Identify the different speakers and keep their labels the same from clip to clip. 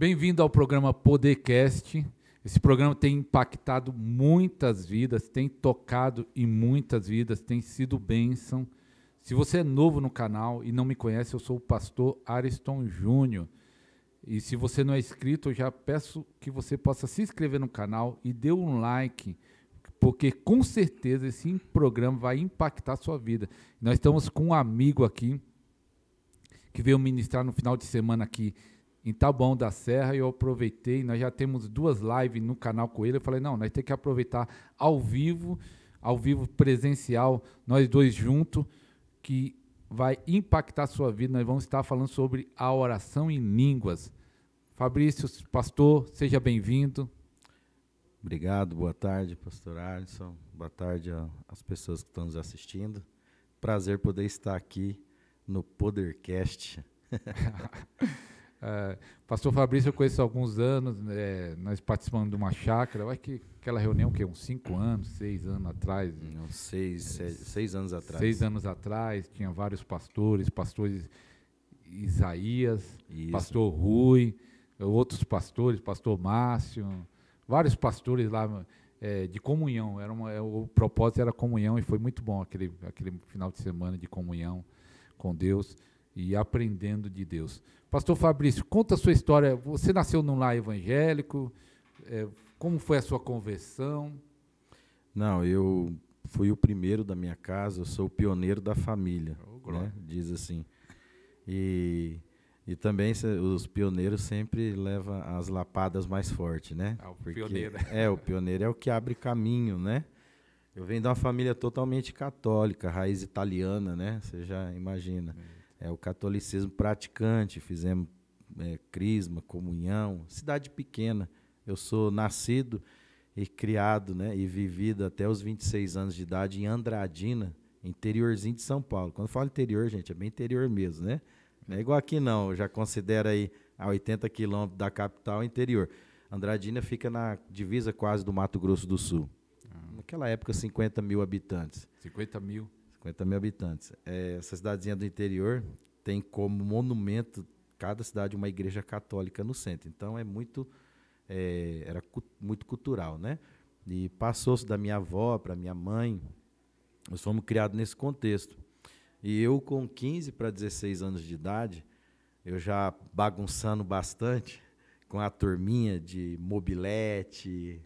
Speaker 1: Bem-vindo ao programa Podercast. Esse programa tem impactado muitas vidas, tem tocado em muitas vidas, tem sido bênção. Se você é novo no canal e não me conhece, eu sou o pastor Ariston Júnior. E se você não é inscrito, eu já peço que você possa se inscrever no canal e dê um like, porque com certeza esse programa vai impactar a sua vida. Nós estamos com um amigo aqui que veio ministrar no final de semana aqui em Taboão da Serra, e eu aproveitei, nós já temos 2 lives no canal com ele, eu falei, não, nós temos que aproveitar ao vivo presencial, nós dois juntos, que vai impactar a sua vida. Nós vamos estar falando sobre a oração em línguas. Fabrício, pastor, seja bem-vindo.
Speaker 2: Obrigado, boa tarde, pastor Alisson, boa tarde às pessoas que estão nos assistindo. Prazer poder estar aqui no Podercast.
Speaker 1: Pastor Fabrício, eu conheço há alguns anos, nós participamos de uma chácara, eu acho que aquela reunião, uns 5 anos, 6 anos atrás.
Speaker 2: Não, 6 anos atrás.
Speaker 1: 6 anos atrás, tinha vários pastores, Isaías,
Speaker 2: Isso.
Speaker 1: pastor Rui, outros pastores, pastor Márcio, vários pastores lá de comunhão. O propósito era comunhão, e foi muito bom aquele final de semana de comunhão com Deus e aprendendo de Deus. Pastor Fabrício, conta a sua história. Você nasceu num lar evangélico, como foi a sua conversão?
Speaker 2: Não, eu fui o primeiro da minha casa, eu sou o pioneiro da família, né? Diz assim. E também os pioneiros sempre levam as lapadas mais fortes, né?
Speaker 1: Pioneiro.
Speaker 2: O pioneiro é o que abre caminho, né? Eu venho de uma família totalmente católica, raiz italiana, né? Você já imagina. É o catolicismo praticante, fizemos crisma, comunhão, cidade pequena. Eu sou nascido e criado, né, e vivido até os 26 anos de idade em Andradina, interiorzinho de São Paulo. Quando eu falo interior, gente, é bem interior mesmo, né? Não é igual aqui não, eu já considero aí a 80 quilômetros da capital interior. Andradina fica na divisa quase do Mato Grosso do Sul. Naquela época, 50 mil habitantes.
Speaker 1: 50 mil?
Speaker 2: 50 mil habitantes. Essa cidadezinha do interior tem como monumento, cada cidade, uma igreja católica no centro. Então, era muito cultural, né? E passou-se da minha avó para minha mãe. Nós fomos criados nesse contexto. E eu, com 15 para 16 anos de idade, eu já bagunçando bastante com a turminha de mobilete.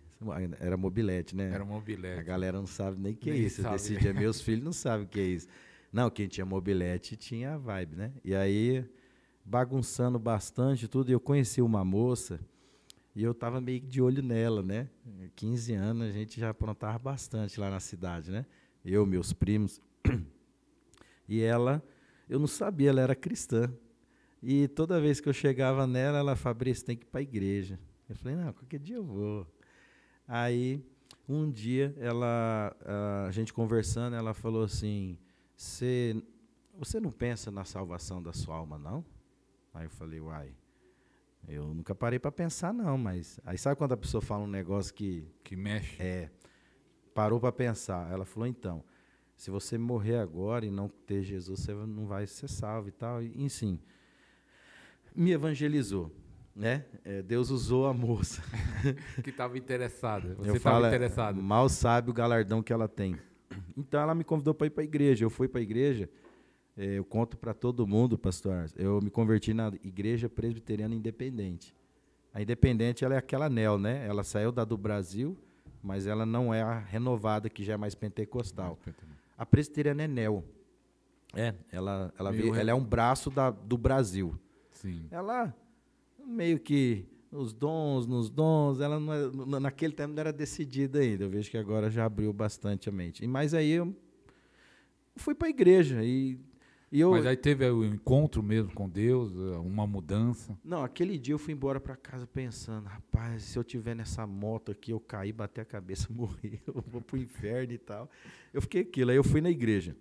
Speaker 2: Era mobilete, né?
Speaker 1: Era mobilete.
Speaker 2: A galera não sabe nem o que é isso. Desse dia, meus filhos não sabem o que é isso. Não, quem tinha mobilete tinha a vibe, né? E aí, bagunçando bastante tudo, eu conheci uma moça e eu tava meio de olho nela, né? 15 anos, a gente já aprontava bastante lá na cidade, né? Eu, meus primos. E ela, eu não sabia, ela era cristã. E toda vez que eu chegava nela, ela, Fabrício, tem que ir para a igreja. Eu falei, não, qualquer dia eu vou. Aí, um dia, a gente conversando, ela falou assim, você não pensa na salvação da sua alma, não? Aí eu falei, uai, eu nunca parei para pensar, não, mas... Aí sabe quando a pessoa fala um negócio que
Speaker 1: mexe?
Speaker 2: Parou para pensar. Ela falou, então, se você morrer agora e não ter Jesus, você não vai ser salvo e tal. E, enfim, me evangelizou. Né? Deus usou a moça
Speaker 1: que estava interessada.
Speaker 2: Você estava interessado. Mal sabe o galardão que ela tem. Então ela me convidou para ir para a igreja. Eu fui para a igreja. Eu conto para todo mundo, pastor. Eu me converti na Igreja Presbiteriana Independente. A Independente, ela é aquela anel, né? Ela saiu do Brasil, mas ela não é a renovada, que já é mais pentecostal. A Presbiteriana é neo. Ela é um braço do Brasil.
Speaker 1: Sim.
Speaker 2: Ela meio que nos dons, ela naquele tempo não era decidida ainda. Eu vejo que agora já abriu bastante a mente. Mas aí eu fui para a igreja.
Speaker 1: Mas aí teve o encontro mesmo com Deus, uma mudança?
Speaker 2: Não, aquele dia eu fui embora para casa pensando, rapaz, se eu tiver nessa moto aqui, eu cair, bater a cabeça, morrer, eu vou pro inferno e tal. Eu fiquei aquilo, aí eu fui na igreja.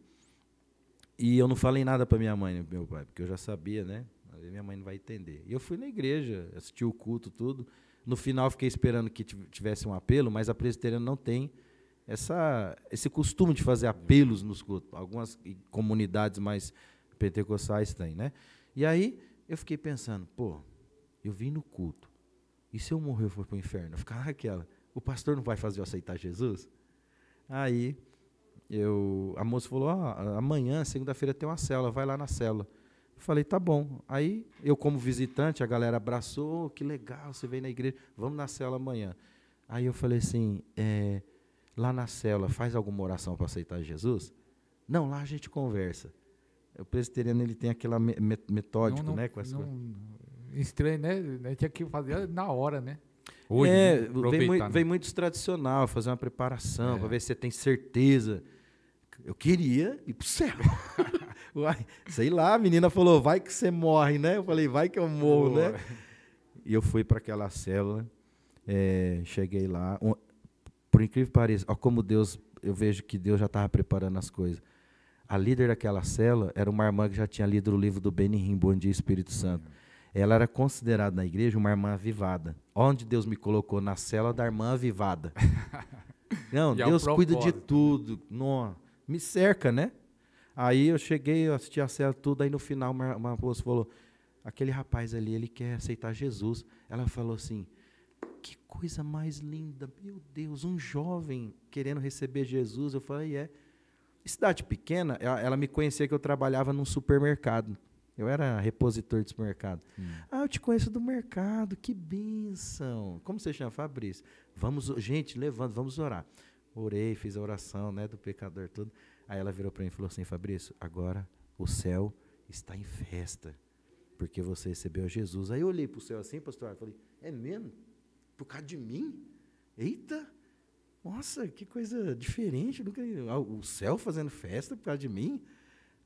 Speaker 2: E eu não falei nada para minha mãe e meu pai, porque eu já sabia, né? Minha mãe não vai entender. E eu fui na igreja, assisti o culto, tudo. No final, fiquei esperando que tivesse um apelo, mas a presbiteriana não tem esse costume de fazer apelos nos cultos. Algumas comunidades mais pentecostais têm, né? E aí, eu fiquei pensando, eu vim no culto. E se eu morrer, eu for para o inferno? Eu ficava naquela, o pastor não vai fazer eu aceitar Jesus? Aí, a moça falou, amanhã, segunda-feira, tem uma célula, vai lá na célula. Eu falei, tá bom. Aí, eu como visitante, a galera abraçou, que legal, você veio na igreja, vamos na célula amanhã. Aí eu falei assim, lá na célula, faz alguma oração para aceitar Jesus? Não, lá a gente conversa. O presbiteriano, ele tem aquela metódico, né? Com as coisas.
Speaker 1: Estranho, né? Tinha que fazer na hora, né? Hoje,
Speaker 2: vem muito tradicional, fazer uma preparação, para ver se você tem certeza. Eu queria ir pro céu. Uai, sei lá, a menina falou, vai que você morre, né? Eu falei, vai que eu morro, né? E eu fui para aquela célula, cheguei lá. Por incrível que pareça, ó, como Deus, eu vejo que Deus já estava preparando as coisas. A líder daquela célula era uma irmã que já tinha lido o livro do Benihim, Bom Dia Espírito Santo. Ela era considerada na igreja uma irmã avivada. Onde Deus me colocou? Na célula da irmã avivada. Não, Deus cuida de tudo. Não, me cerca, né? Aí eu cheguei, eu assisti a célula, tudo. Aí no final uma moça falou, aquele rapaz ali, ele quer aceitar Jesus. Ela falou assim, que coisa mais linda. Meu Deus, um jovem querendo receber Jesus. Eu falei, cidade pequena, ela me conhecia que eu trabalhava num supermercado. Eu era repositor de supermercado. Eu te conheço do mercado, que bênção. Como você chama? Fabrício. Gente, levanta, vamos orar. Orei, fiz a oração, né, do pecador, tudo. Aí ela virou para mim e falou assim, Fabrício, agora o céu está em festa, porque você recebeu Jesus. Aí eu olhei para o céu assim, pastor, falei, é mesmo? Por causa de mim? Eita! Nossa, que coisa diferente. O céu fazendo festa por causa de mim?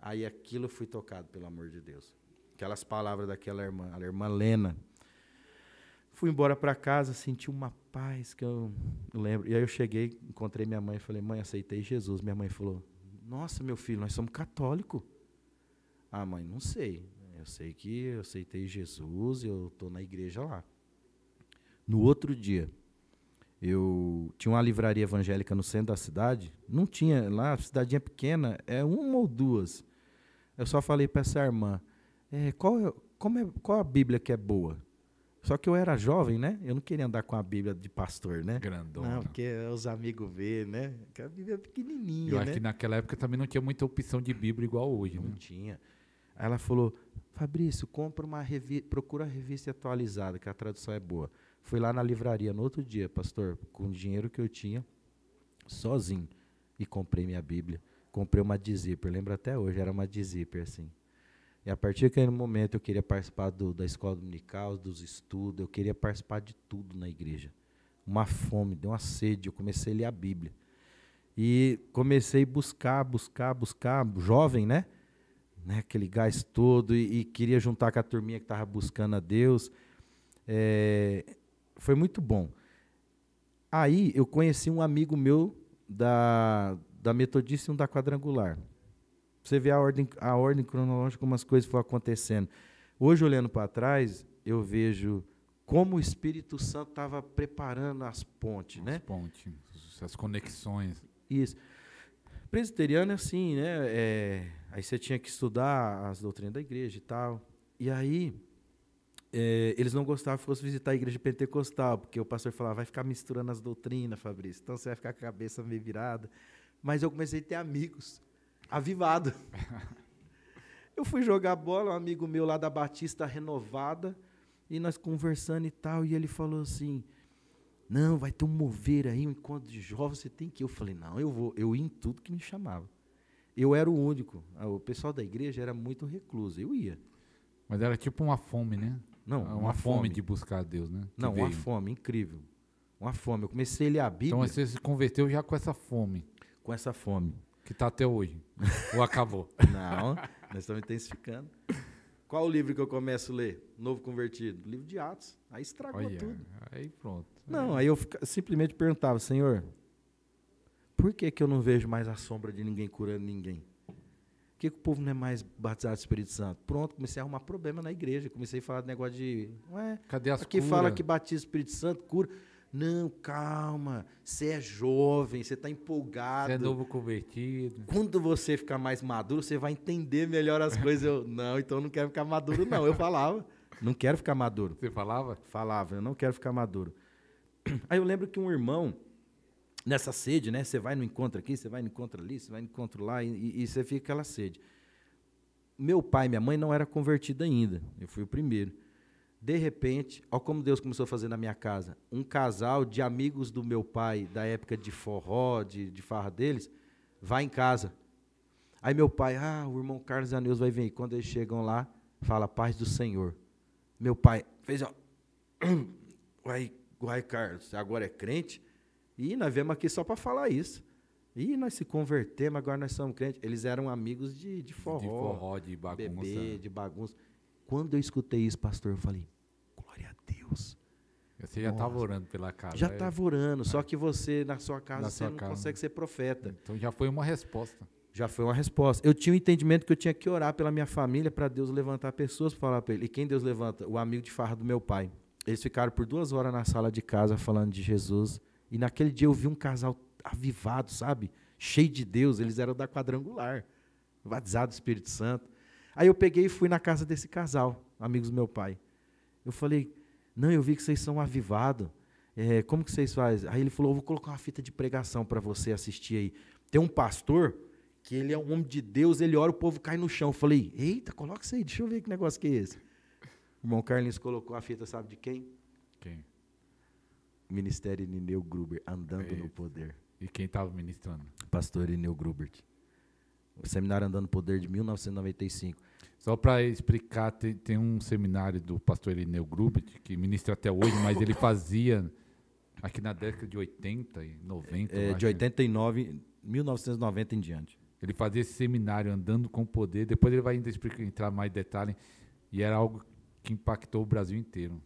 Speaker 2: Aí aquilo eu fui tocado, pelo amor de Deus. Aquelas palavras daquela irmã, a irmã Lena. Fui embora para casa, senti uma paz que eu lembro. E aí eu cheguei, encontrei minha mãe e falei, mãe, aceitei Jesus. Minha mãe falou, nossa, meu filho, nós somos católicos. Mãe, não sei. Eu sei que eu aceitei Jesus e eu estou na igreja lá. No outro dia, eu tinha uma livraria evangélica no centro da cidade. Não tinha, lá, a cidadinha pequena, uma ou duas. Eu só falei para essa irmã, qual a Bíblia que é boa? Só que eu era jovem, né? Eu não queria andar com a Bíblia de pastor, né?
Speaker 1: Grandona.
Speaker 2: Não, porque os amigos vêem, né? Porque a Bíblia é pequenininha,
Speaker 1: Eu acho que naquela época também não tinha muita opção de Bíblia igual hoje, né?
Speaker 2: Não tinha. Aí ela falou, Fabrício, procura a revista atualizada, que a tradução é boa. Fui lá na livraria no outro dia, pastor, com o dinheiro que eu tinha, sozinho, e comprei minha Bíblia. Comprei uma de zíper, lembro até hoje, era uma de zíper, assim. E a partir daquele momento eu queria participar da escola dominical, dos estudos, eu queria participar de tudo na igreja. Uma fome, deu uma sede, eu comecei a ler a Bíblia. E comecei a buscar, jovem, né? Aquele gás todo, e queria juntar com a turminha que estava buscando a Deus. Foi muito bom. Aí eu conheci um amigo meu da Metodista e um da Quadrangular. Você vê a ordem cronológica, como as coisas foram acontecendo. Hoje, olhando para trás, eu vejo como o Espírito Santo estava preparando as pontes, né? As
Speaker 1: pontes, as conexões.
Speaker 2: Isso. Presbiteriano é assim, né? Aí você tinha que estudar as doutrinas da igreja e tal. E aí, eles não gostavam que fosse visitar a igreja pentecostal, porque o pastor falava, vai ficar misturando as doutrinas, Fabrício, então você vai ficar com a cabeça meio virada. Mas eu comecei a ter amigos, avivado. Eu fui jogar bola, um amigo meu lá da Batista Renovada, e nós conversando e tal, e ele falou assim, não, vai ter um mover aí, um encontro de jovens, você tem que ir. Eu falei, não, eu ia em tudo que me chamava. Eu era o único, o pessoal da igreja era muito recluso, eu ia.
Speaker 1: Mas era tipo uma fome, né?
Speaker 2: Não,
Speaker 1: uma fome de buscar a Deus, né?
Speaker 2: Não, uma fome, incrível. Uma fome. Eu comecei a ler a Bíblia.
Speaker 1: Então você se converteu já com essa fome.
Speaker 2: Com essa fome.
Speaker 1: Que está até hoje. Ou acabou?
Speaker 2: Não, nós estamos intensificando. Qual o livro que eu começo a ler? Novo Convertido? Livro de Atos. Aí estragou tudo.
Speaker 1: Aí pronto.
Speaker 2: Não, aí eu simplesmente perguntava, Senhor, por que eu não vejo mais a sombra de ninguém curando ninguém? Por que o povo não é mais batizado do Espírito Santo? Pronto, comecei a arrumar problema na igreja. Comecei a falar de negócio de...
Speaker 1: Cadê as
Speaker 2: curas? Aqui fala que batiza o Espírito Santo, cura. Não, calma. Você é jovem, você está empolgado.
Speaker 1: Você é novo convertido.
Speaker 2: Quando você ficar mais maduro, você vai entender melhor as coisas. Não, então eu não quero ficar maduro, não. Eu falava. Não quero ficar maduro.
Speaker 1: Você falava?
Speaker 2: Falava, eu não quero ficar maduro. Aí eu lembro que um irmão, nessa sede, né? Você vai no encontro aqui, você vai no encontro ali, você vai no encontro lá, e você fica aquela sede. Meu pai e minha mãe não eram convertidos ainda. Eu fui o primeiro. De repente, olha como Deus começou a fazer na minha casa. Um casal de amigos do meu pai, da época de forró, de farra deles, vai em casa. Aí meu pai, o irmão Carlos e a Neuza vai vir. Quando eles chegam lá, fala, paz do Senhor. Meu pai fez, ó, uai, Carlos, você agora é crente? E nós viemos aqui só para falar isso. E nós se convertemos, agora nós somos crentes. Eles eram amigos de forró. De
Speaker 1: forró, de bagunça.
Speaker 2: Bebê, de bagunça. Quando eu escutei isso, pastor, eu falei, glória a Deus.
Speaker 1: Você já estava orando pela casa.
Speaker 2: Já estava orando, só que você, na sua casa, você não consegue ser profeta.
Speaker 1: Então já foi uma resposta.
Speaker 2: Já foi uma resposta. Eu tinha o entendimento que eu tinha que orar pela minha família, para Deus levantar pessoas para falar para ele. E quem Deus levanta? O amigo de farra do meu pai. Eles ficaram por 2 horas na sala de casa falando de Jesus. E naquele dia eu vi um casal avivado, sabe? Cheio de Deus. Eles eram da Quadrangular, batizado do Espírito Santo. Aí eu peguei e fui na casa desse casal, amigos do meu pai. Eu falei, não, eu vi que vocês são avivados. Como que vocês fazem? Aí ele falou, vou colocar uma fita de pregação para você assistir aí. Tem um pastor que ele é um homem de Deus, ele ora, o povo cai no chão. Eu falei, eita, coloca isso aí, deixa eu ver que negócio que é esse. O irmão Carlinhos colocou a fita, sabe de quem?
Speaker 1: Quem?
Speaker 2: Ministério Irineu Gruber, Andando no Poder.
Speaker 1: E quem estava ministrando?
Speaker 2: Pastor Irineu Gruber. O seminário Andando no Poder de 1995.
Speaker 1: Só para explicar, tem um seminário do pastor Irineu Gruber, que ministra até hoje, mas ele fazia aqui na década de 80 e 90.
Speaker 2: De 89, 1990 em diante.
Speaker 1: Ele fazia esse seminário Andando com o Poder, depois ele vai ainda entrar mais detalhe, e era algo que impactou o Brasil inteiro.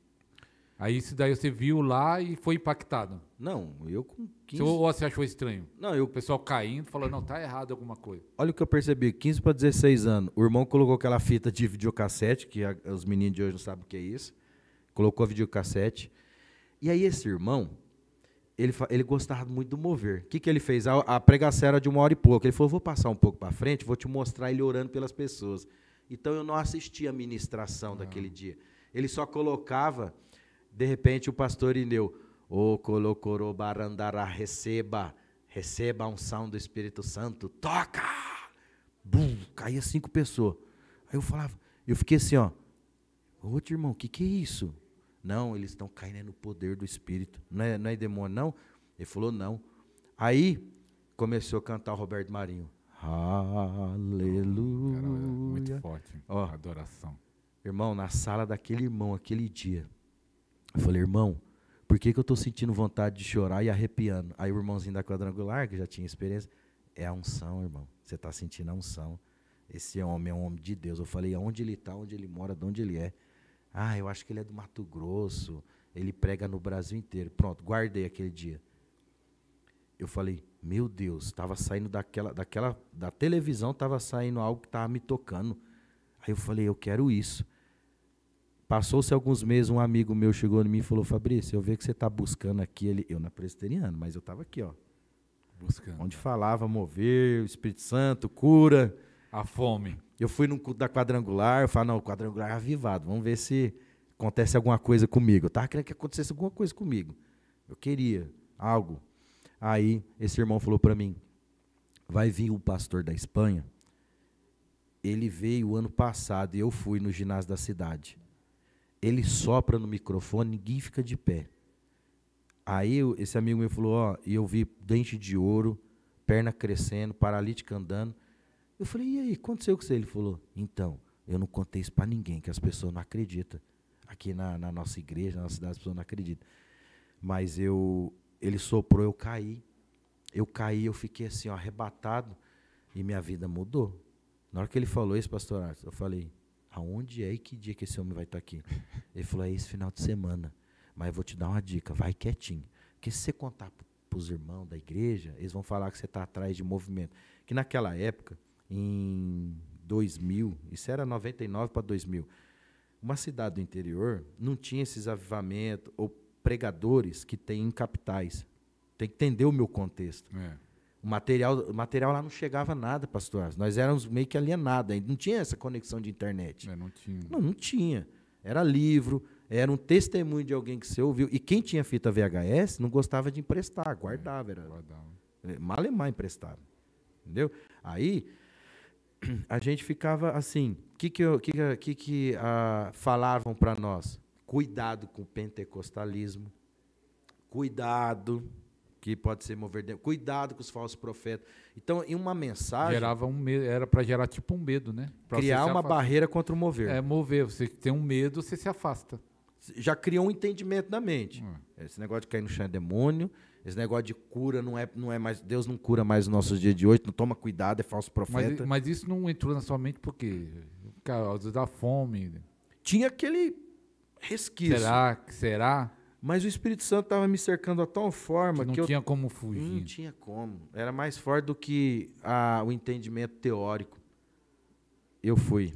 Speaker 1: Aí isso daí você viu lá e foi impactado?
Speaker 2: Não, eu com 15...
Speaker 1: Ou você achou estranho?
Speaker 2: Não,
Speaker 1: o pessoal caindo, falando, não, tá errado alguma coisa.
Speaker 2: Olha o que eu percebi, 15 para 16 anos, o irmão colocou aquela fita de videocassete, que os meninos de hoje não sabem o que é isso, colocou a videocassete, e aí esse irmão, ele gostava muito do mover. O que ele fez? A pregação era de 1 hora e pouco. Ele falou, vou passar um pouco para frente, vou te mostrar ele orando pelas pessoas. Então, eu não assisti a ministração daquele dia. Ele só colocava, de repente, o pastor Irineu, colocou barandara, receba a unção do Espírito Santo, toca! Bum, caía 5 pessoas. Aí eu fiquei assim, ó, outro irmão, o que é isso? Não, eles estão caindo no poder do Espírito. Não é demônio, não? Ele falou, não. Aí, começou a cantar o Roberto Marinho. Aleluia.
Speaker 1: Cara, muito forte, a adoração.
Speaker 2: Irmão, na sala daquele irmão, aquele dia, eu falei, irmão, por que eu estou sentindo vontade de chorar e arrepiando? Aí o irmãozinho da Quadrangular, que já tinha experiência, é a unção, irmão. Você está sentindo a unção. Esse homem é um homem de Deus. Eu falei, aonde ele está, onde ele mora, de onde ele é. Eu acho que ele é do Mato Grosso, ele prega no Brasil inteiro. Pronto, guardei aquele dia. Eu falei, meu Deus, estava saindo da televisão, estava saindo algo que estava me tocando. Aí eu falei, eu quero isso. Passou-se alguns meses, um amigo meu chegou em mim e falou, Fabrício, eu vejo que você está buscando aqui, eu na presbiteriana, mas eu estava aqui, ó.
Speaker 1: Buscando.
Speaker 2: Onde falava mover, o Espírito Santo, cura.
Speaker 1: A fome.
Speaker 2: Eu fui no culto da Quadrangular, eu falei, não, o Quadrangular é avivado, vamos ver se acontece alguma coisa comigo. Eu estava querendo que acontecesse alguma coisa comigo. Eu queria algo. Aí, esse irmão falou para mim, vai vir o pastor da Espanha, ele veio ano passado e eu fui no ginásio da cidade. Ele sopra no microfone, ninguém fica de pé. Aí, esse amigo meu falou, e eu vi dente de ouro, perna crescendo, paralítica andando. Eu falei, e aí, aconteceu com você? Ele falou, então, eu não contei isso para ninguém, que as pessoas não acreditam. Aqui na nossa igreja, na nossa cidade, as pessoas não acreditam. Mas ele soprou, eu caí, eu fiquei assim, ó, arrebatado, e minha vida mudou. Na hora que ele falou isso, pastor Arthur, eu falei, aonde é e que dia que esse homem vai estar aqui? Ele falou, é esse final de semana, mas eu vou te dar uma dica, vai quietinho, porque se você contar para os irmãos da igreja, eles vão falar que você está atrás de movimento. Que naquela época, em 2000, isso era 99 para 2000, uma cidade do interior não tinha esses avivamentos ou pregadores que tem em capitais. Tem que entender o meu contexto. O material lá não chegava nada, pastor. Nós éramos meio que alienados, ainda não tinha essa conexão de internet.
Speaker 1: Não tinha.
Speaker 2: Não tinha. Era livro, era um testemunho de alguém que você ouviu. E quem tinha fita VHS não gostava de emprestar, guardava. Malemar emprestava. Entendeu? Aí, a gente ficava assim, o que falavam para nós? Cuidado com o pentecostalismo, cuidado, que pode ser mover dentro, cuidado com os falsos profetas. Então, em uma mensagem...
Speaker 1: Gerava um medo, era para gerar tipo um medo, né? Pra
Speaker 2: criar uma barreira contra o mover.
Speaker 1: Mover, você tem um medo, você se afasta.
Speaker 2: Já criou um entendimento na mente. Esse negócio de cair no chão é demônio, esse negócio de cura não é mais... Deus não cura mais nos nossos dias de hoje, não toma cuidado, é falso profeta.
Speaker 1: Mas isso não entrou na sua mente por quê? Por causa da fome.
Speaker 2: Tinha aquele resquício.
Speaker 1: Será?
Speaker 2: Mas o Espírito Santo estava me cercando de tal forma
Speaker 1: que não tinha como fugir.
Speaker 2: Não tinha como. Era mais forte do que o entendimento teórico. Eu fui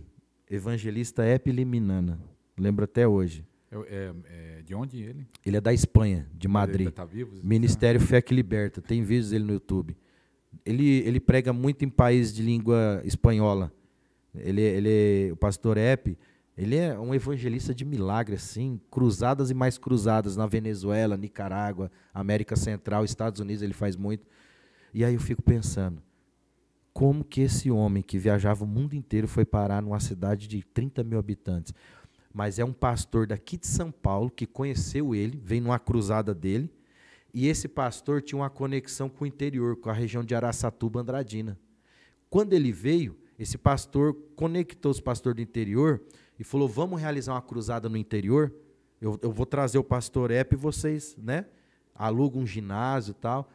Speaker 2: evangelista Epiliminana. Lembro até hoje.
Speaker 1: De onde ele?
Speaker 2: Ele é da Espanha, de Madrid.
Speaker 1: Ele tá vivo?
Speaker 2: Ministério Fé que Liberta. Tem vídeos dele no YouTube. Ele prega muito em países de língua espanhola. O pastor Epi, ele é um evangelista de milagre, assim, cruzadas e mais cruzadas na Venezuela, Nicarágua, América Central, Estados Unidos, ele faz muito. E aí eu fico pensando, como que esse homem que viajava o mundo inteiro foi parar numa cidade de 30 mil habitantes? Mas é um pastor daqui de São Paulo que conheceu ele, veio numa cruzada dele, e esse pastor tinha uma conexão com o interior, com a região de Araçatuba, Andradina. Quando ele veio, esse pastor conectou os pastores do interior e falou, vamos realizar uma cruzada no interior? Eu vou trazer o pastor Epe e vocês, né, alugam um ginásio e tal.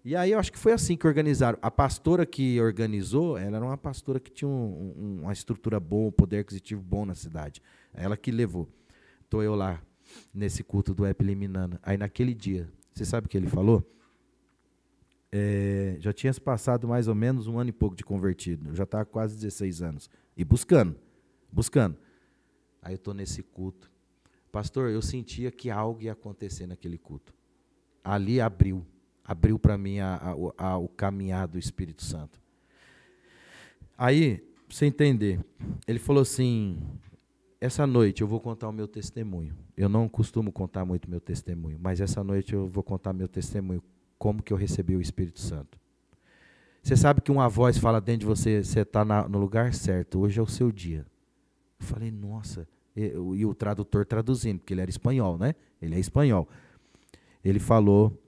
Speaker 2: E aí eu acho que foi assim que organizaram. A pastora que organizou, ela era uma pastora que tinha uma estrutura boa, um poder aquisitivo bom na cidade. Ela que levou. Estou eu lá, nesse culto do Epiliminana. Aí naquele dia, você sabe o que ele falou? Já tinha se passado mais ou menos 1 ano e pouco de convertido. Eu já estava quase 16 anos. E buscando. Aí eu estou nesse culto. Pastor, eu sentia que algo ia acontecer naquele culto. Ali abriu para mim o caminhar do Espírito Santo. Aí, para você entender, ele falou assim, essa noite eu vou contar o meu testemunho. Eu não costumo contar muito meu testemunho, mas essa noite eu vou contar meu testemunho, como que eu recebi o Espírito Santo. Você sabe que uma voz fala dentro de você, você está no lugar certo, hoje é o seu dia. Eu falei, nossa, e o tradutor traduzindo, porque ele era espanhol, né? Ele é espanhol. Ele falou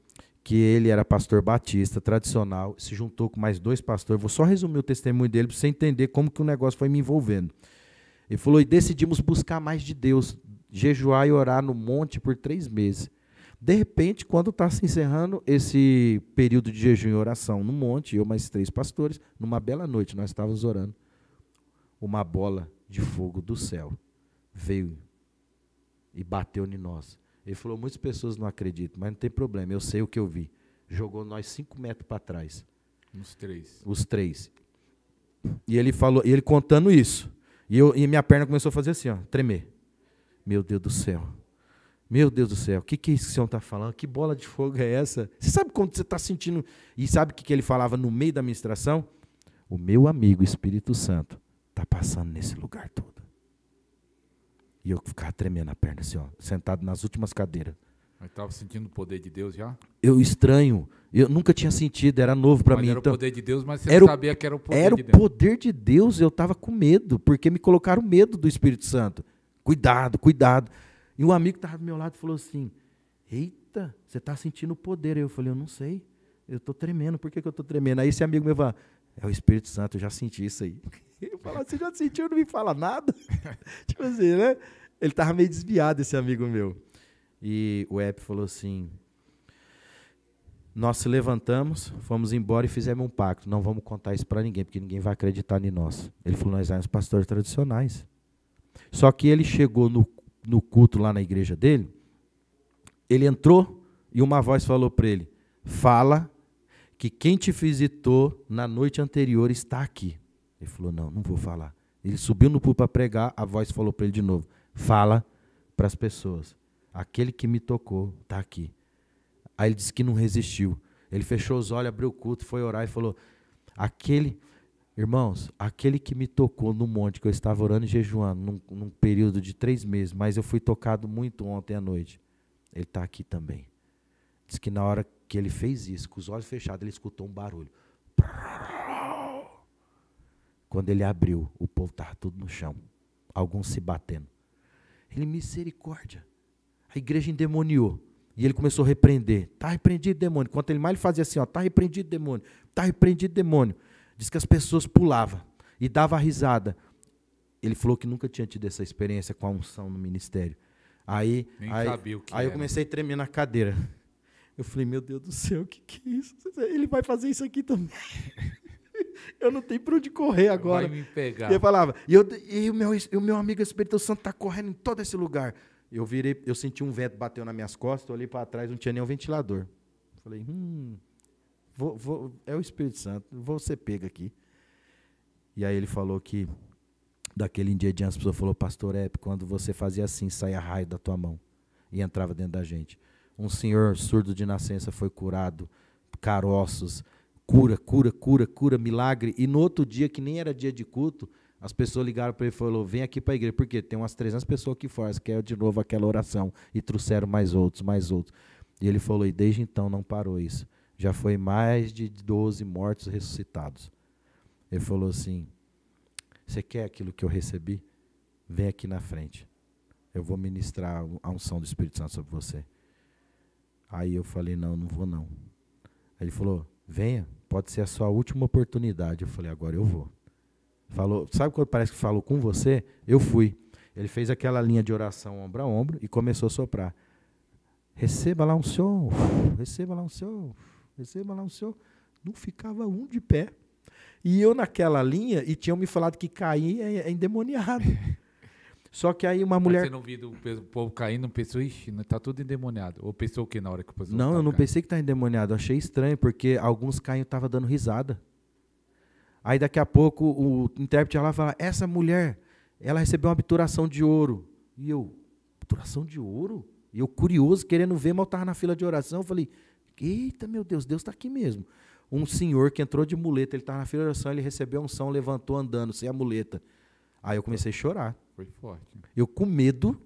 Speaker 2: que ele era pastor batista, tradicional, se juntou com mais 2 pastores. Vou só resumir o testemunho dele para você entender como que o negócio foi me envolvendo. Ele falou, e decidimos buscar mais de Deus, jejuar e orar no monte por 3 meses. De repente, quando está se encerrando esse período de jejum e oração no monte, eu mais 3 pastores, numa bela noite, nós estávamos orando, uma bola de fogo do céu veio e bateu em nós. Ele falou, muitas pessoas não acreditam, mas não tem problema, eu sei o que eu vi. Jogou nós 5 metros para trás. Os 3. E ele falou, e ele contando isso. E minha perna começou a fazer assim, ó, tremer. Meu Deus do céu. Meu Deus do céu, o que é isso que o senhor está falando? Que bola de fogo é essa? Você sabe quando você está sentindo... E sabe o que ele falava no meio da ministração? O meu amigo Espírito Santo está passando nesse lugar todo. E eu ficava tremendo a perna assim, ó, sentado nas últimas cadeiras.
Speaker 1: Mas estava sentindo o poder de Deus já?
Speaker 2: Eu estranho. Eu nunca tinha sentido, era novo para mim.
Speaker 1: Era
Speaker 2: então,
Speaker 1: o poder de Deus, mas você não sabia que era o poder de Deus.
Speaker 2: Era o poder de Deus, eu estava com medo, porque me colocaram medo do Espírito Santo. Cuidado, cuidado. E um amigo que estava do meu lado falou assim, eita, você está sentindo o poder. Aí eu falei, eu não sei, eu estou tremendo, por que eu estou tremendo? Aí esse amigo me falou, é o Espírito Santo, eu já senti isso aí. Eu falei, você já sentiu, não me fala nada? Tipo assim, né? Ele estava meio desviado, esse amigo meu. E o Ep falou assim, nós se levantamos, fomos embora e fizemos um pacto. Não vamos contar isso para ninguém, porque ninguém vai acreditar em nós. Ele falou, nós somos pastores tradicionais. Só que ele chegou no culto lá na igreja dele, ele entrou e uma voz falou para ele, fala que quem te visitou na noite anterior está aqui. Ele falou, não vou falar. Ele subiu no púlpito para pregar, a voz falou para ele de novo, fala para as pessoas, aquele que me tocou está aqui. Aí ele disse que não resistiu. Ele fechou os olhos, abriu o culto, foi orar e falou, Irmãos, aquele que me tocou no monte, que eu estava orando e jejuando, num período de 3 meses, mas eu fui tocado muito ontem à noite. Ele está aqui também. Diz que na hora que ele fez isso, com os olhos fechados, ele escutou um barulho. Quando ele abriu, o povo estava tudo no chão. Alguns se batendo. Ele, misericórdia. A igreja endemoniou. E ele começou a repreender. Está repreendido, demônio. Quanto ele mais ele fazia assim, está repreendido, demônio. Está repreendido, demônio. Diz que as pessoas pulavam e davam risada. Ele falou que nunca tinha tido essa experiência com a unção no ministério. Aí eu comecei a tremer na cadeira. Eu falei, meu Deus do céu, o que é isso? Ele vai fazer isso aqui também. Eu não tenho para onde correr agora.
Speaker 1: Vai me pegar.
Speaker 2: E ele falava, e o meu amigo Espírito Santo está correndo em todo esse lugar. Eu senti um vento bateu nas minhas costas, eu olhei para trás, não tinha nenhum ventilador. Falei, é o Espírito Santo, vou ser pego aqui. E aí ele falou que, daquele dia adiante, as pessoas falaram, pastor quando você fazia assim, saia raio da tua mão. E entrava dentro da gente. Um senhor surdo de nascença foi curado, caroços, cura, milagre. E no outro dia, que nem era dia de culto, as pessoas ligaram para ele e falaram, vem aqui para a igreja, porque tem umas 300 pessoas aqui fora, quer de novo aquela oração. E trouxeram mais outros. E ele falou, e desde então não parou isso. Já foi mais de 12 mortos ressuscitados. Ele falou assim, você quer aquilo que eu recebi? Vem aqui na frente. Eu vou ministrar a unção do Espírito Santo sobre você. Aí eu falei, não vou não. Aí ele falou, venha, pode ser a sua última oportunidade. Eu falei, agora eu vou. Falou, sabe quando parece que falou com você? Eu fui. Ele fez aquela linha de oração ombro a ombro e começou a soprar. Receba lá um senhor, receba lá um senhor, receba lá um senhor. Não ficava um de pé. E eu naquela linha, e tinham me falado que cair é endemoniado. Só que aí uma mulher...
Speaker 1: Mas você não viu o povo caindo, não pensou, ixi, está tudo endemoniado. Ou pensou o que na hora que o pessoal
Speaker 2: Não, eu não
Speaker 1: caindo?
Speaker 2: pensei que estava endemoniado. Eu achei estranho, porque alguns caíam e estavam dando risada. Aí daqui a pouco o intérprete ia lá e falava, essa mulher, ela recebeu uma obturação de ouro. E eu, obturação de ouro? E eu curioso, querendo ver, mas eu estava na fila de oração. Eu falei, eita, meu Deus está aqui mesmo. Um senhor que entrou de muleta, ele estava na fila de oração, ele recebeu a unção, levantou andando, sem a muleta. Aí eu comecei a chorar.
Speaker 1: Foi forte.
Speaker 2: Eu com medo,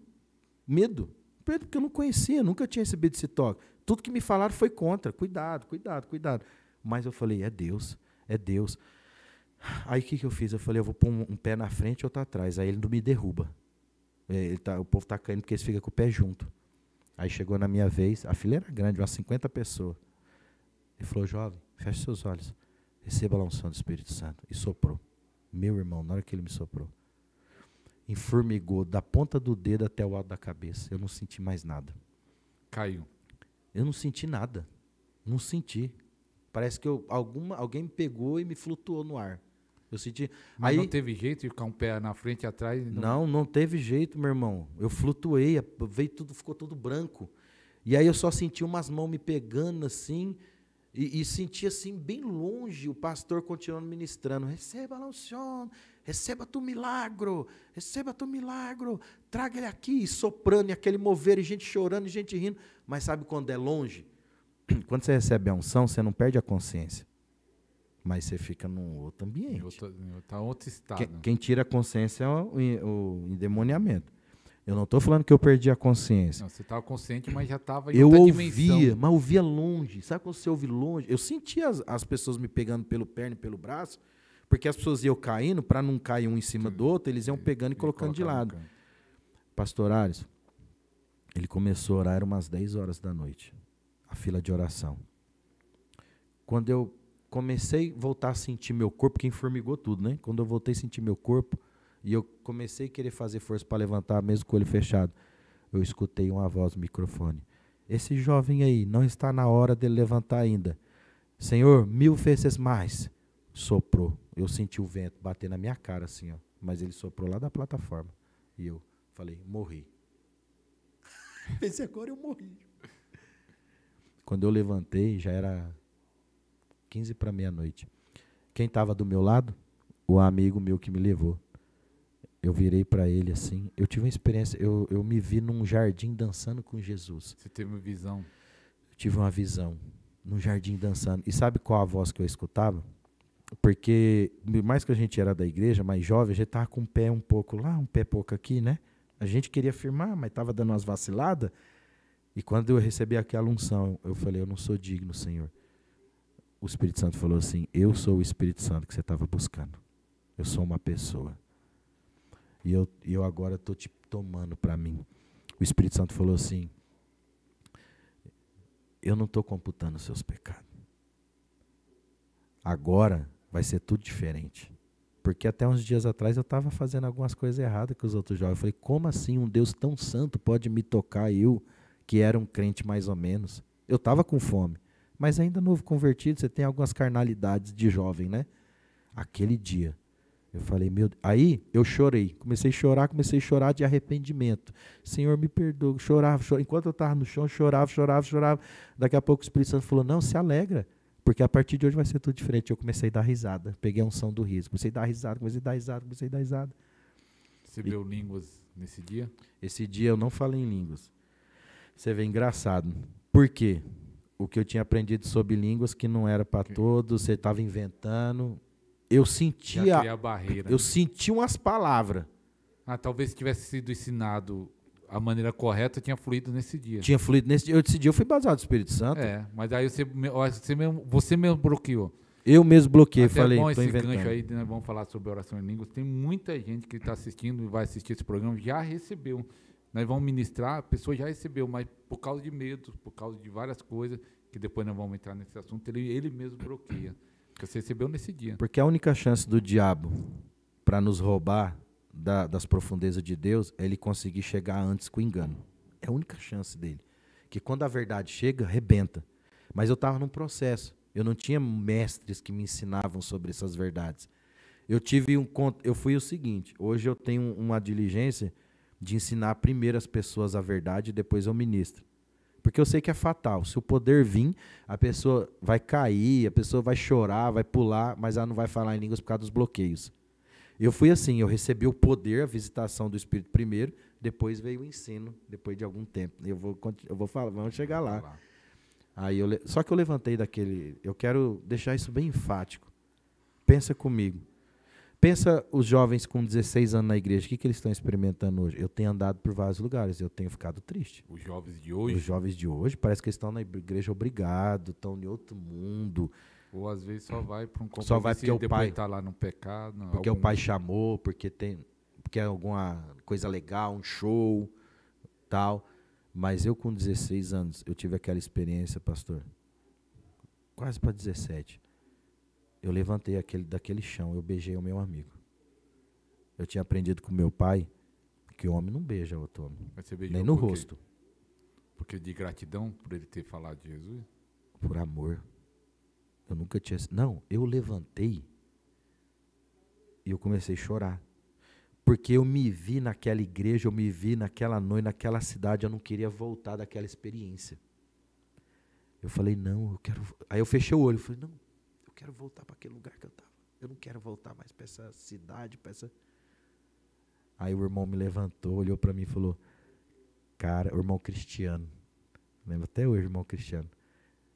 Speaker 2: porque eu não conhecia, nunca tinha recebido esse toque. Tudo que me falaram foi contra, cuidado. Mas eu falei, é Deus. Aí o que eu fiz? Eu falei, eu vou pôr um pé na frente e outro atrás. Aí ele não me derruba. O povo está caindo porque eles ficam com o pé junto. Aí chegou na minha vez, a fila era grande, umas 50 pessoas. Ele falou, jovem, feche seus olhos, receba a unção do Espírito Santo. E soprou. Meu irmão, na hora que ele me soprou, enformigou da ponta do dedo até o alto da cabeça. Eu não senti mais nada.
Speaker 1: Caiu.
Speaker 2: Eu não senti nada. Não senti. Parece que alguém me pegou e me flutuou no ar. Eu senti.
Speaker 1: Mas
Speaker 2: aí,
Speaker 1: não teve jeito de ficar um pé na frente e atrás?
Speaker 2: Não teve jeito, meu irmão. Eu flutuei, ficou tudo branco. E aí eu só senti umas mãos me pegando assim, e senti assim, bem longe, o pastor continuando ministrando. Receba lá o Senhor, receba tu milagro, traga ele aqui, e soprando, e aquele mover, e gente chorando, e gente rindo. Mas sabe quando é longe? Quando você recebe a unção, você não perde a consciência. Mas você fica num outro ambiente.
Speaker 1: Outro estado.
Speaker 2: Quem tira a consciência é o endemoniamento. Eu não estou falando que eu perdi a consciência.
Speaker 1: Não, você estava consciente, mas já estava em outra dimensão.
Speaker 2: Mas eu ouvia longe. Sabe quando você ouve longe? Eu sentia as pessoas me pegando pelo perna e pelo braço, porque as pessoas iam caindo, para não cair um em cima do outro, eles iam pegando e colocando de lado. Pastor Ares, ele começou a orar, era umas 10 horas da noite. A fila de oração. Quando eu comecei a voltar a sentir meu corpo, que enformigou tudo, né? Quando eu voltei a sentir meu corpo, e eu comecei a querer fazer força para levantar, mesmo com o olho fechado, eu escutei uma voz no microfone. Esse jovem aí, não está na hora dele levantar ainda. Senhor, 1000 vezes mais. Soprou. Eu senti o vento bater na minha cara assim, ó. Mas ele soprou lá da plataforma. E eu falei, morri. Pensei, agora eu morri. Quando eu levantei, já era 15 para meia-noite. Quem estava do meu lado? O amigo meu que me levou. Eu virei para ele assim. Eu tive uma experiência. Eu me vi num jardim dançando com Jesus.
Speaker 1: Você teve uma visão?
Speaker 2: Eu tive uma visão. Num jardim dançando. E sabe qual a voz que eu escutava? Porque, mais que a gente era da igreja, mais jovem, a gente estava com um pé um pouco lá, um pé pouco aqui, né? A gente queria firmar, mas estava dando umas vaciladas. E quando eu recebi aquela unção, eu falei, eu não sou digno, Senhor. O Espírito Santo falou assim, eu sou o Espírito Santo que você estava buscando. Eu sou uma pessoa. E eu agora estou te tomando para mim. O Espírito Santo falou assim, eu não estou computando os seus pecados. Agora vai ser tudo diferente. Porque até uns dias atrás eu estava fazendo algumas coisas erradas com os outros jovens. Eu falei, como assim um Deus tão santo pode me tocar, eu, que era um crente mais ou menos? Eu estava com fome. Mas ainda novo convertido, você tem algumas carnalidades de jovem, né? Aquele dia, eu falei, meu Deus. Aí eu chorei. Comecei a chorar de arrependimento. Senhor, me perdoa. Chorava. Enquanto eu estava no chão, chorava. Daqui a pouco o Espírito Santo falou, não, se alegra. Porque a partir de hoje vai ser tudo diferente. Eu comecei a dar risada. Peguei a unção do riso. Comecei a dar risada.
Speaker 1: Você viu línguas nesse dia?
Speaker 2: Esse dia eu não falei em línguas. Você vê, engraçado. Por quê? O que eu tinha aprendido sobre línguas que não era para todos, você estava inventando. Eu sentia
Speaker 1: a barreira.
Speaker 2: Eu senti umas palavras.
Speaker 1: Talvez se tivesse sido ensinado a maneira correta, tinha fluído nesse dia.
Speaker 2: Tinha fluído nesse dia. Esse dia eu fui baseado no Espírito Santo.
Speaker 1: Mas aí você mesmo bloqueou.
Speaker 2: Eu mesmo bloqueei,
Speaker 1: Até
Speaker 2: falei,
Speaker 1: bom
Speaker 2: estou
Speaker 1: esse
Speaker 2: inventando.
Speaker 1: gancho aí, né, vamos falar sobre oração em línguas. Tem muita gente que está assistindo e vai assistir esse programa, já recebeu. Nós vamos ministrar, a pessoa já recebeu, mas por causa de medo, por causa de várias coisas, que depois nós vamos entrar nesse assunto, ele mesmo bloqueia. Que você recebeu nesse dia.
Speaker 2: Porque a única chance do diabo para nos roubar das profundezas de Deus é ele conseguir chegar antes com engano. É a única chance dele. Que quando a verdade chega, arrebenta. Mas eu estava num processo. Eu não tinha mestres que me ensinavam sobre essas verdades. Eu fui o seguinte, hoje eu tenho uma diligência de ensinar primeiro as pessoas a verdade e depois eu ministro. Porque eu sei que é fatal. Se o poder vir, a pessoa vai cair, a pessoa vai chorar, vai pular, mas ela não vai falar em línguas por causa dos bloqueios. Eu fui assim, eu recebi o poder, a visitação do Espírito primeiro, depois veio o ensino, depois de algum tempo. Eu vou falar, vamos chegar lá. Aí só que eu levantei daquele... Eu quero deixar isso bem enfático. Pensa comigo. Pensa os jovens com 16 anos na igreja, o que eles estão experimentando hoje? Eu tenho andado por vários lugares, eu tenho ficado triste.
Speaker 1: Os jovens de hoje?
Speaker 2: Os jovens de hoje, parece que eles estão na igreja obrigados, estão em outro mundo.
Speaker 1: Ou às vezes só vai para um compromisso
Speaker 2: só vai porque
Speaker 1: e depois
Speaker 2: está
Speaker 1: lá no pecado.
Speaker 2: Porque o pai chamou, porque é alguma coisa legal, um show, tal. Mas eu com 16 anos, eu tive aquela experiência, pastor, quase para 17. Eu levantei daquele chão, eu beijei o meu amigo. Eu tinha aprendido com meu pai que o homem não beija outro homem, nem no rosto.
Speaker 1: Porque de gratidão por ele ter falado de Jesus?
Speaker 2: Por amor. Eu nunca tinha... Não, eu levantei e eu comecei a chorar. Porque eu me vi naquela igreja, eu me vi naquela noite, naquela cidade, eu não queria voltar daquela experiência. Eu falei, não, eu quero... Aí eu fechei o olho, eu falei, não, eu quero voltar para aquele lugar que eu estava. Eu não quero voltar mais para essa cidade, para essa... Aí o irmão me levantou, olhou para mim e falou, cara, o irmão Cristiano, lembro até hoje, irmão Cristiano,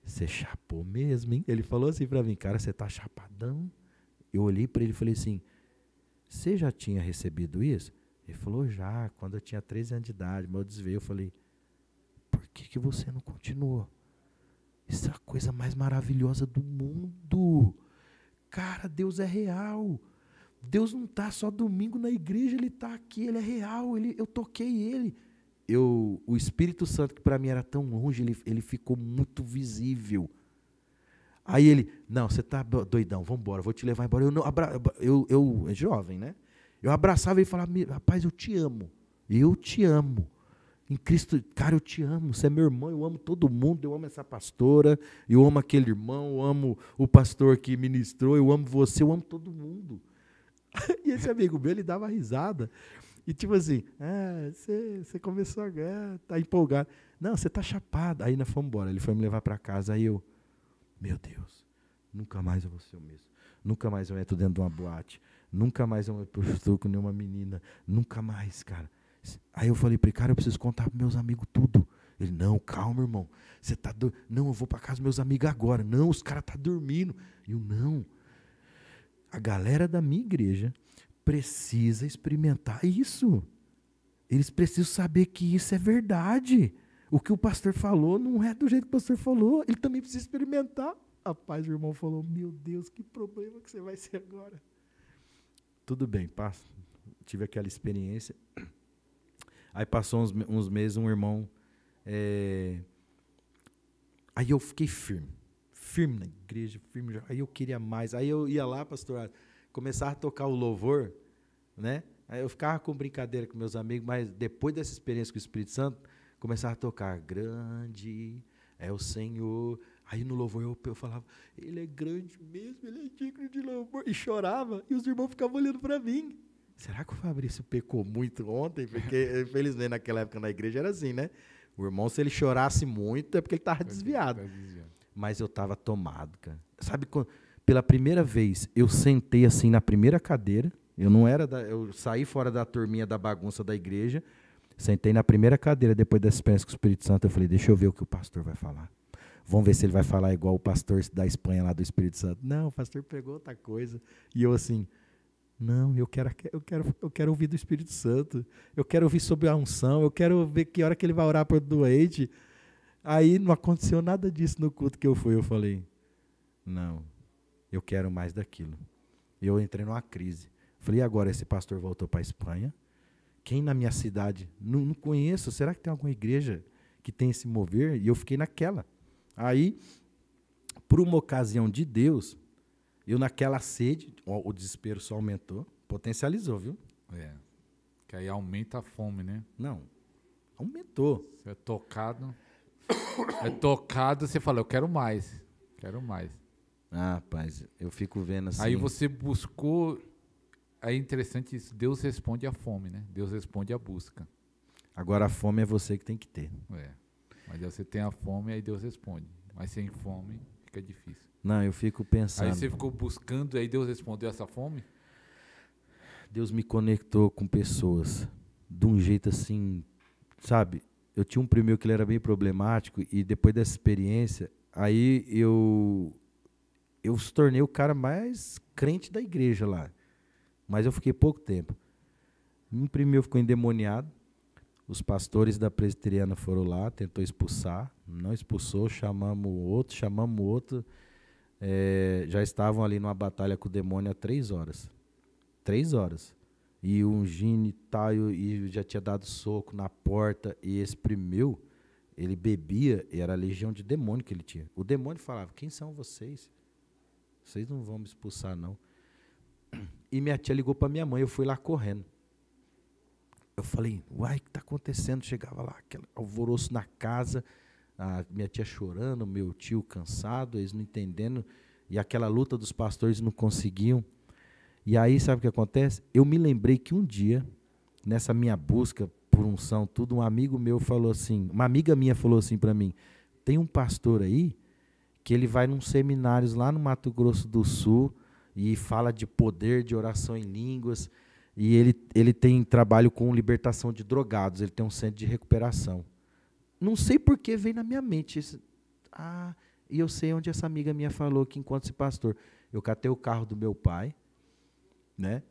Speaker 2: você chapou mesmo, hein? Ele falou assim para mim, cara, você tá chapadão? Eu olhei para ele e falei assim, você já tinha recebido isso? Ele falou, já, quando eu tinha 13 anos de idade, meu desveio, eu falei, por que você não continuou? Isso é a coisa mais maravilhosa do mundo. Cara, Deus é real. Deus não está só domingo na igreja, Ele está aqui, Ele é real, eu toquei Ele. O Espírito Santo, que para mim era tão longe, ele ficou muito visível. Aí ele, não, você está doidão, vamos embora, vou te levar embora. Eu jovem, né? Eu abraçava ele e falava, rapaz, eu te amo. Em Cristo, cara, eu te amo, você é meu irmão, eu amo todo mundo, eu amo essa pastora, eu amo aquele irmão, eu amo o pastor que ministrou, eu amo você, eu amo todo mundo. E esse amigo meu, ele dava risada. E tipo assim, você começou a tá empolgado. Não, você tá chapado. Aí nós fomos embora, ele foi me levar para casa, aí eu, meu Deus, nunca mais eu vou ser o mesmo. Nunca mais eu entro dentro de uma boate. Nunca mais eu me prostituo com nenhuma menina. Nunca mais, cara. Aí eu falei para ele, cara, eu preciso contar para meus amigos tudo. Ele, não, calma, irmão. Você tá não, eu vou para casa dos meus amigos agora. Não, os caras tá dormindo. Eu, não. A galera da minha igreja precisa experimentar isso. Eles precisam saber que isso é verdade. O que o pastor falou não é do jeito que o pastor falou. Ele também precisa experimentar. Rapaz, o irmão falou, meu Deus, que problema que você vai ser agora. Tudo bem, tive aquela experiência. Aí passou uns meses, um irmão... Aí eu fiquei firme na igreja, firme. Aí eu queria mais. Aí eu ia lá, pastor, começava a tocar o louvor, né? Aí eu ficava com brincadeira com meus amigos, mas depois dessa experiência com o Espírito Santo, começava a tocar, grande é o Senhor. Aí no louvor eu falava, ele é grande mesmo, ele é digno de louvor. E chorava, e os irmãos ficavam olhando para mim. Será que o Fabrício pecou muito ontem? Porque, infelizmente, naquela época na igreja era assim, né? O irmão, se ele chorasse muito, é porque ele estava desviado. Mas eu estava tomado, cara. Sabe, pela primeira vez, eu sentei assim na primeira cadeira. Eu saí fora da turminha da bagunça da igreja, sentei na primeira cadeira depois dessa experiência com o Espírito Santo. Eu falei, deixa eu ver o que o pastor vai falar. Vamos ver se ele vai falar igual o pastor da Espanha lá do Espírito Santo. Não, o pastor pregou outra coisa. E eu assim, não, eu quero ouvir do Espírito Santo. Eu quero ouvir sobre a unção. Eu quero ver que hora que ele vai orar para o doente. Aí não aconteceu nada disso no culto que eu fui. Eu falei, não, eu quero mais daquilo. Eu entrei numa crise. Falei, e agora esse pastor voltou para a Espanha? Quem na minha cidade? Não conheço. Será que tem alguma igreja que tem esse mover? E eu fiquei naquela. Aí, por uma ocasião de Deus, eu naquela sede, o desespero só aumentou, potencializou, viu?
Speaker 1: Que aí aumenta a fome, né?
Speaker 2: Não, aumentou.
Speaker 1: Você é tocado, você fala, eu quero mais.
Speaker 2: Ah, rapaz, eu fico vendo assim.
Speaker 1: Aí você buscou, é interessante isso, Deus responde à fome, né? Deus responde à busca.
Speaker 2: Agora a fome é você que tem que ter.
Speaker 1: Mas aí você tem a fome, aí Deus responde. Mas sem fome, fica difícil.
Speaker 2: Não, eu fico pensando.
Speaker 1: Aí você ficou buscando, aí Deus respondeu essa fome?
Speaker 2: Deus me conectou com pessoas de um jeito assim, sabe? Eu tinha um primo meu que ele era bem problemático e depois dessa experiência, aí eu se tornei o cara mais crente da igreja lá. Mas eu fiquei pouco tempo. Um primo meu ficou endemoniado. Os pastores da presbiteriana foram lá, tentou expulsar, não expulsou, chamamos outro. Já estavam ali numa batalha com o demônio há 3 horas. 3 horas. E ungindo e tal, e já tinha dado soco na porta. E esse primo, ele bebia, e era a legião de demônio que ele tinha. O demônio falava, quem são vocês? Vocês não vão me expulsar, não. E minha tia ligou para minha mãe, eu fui lá correndo. Eu falei, uai, o que está acontecendo? Chegava lá, aquele alvoroço na casa, a minha tia chorando, meu tio cansado, eles não entendendo, e aquela luta dos pastores não conseguiam. E aí, sabe o que acontece? Eu me lembrei que um dia, nessa minha busca por unção, tudo, um amigo meu falou assim, uma amiga minha falou assim para mim, tem um pastor aí, que ele vai num seminários lá no Mato Grosso do Sul, e fala de poder, de oração em línguas, e ele tem trabalho com libertação de drogados, ele tem um centro de recuperação. Não sei por que veio na minha mente isso. E eu sei onde essa amiga minha falou que encontra esse pastor. Eu catei o carro do meu pai, né,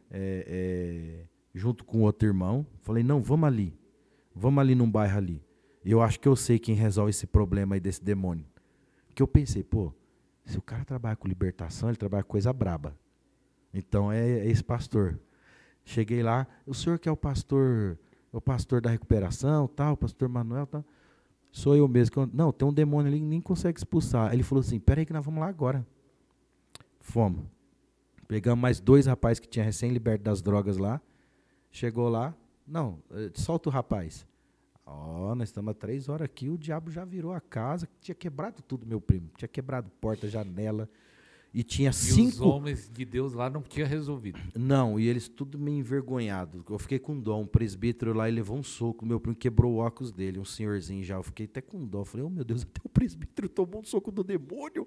Speaker 2: junto com outro irmão, falei, não, vamos ali num bairro ali. Eu acho que eu sei quem resolve esse problema aí desse demônio. Porque eu pensei, se o cara trabalha com libertação, ele trabalha com coisa braba. Então é esse pastor. Cheguei lá, o senhor que é o pastor da recuperação, tal, o pastor Manuel, tal. Sou eu mesmo. Não, tem um demônio ali que nem consegue expulsar. Ele falou assim, peraí que nós vamos lá agora. Fomos. Pegamos mais 2 rapazes que tinham recém-liberto das drogas lá. Chegou lá, não, solta o rapaz. Nós estamos há 3 horas aqui, o diabo já virou a casa, tinha quebrado tudo, meu primo. Tinha quebrado porta, janela. E tinha 5...
Speaker 1: os homens de Deus lá não tinham resolvido.
Speaker 2: Não, e eles tudo meio envergonhados. Eu fiquei com dó. Um presbítero lá, ele levou um soco. Meu primo quebrou o óculos dele, um senhorzinho já. Eu fiquei até com dó. Eu falei, meu Deus, até o presbítero tomou um soco do demônio.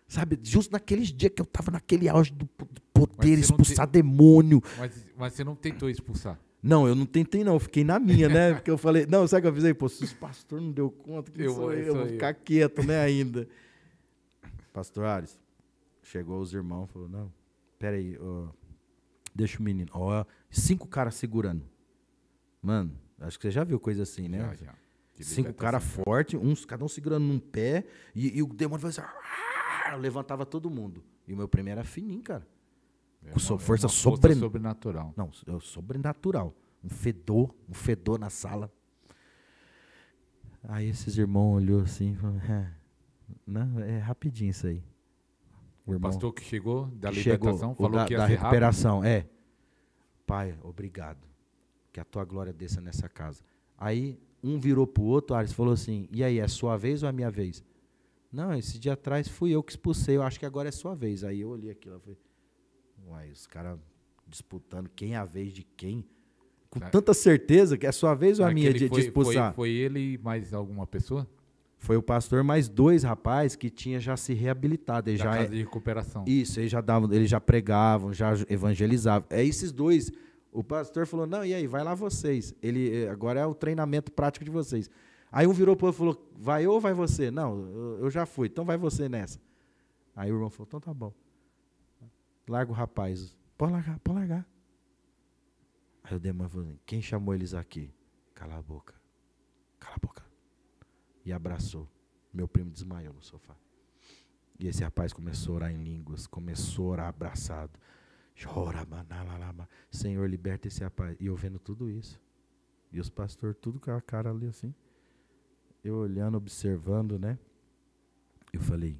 Speaker 2: Sabe, justo naqueles dias que eu estava naquele auge do poder, expulsar demônio.
Speaker 1: Mas você não tentou expulsar?
Speaker 2: Não, eu não tentei não, eu fiquei na minha, né? Porque eu falei, não, sabe o que eu avisei? Se os pastores não deu conta, eu vou ficar quieto, né, ainda. Pastor Ares, chegou os irmãos, falou, não, Pera aí, deixa o menino. 5 caras segurando. Mano, acho que você já viu coisa assim, né?
Speaker 1: Já.
Speaker 2: 5 caras fortes, cada um segurando num pé, e o demônio fazia assim, levantava todo mundo. E o meu prêmio era fininho, cara. Força
Speaker 1: sobrenatural.
Speaker 2: Não, sobrenatural. Um fedor na sala. Aí esses irmãos olhou assim e falou, não, é rapidinho isso aí.
Speaker 1: O pastor que chegou da libertação falou que ia
Speaker 2: da
Speaker 1: ser
Speaker 2: recuperação, rápido. Pai, obrigado, que a tua glória desça nessa casa. Aí um virou pro outro, Ares, falou assim, e aí, é sua vez ou é a minha vez? Não, esse dia atrás fui eu que expulsei, eu acho que agora é sua vez. Aí eu olhei aquilo e falei, uai, os caras disputando quem é a vez de quem, com tanta certeza que é sua vez ou a minha de expulsar.
Speaker 1: Foi ele e mais alguma pessoa?
Speaker 2: Foi o pastor mais 2 rapazes que tinha já se reabilitado.
Speaker 1: Da casa de recuperação.
Speaker 2: Isso, eles já pregavam, já evangelizavam. É esses 2. O pastor falou, não, e aí, vai lá vocês. Agora é o treinamento prático de vocês. Aí um virou para o outro e falou, vai ou vai você? Não, eu já fui, então vai você nessa. Aí o irmão falou, então tá bom. Larga o rapaz. Pode largar. Aí o demônio falou, quem chamou eles aqui? Cala a boca. E abraçou. Meu primo desmaiou no sofá. E esse rapaz começou a orar em línguas, começou a orar abraçado. Chora, Senhor, liberta esse rapaz. E eu vendo tudo isso. E os pastores, tudo com a cara ali assim. Eu olhando, observando, né? Eu falei,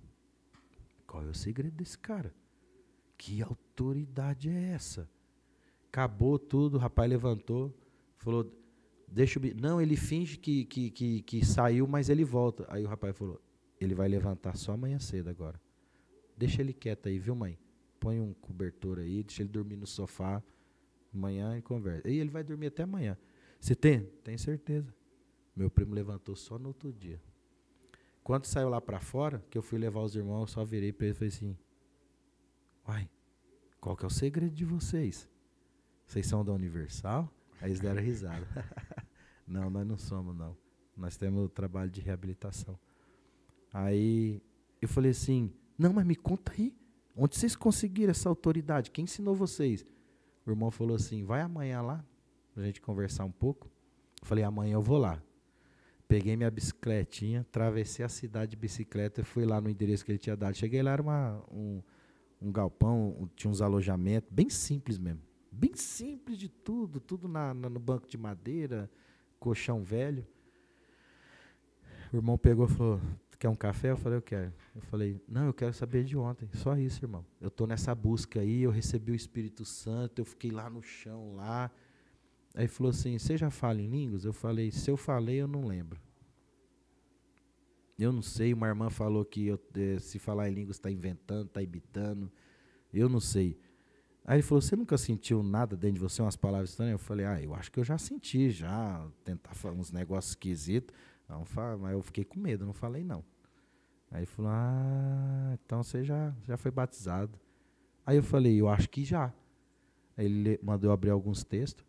Speaker 2: qual é o segredo desse cara? Que autoridade é essa? Acabou tudo, o rapaz levantou, falou, deixa eu... Não, ele finge que saiu, mas ele volta. Aí o rapaz falou, ele vai levantar só amanhã cedo agora. Deixa ele quieto aí, viu, mãe? Põe um cobertor aí, deixa ele dormir no sofá. Amanhã e conversa. E ele vai dormir até amanhã. Você tem? Tenho certeza. Meu primo levantou só no outro dia. Quando saiu lá para fora, que eu fui levar os irmãos, eu só virei para ele e falei assim, uai, qual que é o segredo de vocês? Vocês são da Universal? Aí eles deram risada. Não, nós não somos, não. Nós temos o trabalho de reabilitação. Aí eu falei assim, não, mas me conta aí. Onde vocês conseguiram essa autoridade? Quem ensinou vocês? O irmão falou assim, vai amanhã lá, pra gente conversar um pouco. Eu falei, amanhã eu vou lá. Peguei minha bicicletinha, atravessei a cidade de bicicleta e fui lá no endereço que ele tinha dado. Cheguei lá, era um galpão, tinha uns alojamentos, bem simples mesmo. Bem simples de tudo no banco de madeira, colchão velho. O irmão pegou e falou, quer um café? Eu falei, eu quero. Eu falei, não, eu quero saber de ontem. Só isso, irmão. Eu estou nessa busca aí, eu recebi o Espírito Santo, eu fiquei lá no chão, lá. Aí falou assim, você já fala em línguas? Eu falei, se eu falei, eu não lembro. Eu não sei, uma irmã falou que se falar em línguas está inventando, está imitando. Eu não sei. Aí ele falou, você nunca sentiu nada dentro de você, umas palavras estranhas? Eu falei, eu acho que eu já senti, tentar falar uns negócios esquisitos. Não, mas eu fiquei com medo, não falei não. Aí ele falou, então você já foi batizado. Aí eu falei, eu acho que já. Aí ele mandou eu abrir alguns textos.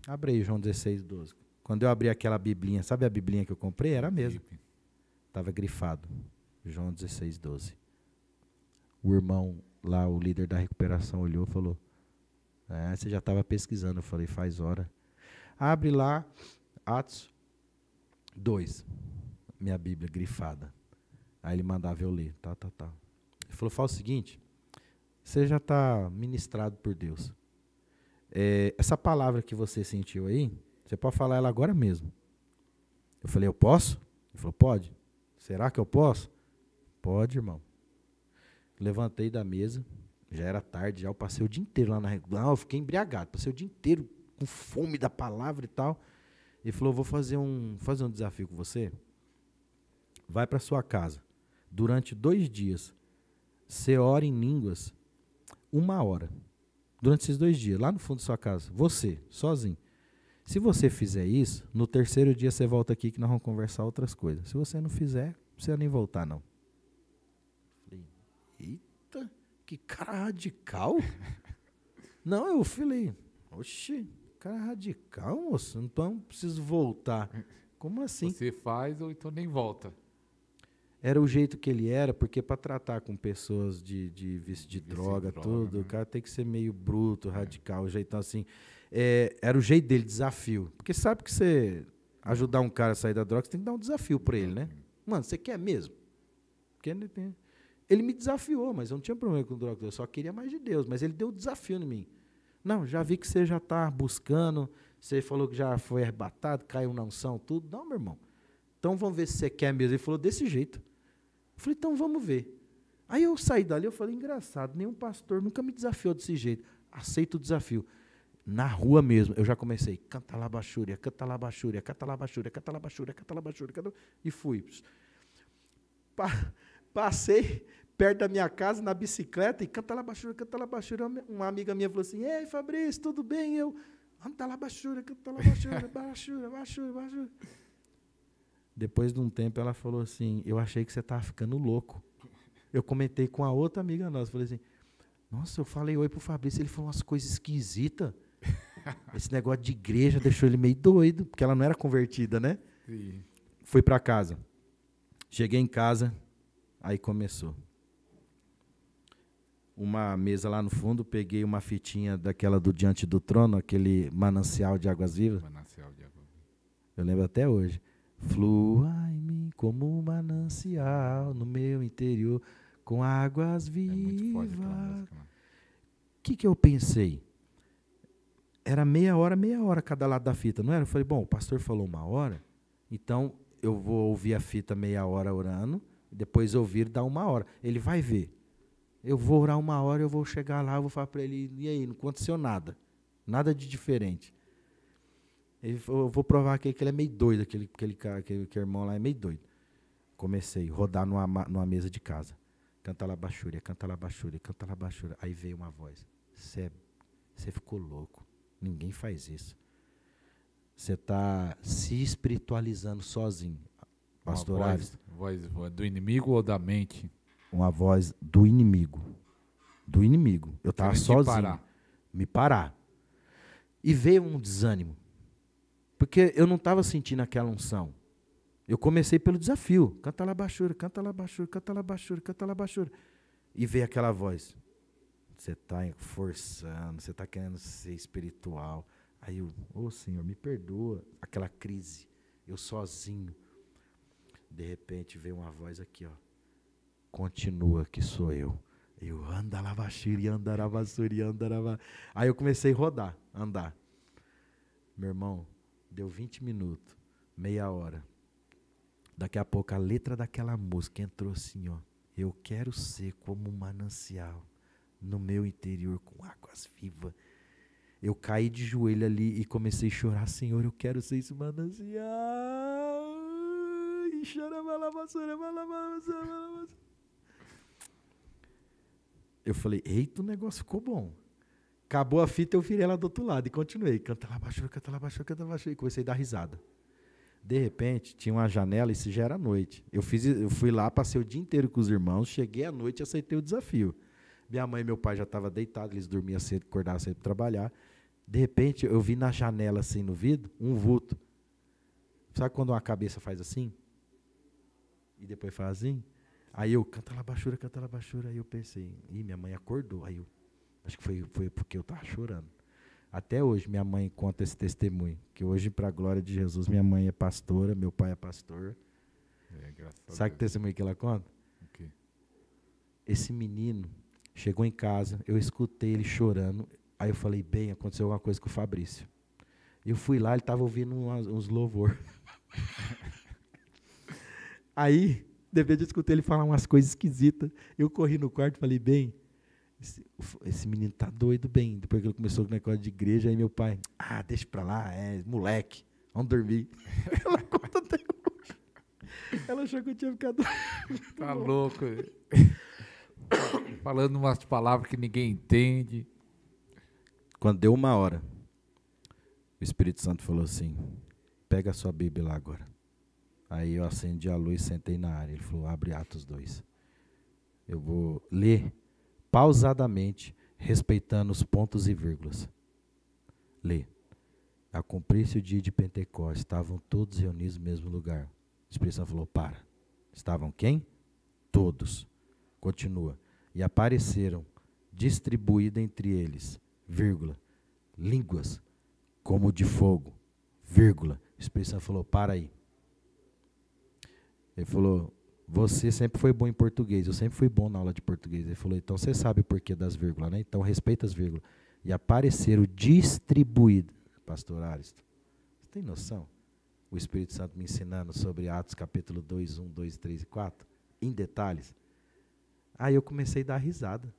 Speaker 2: Abri João 16:12. Quando eu abri aquela biblinha, sabe a biblinha que eu comprei? Era a mesma. Estava grifado. João 16:12. O irmão lá, o líder da recuperação, olhou e falou, você já estava pesquisando. Eu falei, faz hora. Abre lá, Atos 2. Minha Bíblia grifada. Aí ele mandava eu ler. Tá. Ele falou, fala o seguinte, você já está ministrado por Deus. Essa palavra que você sentiu aí, você pode falar ela agora mesmo. Eu falei, eu posso? Ele falou, pode. Será que eu posso? Pode, irmão. Levantei da mesa, já era tarde, eu passei o dia inteiro lá na recuperação. Eu fiquei embriagado, passei o dia inteiro com fome da palavra e tal. Ele falou, vou fazer um desafio com você. Vai para sua casa. Durante 2 dias, você ora em línguas 1 hora. Durante esses 2 dias, lá no fundo da sua casa, você, sozinho. Se você fizer isso, no 3º dia você volta aqui que nós vamos conversar outras coisas. Se você não fizer, não precisa nem voltar, não. Falei, eita, que cara radical. Não, eu falei, oxi, cara radical, moço, então preciso voltar. Como assim?
Speaker 1: Você faz ou então nem volta.
Speaker 2: Era o jeito que ele era, porque para tratar com pessoas de vício de droga, tudo, né? O cara tem que ser meio bruto, radical, jeitão assim. Era o jeito dele, desafio. Porque sabe que você ajudar um cara a sair da droga, você tem que dar um desafio para ele, né? Mano, você quer mesmo? Porque ele me desafiou, mas eu não tinha problema com droga, eu só queria mais de Deus. Mas ele deu um desafio em mim. Não, já vi que você já está buscando, você falou que já foi arrebatado, caiu na unção, tudo. Não, meu irmão. Então vamos ver se você quer mesmo. Ele falou desse jeito. Eu falei, então vamos ver. Aí eu saí dali, eu falei, engraçado, nenhum pastor nunca me desafiou desse jeito. Aceito o desafio. Na rua mesmo, eu já comecei, canta lá baixúria, canta lá baixúria, canta lá baixúria, canta lá baixúria, canta lá baixúria, e fui. Passei perto da minha casa na bicicleta e canta lá baixúria, canta lá baixúria. Uma amiga minha falou assim, ei, Fabrício, tudo bem? Eu, canta lá baixúria, canta lá baixúria, baixúria, baixúria, baixúria. Depois de um tempo ela falou assim, eu achei que você estava ficando louco. Eu comentei com a outra amiga nossa, falei assim, nossa, eu falei oi pro Fabrício, ele falou umas coisas esquisitas. Esse negócio de igreja deixou ele meio doido, porque ela não era convertida, né? Sim. Fui para casa. Cheguei em casa, aí começou. Uma mesa lá no fundo, peguei uma fitinha daquela do Diante do Trono, aquele manancial de águas vivas. Manancial de águas vivas. Eu lembro até hoje. Flua em mim como um manancial no meu interior, com águas vivas. É muito forte aquela música, mano. O que eu pensei? Era meia hora cada lado da fita, não era? Eu falei, bom, o pastor falou 1 hora, então eu vou ouvir a fita meia hora orando, depois ouvir dar 1 hora. Ele vai ver. Eu vou orar 1 hora, eu vou chegar lá, eu vou falar para ele, e aí, não aconteceu nada. Nada de diferente. Eu vou provar que ele é meio doido, aquele irmão lá é meio doido. Comecei a rodar numa mesa de casa. Canta lá baixúria, canta lá baixúria, canta lá baixúria. Aí veio uma voz. Você ficou louco. Ninguém faz isso. Você está se espiritualizando sozinho. Pastor Aves.
Speaker 1: Voz do inimigo ou da mente?
Speaker 2: Uma voz do inimigo. Do inimigo. Eu estava sozinho. Me parar. E veio um desânimo. Porque eu não estava sentindo aquela unção. Eu comecei pelo desafio. Canta lá baixura, canta lá baixura, canta lá baixura, canta lá baixura. E veio aquela voz. Você está forçando, você está querendo ser espiritual. Aí eu, Senhor, me perdoa. Aquela crise. Eu sozinho. De repente veio uma voz aqui, ó. Continua que sou eu. Eu anda lá baixura, andar a vassoura, andar a. Aí eu comecei a rodar, andar. Meu irmão, deu 20 minutos, meia hora. Daqui a pouco a letra daquela música entrou assim, ó. Eu quero ser como um manancial no meu interior com águas vivas. Eu caí de joelho ali e comecei a chorar. Senhor, eu quero ser esse manancial. E chorava lá, vassoura. Eu falei, eita, o negócio ficou bom. Acabou a fita, eu virei ela do outro lado e continuei. Canta lá baixo, canta lá baixo, canta lá baixo. E comecei a dar risada. De repente, tinha uma janela, isso já era noite. Eu fui lá, passei o dia inteiro com os irmãos, cheguei à noite e aceitei o desafio. Minha mãe e meu pai já estavam deitados, eles dormiam cedo, acordavam cedo para trabalhar. De repente, eu vi na janela, assim, no vidro, um vulto. Sabe quando uma cabeça faz assim? E depois faz assim? Aí eu, canta lá baixura, canta lá baixura. Aí eu pensei, minha mãe acordou. Aí eu, acho que foi porque eu estava chorando. Até hoje minha mãe conta esse testemunho, que hoje, para a glória de Jesus, minha mãe é pastora, meu pai é pastor. Sabe que testemunho que ela conta? Okay. Esse menino chegou em casa, eu escutei ele chorando, aí eu falei, bem, aconteceu alguma coisa com o Fabrício. Eu fui lá, ele estava ouvindo uns louvor. Aí, depois de escutar ele falar umas coisas esquisitas, eu corri no quarto e falei, bem, esse menino tá doido, bem. Depois que ele começou com o negócio de igreja, aí meu pai, deixa pra lá, moleque, vamos dormir. Ela conta até hoje. Ela achou que eu tinha ficado
Speaker 1: tá louco. Falando umas palavras que ninguém entende.
Speaker 2: Quando deu 1 hora, o Espírito Santo falou assim, pega a sua Bíblia lá agora. Aí eu acendi a luz e sentei na área. Ele falou, abre Atos 2. Eu vou ler pausadamente, respeitando os pontos e vírgulas. Lê. A cumprir-se o dia de Pentecostes, estavam todos reunidos no mesmo lugar. O Espírito Santo falou, para. Estavam quem? Todos. Continua. E apareceram, distribuída entre eles, vírgula, línguas como de fogo, vírgula. O Espírito Santo falou, para aí. Ele falou, você sempre foi bom em português, eu sempre fui bom na aula de português. Ele falou, então você sabe o porquê das vírgulas, né? Então respeita as vírgulas. E apareceram distribuídas. Pastor Aristo, você tem noção? O Espírito Santo me ensinando sobre Atos capítulo 2, 1, 2, 3 e 4, em detalhes. Aí eu comecei a dar risada.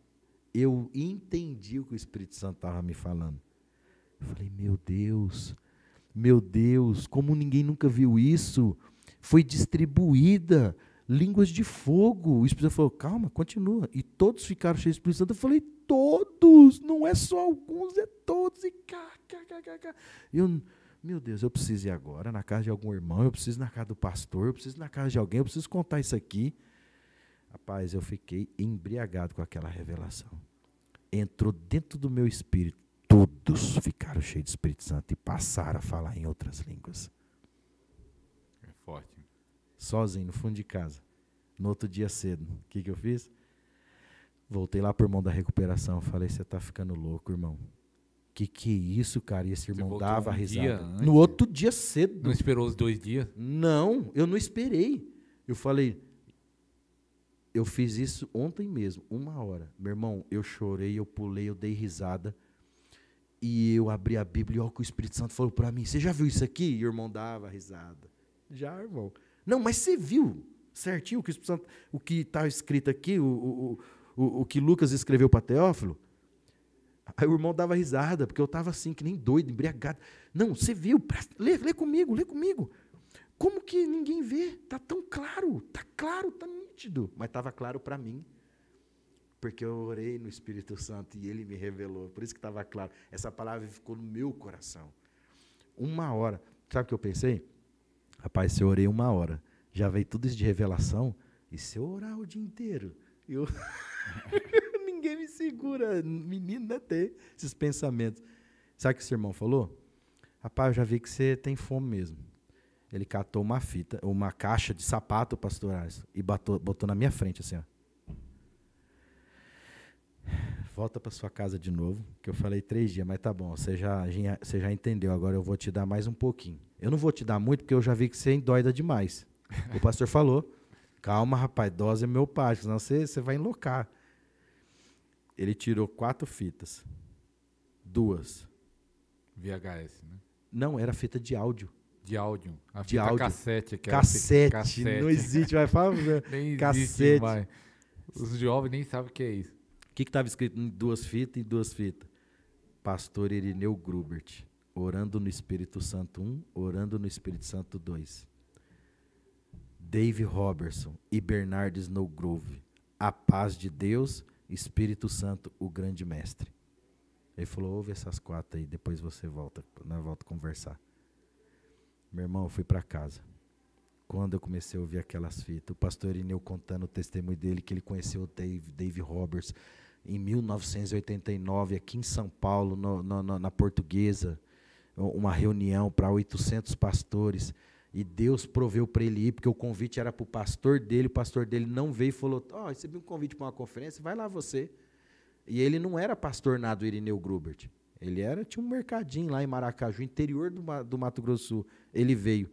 Speaker 2: Eu entendi o que o Espírito Santo estava me falando. Eu falei, meu Deus, como ninguém nunca viu isso? Foi distribuída línguas de fogo. O Espírito Santo falou, calma, continua. E todos ficaram cheios do Espírito Santo. Eu falei, todos, não é só alguns, é todos. E eu, meu Deus, eu preciso ir agora na casa de algum irmão, eu preciso ir na casa do pastor, eu preciso ir na casa de alguém, eu preciso contar isso aqui. Rapaz, eu fiquei embriagado com aquela revelação. Entrou dentro do meu espírito. Todos ficaram cheios do Espírito Santo e passaram a falar em outras línguas.
Speaker 1: É forte.
Speaker 2: Sozinho, no fundo de casa. No outro dia cedo. O que eu fiz? Voltei lá pro irmão da recuperação. Falei, você tá ficando louco, irmão. Que é isso, cara? E esse irmão dava risada. No outro dia cedo.
Speaker 1: Não esperou os 2 dias?
Speaker 2: Não, eu não esperei. Eu falei, eu fiz isso ontem mesmo, 1 hora. Meu irmão, eu chorei, eu pulei, eu dei risada. E eu abri a Bíblia e olha o que o Espírito Santo falou para mim. Você já viu isso aqui? E o irmão dava risada. Já, irmão. Não, mas você viu certinho o que o Espírito Santo, o que está escrito aqui, o que Lucas escreveu para Teófilo? Aí o irmão dava risada, porque eu estava assim, que nem doido, embriagado. Não, você viu? Lê comigo, lê comigo. Como que ninguém vê? Está tão claro, está nítido. Mas estava claro para mim. Porque eu orei no Espírito Santo e ele me revelou. Por isso que estava claro. Essa palavra ficou no meu coração. 1 hora. Sabe o que eu pensei? Rapaz, se eu orei 1 hora, já veio tudo isso de revelação. E se eu orar o dia inteiro? Ninguém me segura. Menino deve ter esses pensamentos. Sabe o que esse irmão falou? Rapaz, eu já vi que você tem fome mesmo. Ele catou uma caixa de sapato, pastor Aristo, e botou na minha frente assim, ó. Volta para sua casa de novo, que eu falei 3 dias, mas tá bom, você já entendeu, agora eu vou te dar mais um pouquinho. Eu não vou te dar muito, porque eu já vi que você endoida demais. O pastor falou, calma, rapaz, dose homeopática, senão você vai enloucar. Ele tirou 4 fitas, 2.
Speaker 1: VHS, né?
Speaker 2: Não, era fita de áudio.
Speaker 1: De áudio. A
Speaker 2: de
Speaker 1: fita
Speaker 2: áudio.
Speaker 1: Cassete.
Speaker 2: Cassete, não existe, vai falar.
Speaker 1: Nem
Speaker 2: cassete.
Speaker 1: Existe mais. Os jovens nem sabem o que é isso.
Speaker 2: O que estava escrito em 2 fitas e 2 fitas? Pastor Irineu Grubert, orando no Espírito Santo 1, orando no Espírito Santo 2. Dave Robertson e Bernard Snowgrove, a paz de Deus, Espírito Santo, o grande mestre. Ele falou, ouve essas 4 aí, depois você volta, nós voltamos a conversar. Meu irmão, eu fui para casa. Quando eu comecei a ouvir aquelas fitas, o pastor Irineu contando o testemunho dele, que ele conheceu o Dave Roberts em 1989, aqui em São Paulo, na Portuguesa, uma reunião para 800 pastores, e Deus proveu para ele ir, porque o convite era para o pastor dele não veio e falou, recebi um convite para uma conferência, vai lá você. E ele não era pastor nada, o Irineu Grubert. Ele tinha um mercadinho lá em Maracaju, interior do Mato Grosso do Sul. Ele veio.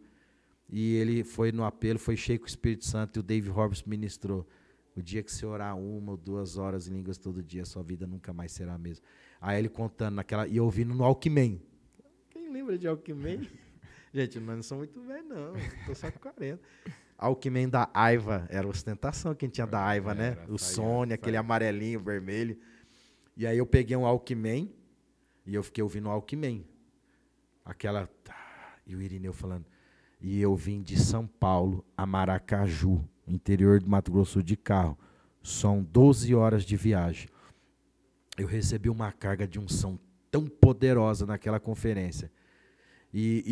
Speaker 2: E ele foi no apelo, foi cheio com o Espírito Santo, e o Dave Roberts ministrou. O dia que você orar 1 ou 2 horas em línguas todo dia, sua vida nunca mais será a mesma. Aí ele contando e ouvindo no Alckmin. Quem lembra de Alckmin? Gente, nós não somos muito velhos, não. Estou só com 40. Alckmin da Aiva, era a ostentação quem tinha da Aiva, né? O Sony, aquele amarelinho, vermelho. E aí eu peguei um Alckmin e eu fiquei ouvindo o Alckmin. E o Irineu falando. E eu vim de São Paulo a Maracaju, interior do Mato Grosso, de carro. São 12 horas de viagem. Eu recebi uma carga de unção tão poderosa naquela conferência. E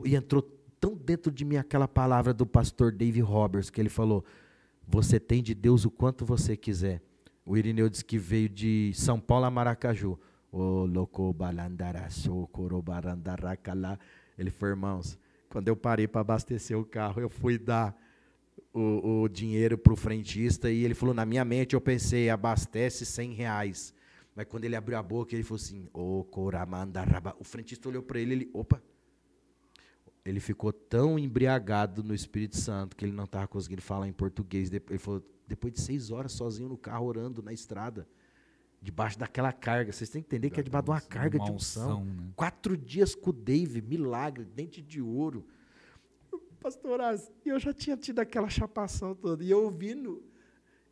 Speaker 2: entrou tão dentro de mim aquela palavra do pastor Dave Roberts, que ele falou, você tem de Deus o quanto você quiser. O Irineu disse que veio de São Paulo a Maracaju. Ele foi, irmãos, quando eu parei para abastecer o carro, eu fui dar o dinheiro para o frentista e ele falou, na minha mente eu pensei, abastece R$100. Mas quando ele abriu a boca, ele falou assim, Coramandaraba. O frentista olhou para ele, opa. Ele ficou tão embriagado no Espírito Santo que ele não estava conseguindo falar em português. Ele falou, depois de 6 horas sozinho no carro, orando na estrada, debaixo daquela carga. Vocês têm que entender que é debaixo de uma carga de unção. Né? 4 dias com o Dave, milagre, dente de ouro. Pastor Asa, eu já tinha tido aquela chapação toda. E eu ouvindo,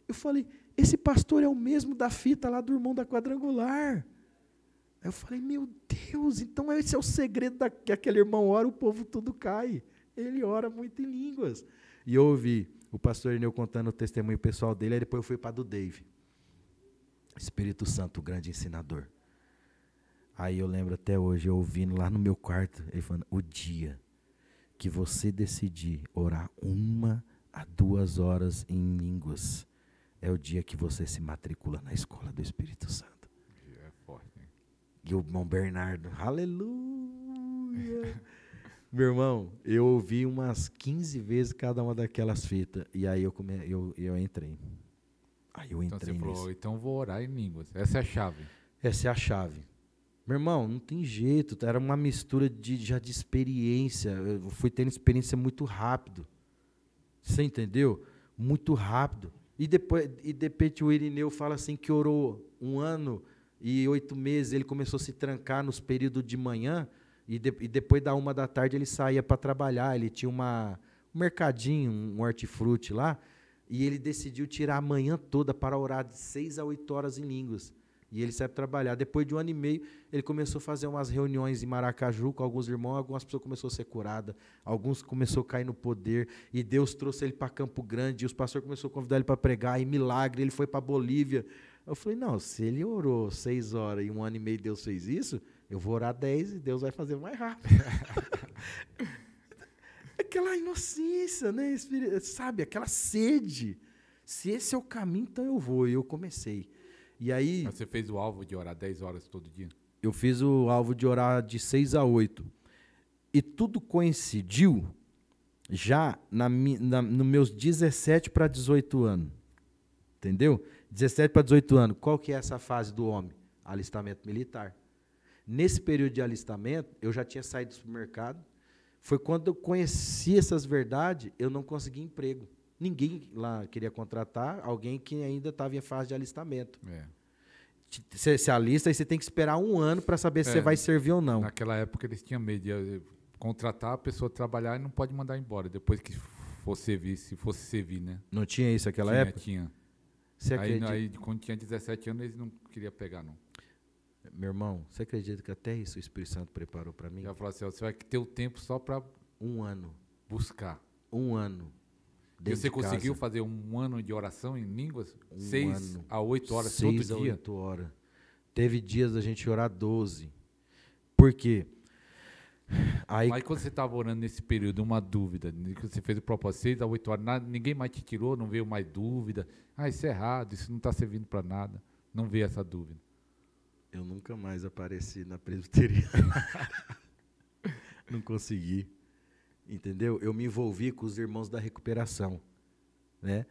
Speaker 2: eu falei, esse pastor é o mesmo da fita lá do irmão da quadrangular. Aí eu falei, meu Deus, então esse é o segredo que aquele irmão ora, o povo tudo cai. Ele ora muito em línguas. E eu ouvi o pastor Ineu contando o testemunho pessoal dele, aí depois eu fui para do Dave. Espírito Santo, o grande ensinador. Aí eu lembro até hoje, eu ouvindo lá no meu quarto, ele falando, o dia que você decidir orar 1 a 2 horas em línguas, é o dia que você se matricula na escola do Espírito Santo.
Speaker 1: É forte, hein?
Speaker 2: E o irmão Bernardo, aleluia! Meu irmão, eu ouvi umas 15 vezes cada uma daquelas fitas, e aí eu entrei. Aí eu entrei
Speaker 1: então você falou, então vou orar em línguas. Essa é a chave.
Speaker 2: Essa é a chave. Meu irmão, não tem jeito, era uma mistura já de experiência. Eu fui tendo experiência muito rápido. Você entendeu? Muito rápido. E de repente o Irineu fala assim que orou 1 ano e 8 meses, ele começou a se trancar nos períodos de manhã, e depois da 1 da tarde ele saía para trabalhar. Ele tinha um mercadinho, um hortifruti lá, e ele decidiu tirar a manhã toda para orar de 6 a 8 horas em línguas. E ele saiu trabalhar. Depois de 1 ano e meio, ele começou a fazer umas reuniões em Maracaju com alguns irmãos, algumas pessoas começaram a ser curadas, alguns começaram a cair no poder, e Deus trouxe ele para Campo Grande, e os pastores começaram a convidar ele para pregar, e milagre, ele foi para Bolívia. Eu falei, não, se ele orou 6 horas e 1 ano e meio Deus fez isso, eu vou orar 10 e Deus vai fazer mais rápido. Aquela inocência, né? Sabe, aquela sede. Se esse é o caminho, então eu vou. E eu comecei. E aí,
Speaker 1: mas você fez o alvo de orar 10 horas todo dia?
Speaker 2: Eu fiz o alvo de orar de 6 a 8. E tudo coincidiu já nos meus 17 para 18 anos. Entendeu? 17 para 18 anos. Qual que é essa fase do homem? Alistamento militar. Nesse período de alistamento, eu já tinha saído do supermercado. Foi quando eu conheci essas verdades, eu não consegui emprego. Ninguém lá queria contratar alguém que ainda estava em fase de alistamento. Você se alista e você tem que esperar 1 ano para saber se você vai servir ou não.
Speaker 1: Naquela época eles tinham medo de contratar a pessoa trabalhar e não pode mandar embora, depois que for servir, se fosse servir, né?
Speaker 2: Não tinha isso naquela época?
Speaker 1: Tinha. Aí, quando tinha 17 anos, eles não queriam pegar, não.
Speaker 2: Meu irmão, você acredita que até isso o Espírito Santo preparou para mim?
Speaker 1: Já falou assim, você vai ter o tempo só para
Speaker 2: 1 ano.
Speaker 1: Buscar.
Speaker 2: 1 ano.
Speaker 1: E você conseguiu fazer 1 ano de oração em línguas? 6 a 8 horas
Speaker 2: 6
Speaker 1: todo dia?
Speaker 2: 6 a 8 horas. Teve dias da gente orar 12. Por quê?
Speaker 1: Aí quando você estava orando nesse período, uma dúvida, que você fez o propósito 6 a 8 horas, ninguém mais te tirou, não veio mais dúvida. Isso é errado, isso não está servindo para nada. Não veio essa dúvida.
Speaker 2: Eu nunca mais apareci na presbiteriana. Não consegui. Entendeu? Eu me envolvi com os irmãos da recuperação. Né?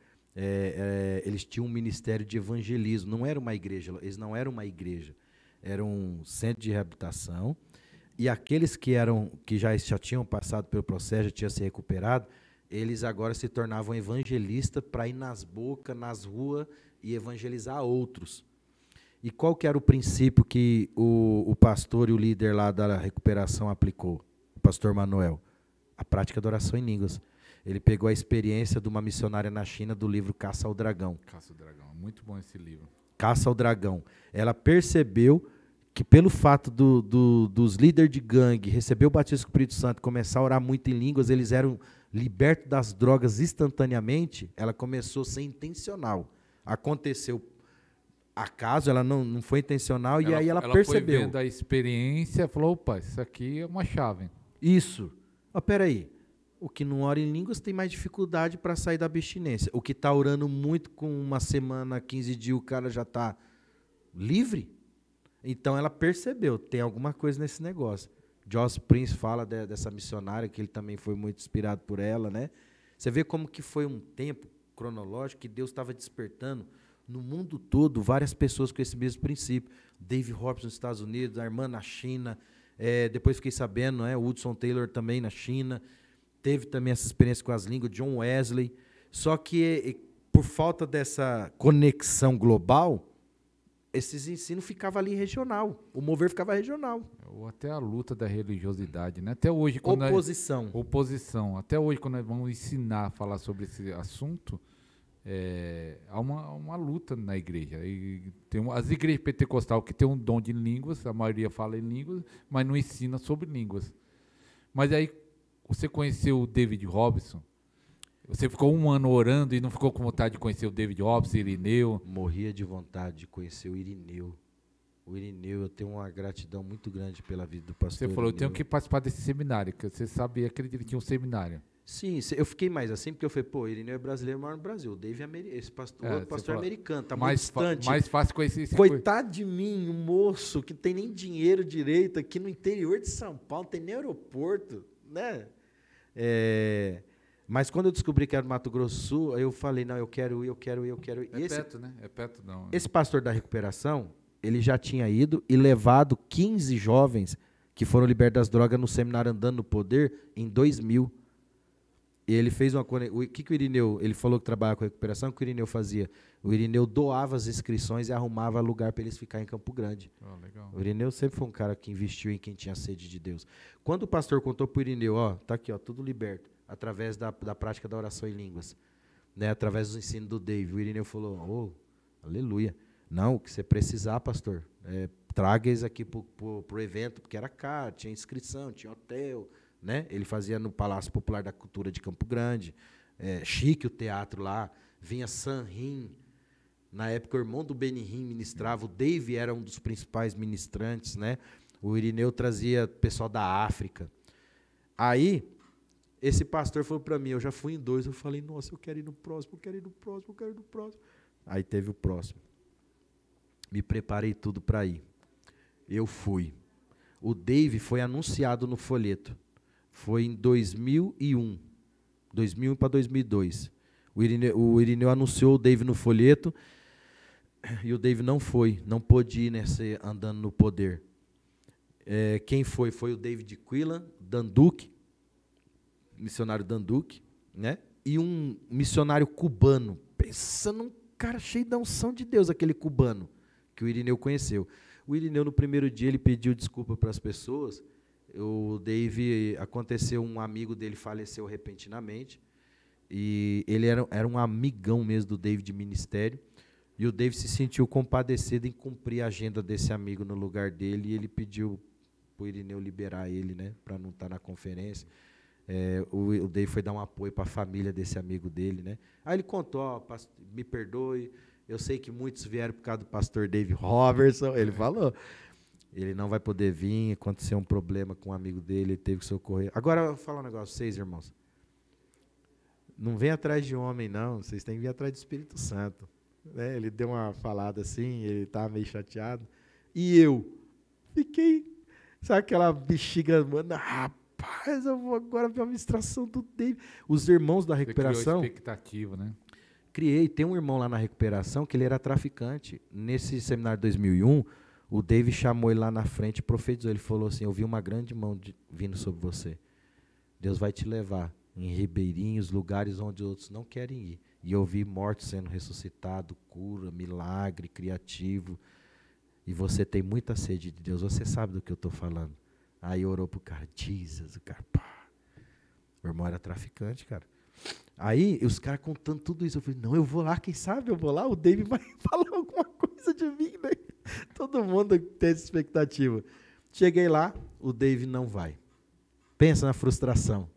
Speaker 2: Eles tinham um ministério de evangelismo. Não era uma igreja, eles não eram uma igreja. Era um centro de reabilitação. E aqueles que já tinham passado pelo processo, já tinham se recuperado, eles agora se tornavam evangelistas para ir nas bocas, nas ruas e evangelizar outros. E qual que era o princípio que o pastor e o líder lá da recuperação aplicou? O pastor Manuel. A prática da oração em línguas. Ele pegou a experiência de uma missionária na China do livro Caça ao Dragão.
Speaker 1: Caça ao Dragão, muito bom esse livro.
Speaker 2: Caça ao Dragão. Ela percebeu que pelo fato dos líderes de gangue receber o batismo do Espírito Santo e começar a orar muito em línguas, eles eram libertos das drogas instantaneamente, ela começou a ser intencional. Aconteceu acaso, ela não foi intencional, e aí ela percebeu.
Speaker 1: Foi vendo a experiência, falou, opa, isso aqui é uma chave.
Speaker 2: Isso. Peraí, o que não ora em línguas tem mais dificuldade para sair da abstinência. O que está orando muito, com 1 semana, 15 dias, o cara já está livre. Então ela percebeu, tem alguma coisa nesse negócio. Joss Prince fala dessa missionária, que ele também foi muito inspirado por ela, né? Você vê como que foi um tempo cronológico que Deus estava despertando no mundo todo várias pessoas com esse mesmo princípio. Dave Hobbs nos Estados Unidos, a irmã na China, depois fiquei sabendo, o Hudson Taylor também na China, teve também essa experiência com as línguas, John Wesley, só que por falta dessa conexão global, esses ensinos ficavam ali regional, o mover ficava regional.
Speaker 1: Ou até a luta da religiosidade, né? Até hoje, quando oposição. Até hoje, quando nós vamos ensinar a falar sobre esse assunto, há uma luta na igreja. E as igrejas pentecostais que têm um dom de línguas, a maioria fala em línguas, mas não ensina sobre línguas. Mas aí, você conheceu o David Robson? Você ficou 1 ano orando e não ficou com vontade de conhecer o David Robson, Irineu?
Speaker 2: Morria de vontade de conhecer o Irineu. O Irineu, eu tenho uma gratidão muito grande pela vida do pastor.
Speaker 1: Você falou,
Speaker 2: Irineu.
Speaker 1: eu tenho que participar desse seminário, que você sabia que ele tinha um seminário.
Speaker 2: Sim, eu fiquei mais assim, porque eu falei, Irineu é brasileiro, mora no Brasil. O David esse pastor, pastor americano, tá muito distante.
Speaker 1: Mais fácil conhecer esse
Speaker 2: Coitado de mim, um moço que não tem nem dinheiro direito aqui no interior de São Paulo, não tem nem aeroporto, né? Mas quando eu descobri que era no Mato Grosso do Sul, aí eu falei, não, eu quero ir.
Speaker 1: É perto, né? É perto não.
Speaker 2: Esse pastor da recuperação, ele já tinha ido e levado 15 jovens que foram libertos das drogas no seminário Andando no Poder em 2000. E ele fez uma conexão. O que o Irineu, ele falou que trabalhava com recuperação, o que o Irineu fazia? O Irineu doava as inscrições e arrumava lugar para eles ficarem em Campo Grande.
Speaker 1: Oh, legal.
Speaker 2: O Irineu sempre foi um cara que investiu em quem tinha sede de Deus. Quando o pastor contou para o Irineu, tá aqui, tudo liberto, através da prática da oração em línguas, né, através do ensino do Dave, o Irineu falou, aleluia. Não, o que você precisar, pastor, traga eles aqui para o evento, porque era caro, tinha inscrição, tinha hotel, né? Ele fazia no Palácio Popular da Cultura de Campo Grande, chique o teatro lá, vinha Sam Rim, na época o irmão do Benny Rim ministrava, o Dave era um dos principais ministrantes, né? O Irineu trazia pessoal da África. Aí, esse pastor falou para mim, eu já fui em 2, eu falei, nossa, eu quero ir no próximo. Aí teve o próximo. Me preparei tudo para ir. Eu fui. O Dave foi anunciado no folheto. Foi em 2001 para 2002. O Irineu anunciou o Dave no folheto e o Dave não pôde ir nesse Andando no Poder. Quem foi? Foi o David Quillan, Danduque, missionário Danduque, né? E um missionário cubano. Pensa num cara cheio da unção de Deus, aquele cubano que o Irineu conheceu. O Irineu, no primeiro dia, ele pediu desculpa para as pessoas. O Dave, aconteceu, um amigo dele faleceu repentinamente, e ele era um amigão mesmo do Dave de ministério, e o Dave se sentiu compadecido em cumprir a agenda desse amigo no lugar dele, e ele pediu para o Irineu liberar ele, né, para não estar na conferência. O Dave foi dar um apoio para a família desse amigo dele, né. Aí ele contou, me perdoe, eu sei que muitos vieram por causa do pastor Dave Robertson, ele falou. Ele não vai poder vir, aconteceu um problema com um amigo dele, ele teve que socorrer. Agora, eu vou falar um negócio, vocês, irmãos. Não vem atrás de homem, não. Vocês têm que vir atrás do Espírito Santo. Né? Ele deu uma falada assim, ele estava meio chateado. E eu fiquei, sabe aquela bexiga, mano, rapaz, eu vou agora ver a ministração do David. Os irmãos da recuperação...
Speaker 1: Você criou expectativa, né?
Speaker 2: Criei. Tem um irmão lá na recuperação que ele era traficante. Nesse seminário de 2001... O David chamou ele lá na frente e profetizou. Ele falou assim, eu vi uma grande mão vindo sobre você. Deus vai te levar em ribeirinhos, lugares onde outros não querem ir. E eu vi mortos sendo ressuscitados, cura, milagre, criativo. E você tem muita sede de Deus. Você sabe do que eu estou falando. Aí orou para o cara, Jesus, o cara, pá. O irmão era traficante, cara. Aí, os caras contando tudo isso. Eu falei, não, eu vou lá, quem sabe eu vou lá, o David vai falar alguma coisa de mim, né? Todo mundo tem essa expectativa. Cheguei lá, o David não vai. Pensa na frustração.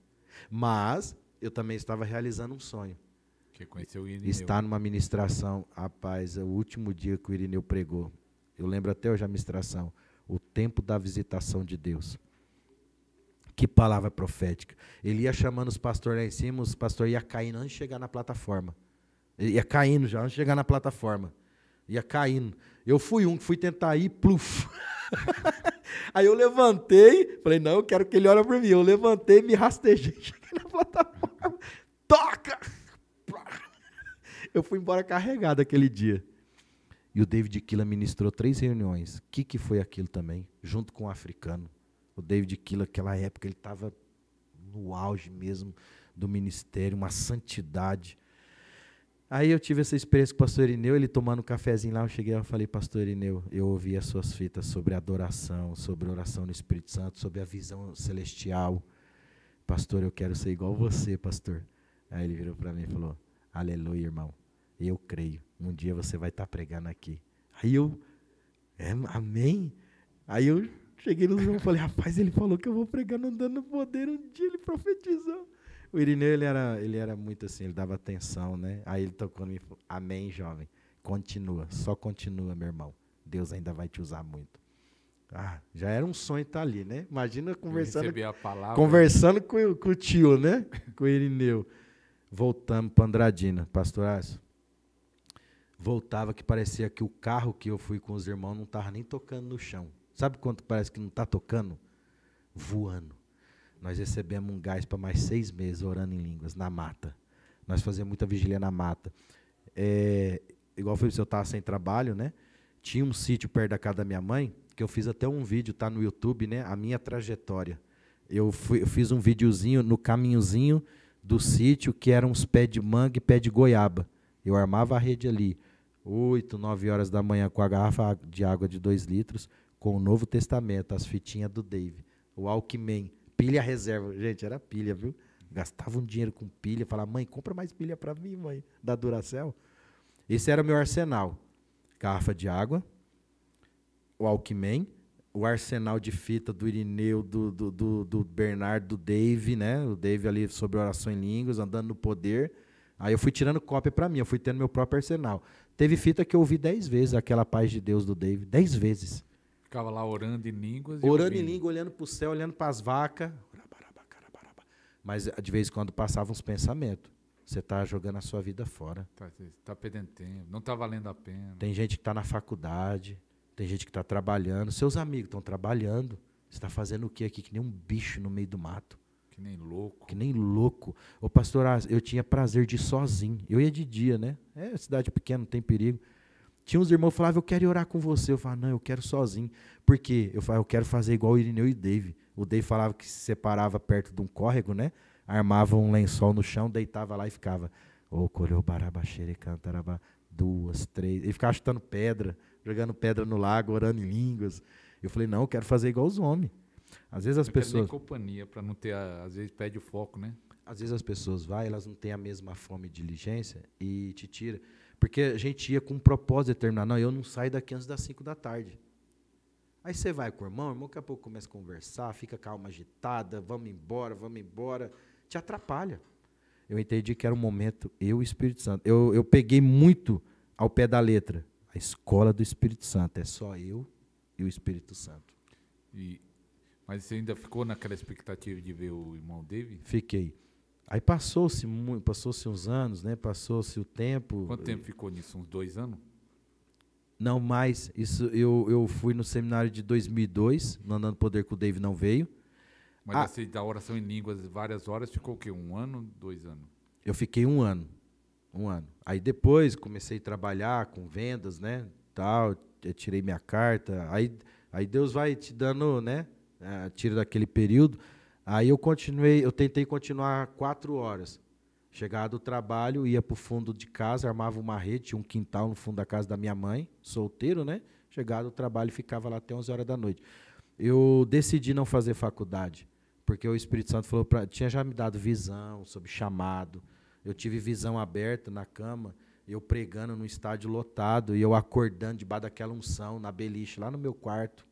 Speaker 2: Mas eu também estava realizando um sonho.
Speaker 1: Que conheceu o Irineu.
Speaker 2: Está numa ministração, rapaz, é o último dia que o Irineu pregou. Eu lembro até hoje a ministração. O tempo da visitação de Deus. Que palavra profética. Ele ia chamando os pastores lá em cima, os pastores iam caindo antes de chegar na plataforma. Ia caindo já, antes de chegar na plataforma. Ia caindo. Eu fui tentar ir, pluf. Aí eu levantei, falei, não, eu quero que ele olhe para mim. Eu levantei, me rastejei, cheguei na plataforma. toca! Eu fui embora carregado aquele dia. E o David Keelan ministrou 3 reuniões. O que foi aquilo também? Junto com o africano. O David Keelan, naquela época, ele estava no auge mesmo do ministério, uma santidade. Aí eu tive essa experiência com o pastor Irineu, ele tomando um cafezinho lá, eu cheguei e falei, pastor Irineu, eu ouvi as suas fitas sobre adoração, sobre oração no Espírito Santo, sobre a visão celestial. Pastor, eu quero ser igual você, pastor. Aí ele virou para mim e falou, aleluia, irmão, eu creio, um dia você vai estar pregando aqui. Aí eu, amém? Aí eu cheguei no irmão e falei, rapaz, ele falou que eu vou pregar não dando poder, um dia ele profetizou. O Irineu, ele era muito assim, ele dava atenção, né? Aí ele tocou em mim e falou, amém, jovem, continua, só continua, meu irmão, Deus ainda vai te usar muito. Ah, já era um sonho estar ali, né? Imagina conversando com o tio, né? Com o Irineu. Voltamos para Andradina, pastoraço. Voltava que parecia que o carro que eu fui com os irmãos não estava nem tocando no chão. Sabe quanto parece que não está tocando? Voando. Nós recebemos um gás para mais 6 meses orando em línguas, na mata. Nós fazíamos muita vigília na mata. Igual foi se eu estava sem trabalho, né? Tinha um sítio perto da casa da minha mãe, que eu fiz até um vídeo, tá no YouTube, né? A minha trajetória. Eu fiz um videozinho no caminhozinho do sítio, que eram uns pés de manga e pé de goiaba. Eu armava a rede ali, 8, 9 horas da manhã, com a garrafa de água de 2 litros, com o Novo Testamento, as fitinhas do Dave, o Walkman, pilha reserva. Gente, era pilha, viu? Gastava um dinheiro com pilha, falava, mãe, compra mais pilha para mim, mãe, da Duracell. Esse era o meu arsenal. Garrafa de água, o Walkman, o arsenal de fita do Irineu, do Bernardo, do Dave, né? O Dave ali sobre oração em línguas, andando no poder. Aí eu fui tirando cópia para mim, eu fui tendo meu próprio arsenal. Teve fita que eu ouvi 10 vezes, aquela paz de Deus do Dave, 10 vezes.
Speaker 1: Ficava lá orando em línguas.
Speaker 2: Orando em língua, olhando para o céu, olhando para as vacas. Mas de vez em quando passavam uns pensamentos. Você está jogando a sua vida fora.
Speaker 1: Está perdendo tempo, não está valendo a pena.
Speaker 2: Tem gente que está na faculdade, tem gente que está trabalhando. Seus amigos estão trabalhando. Você está fazendo o quê aqui? Que nem um bicho no meio do mato.
Speaker 1: Que nem louco.
Speaker 2: Que nem louco. Ô, pastor, eu tinha prazer de ir sozinho. Eu ia de dia, né? Cidade pequena, não tem perigo. Tinha uns irmãos que falavam, eu quero ir orar com você. Eu falava, não, eu quero sozinho. Por quê? Eu falava, eu quero fazer igual o Irineu e o Dave. O Dave falava que se separava perto de um córrego, né? Armava um lençol no chão, deitava lá e ficava. Ô, colheu barabaxere, cantarabá, 2, 3. Ele ficava chutando pedra, jogando pedra no lago, orando em línguas. Eu falei, não, eu quero fazer igual os homens. Às vezes as pessoas...
Speaker 1: nem companhia, para não ter, às vezes perde o foco, né?
Speaker 2: Às vezes as pessoas elas não têm a mesma fome e diligência e te tira. Porque a gente ia com um propósito determinado. Não, eu não saio daqui antes das 5 da tarde. Aí você vai com o irmão daqui a pouco começa a conversar, fica com a alma agitada, vamos embora. Te atrapalha. Eu entendi que era um momento, eu e o Espírito Santo. Eu peguei muito ao pé da letra. A escola do Espírito Santo. É só eu e o Espírito Santo.
Speaker 1: Mas você ainda ficou naquela expectativa de ver o irmão David?
Speaker 2: Fiquei. Aí passou-se uns anos, né? Passou-se o tempo.
Speaker 1: Quanto tempo ficou nisso? Uns 2 anos?
Speaker 2: Não mais. Isso, eu fui no seminário de 2002, no Andando Poder que o David não veio.
Speaker 1: Mas assim, da oração em línguas, várias horas, ficou o quê? 1 ano, 2 anos?
Speaker 2: Eu fiquei 1 ano. Aí depois comecei a trabalhar com vendas, né? Tal, eu tirei minha carta. Aí Deus vai te dando, né? Tira daquele período. Aí eu tentei continuar 4 horas. Chegava do trabalho, ia para o fundo de casa, armava uma rede, tinha um quintal no fundo da casa da minha mãe, solteiro, né? Chegava do trabalho e ficava lá até 11 horas da noite. Eu decidi não fazer faculdade, porque o Espírito Santo tinha já me dado visão sobre chamado. Eu tive visão aberta na cama, eu pregando no estádio lotado, e eu acordando debaixo daquela unção, na beliche, lá no meu quarto.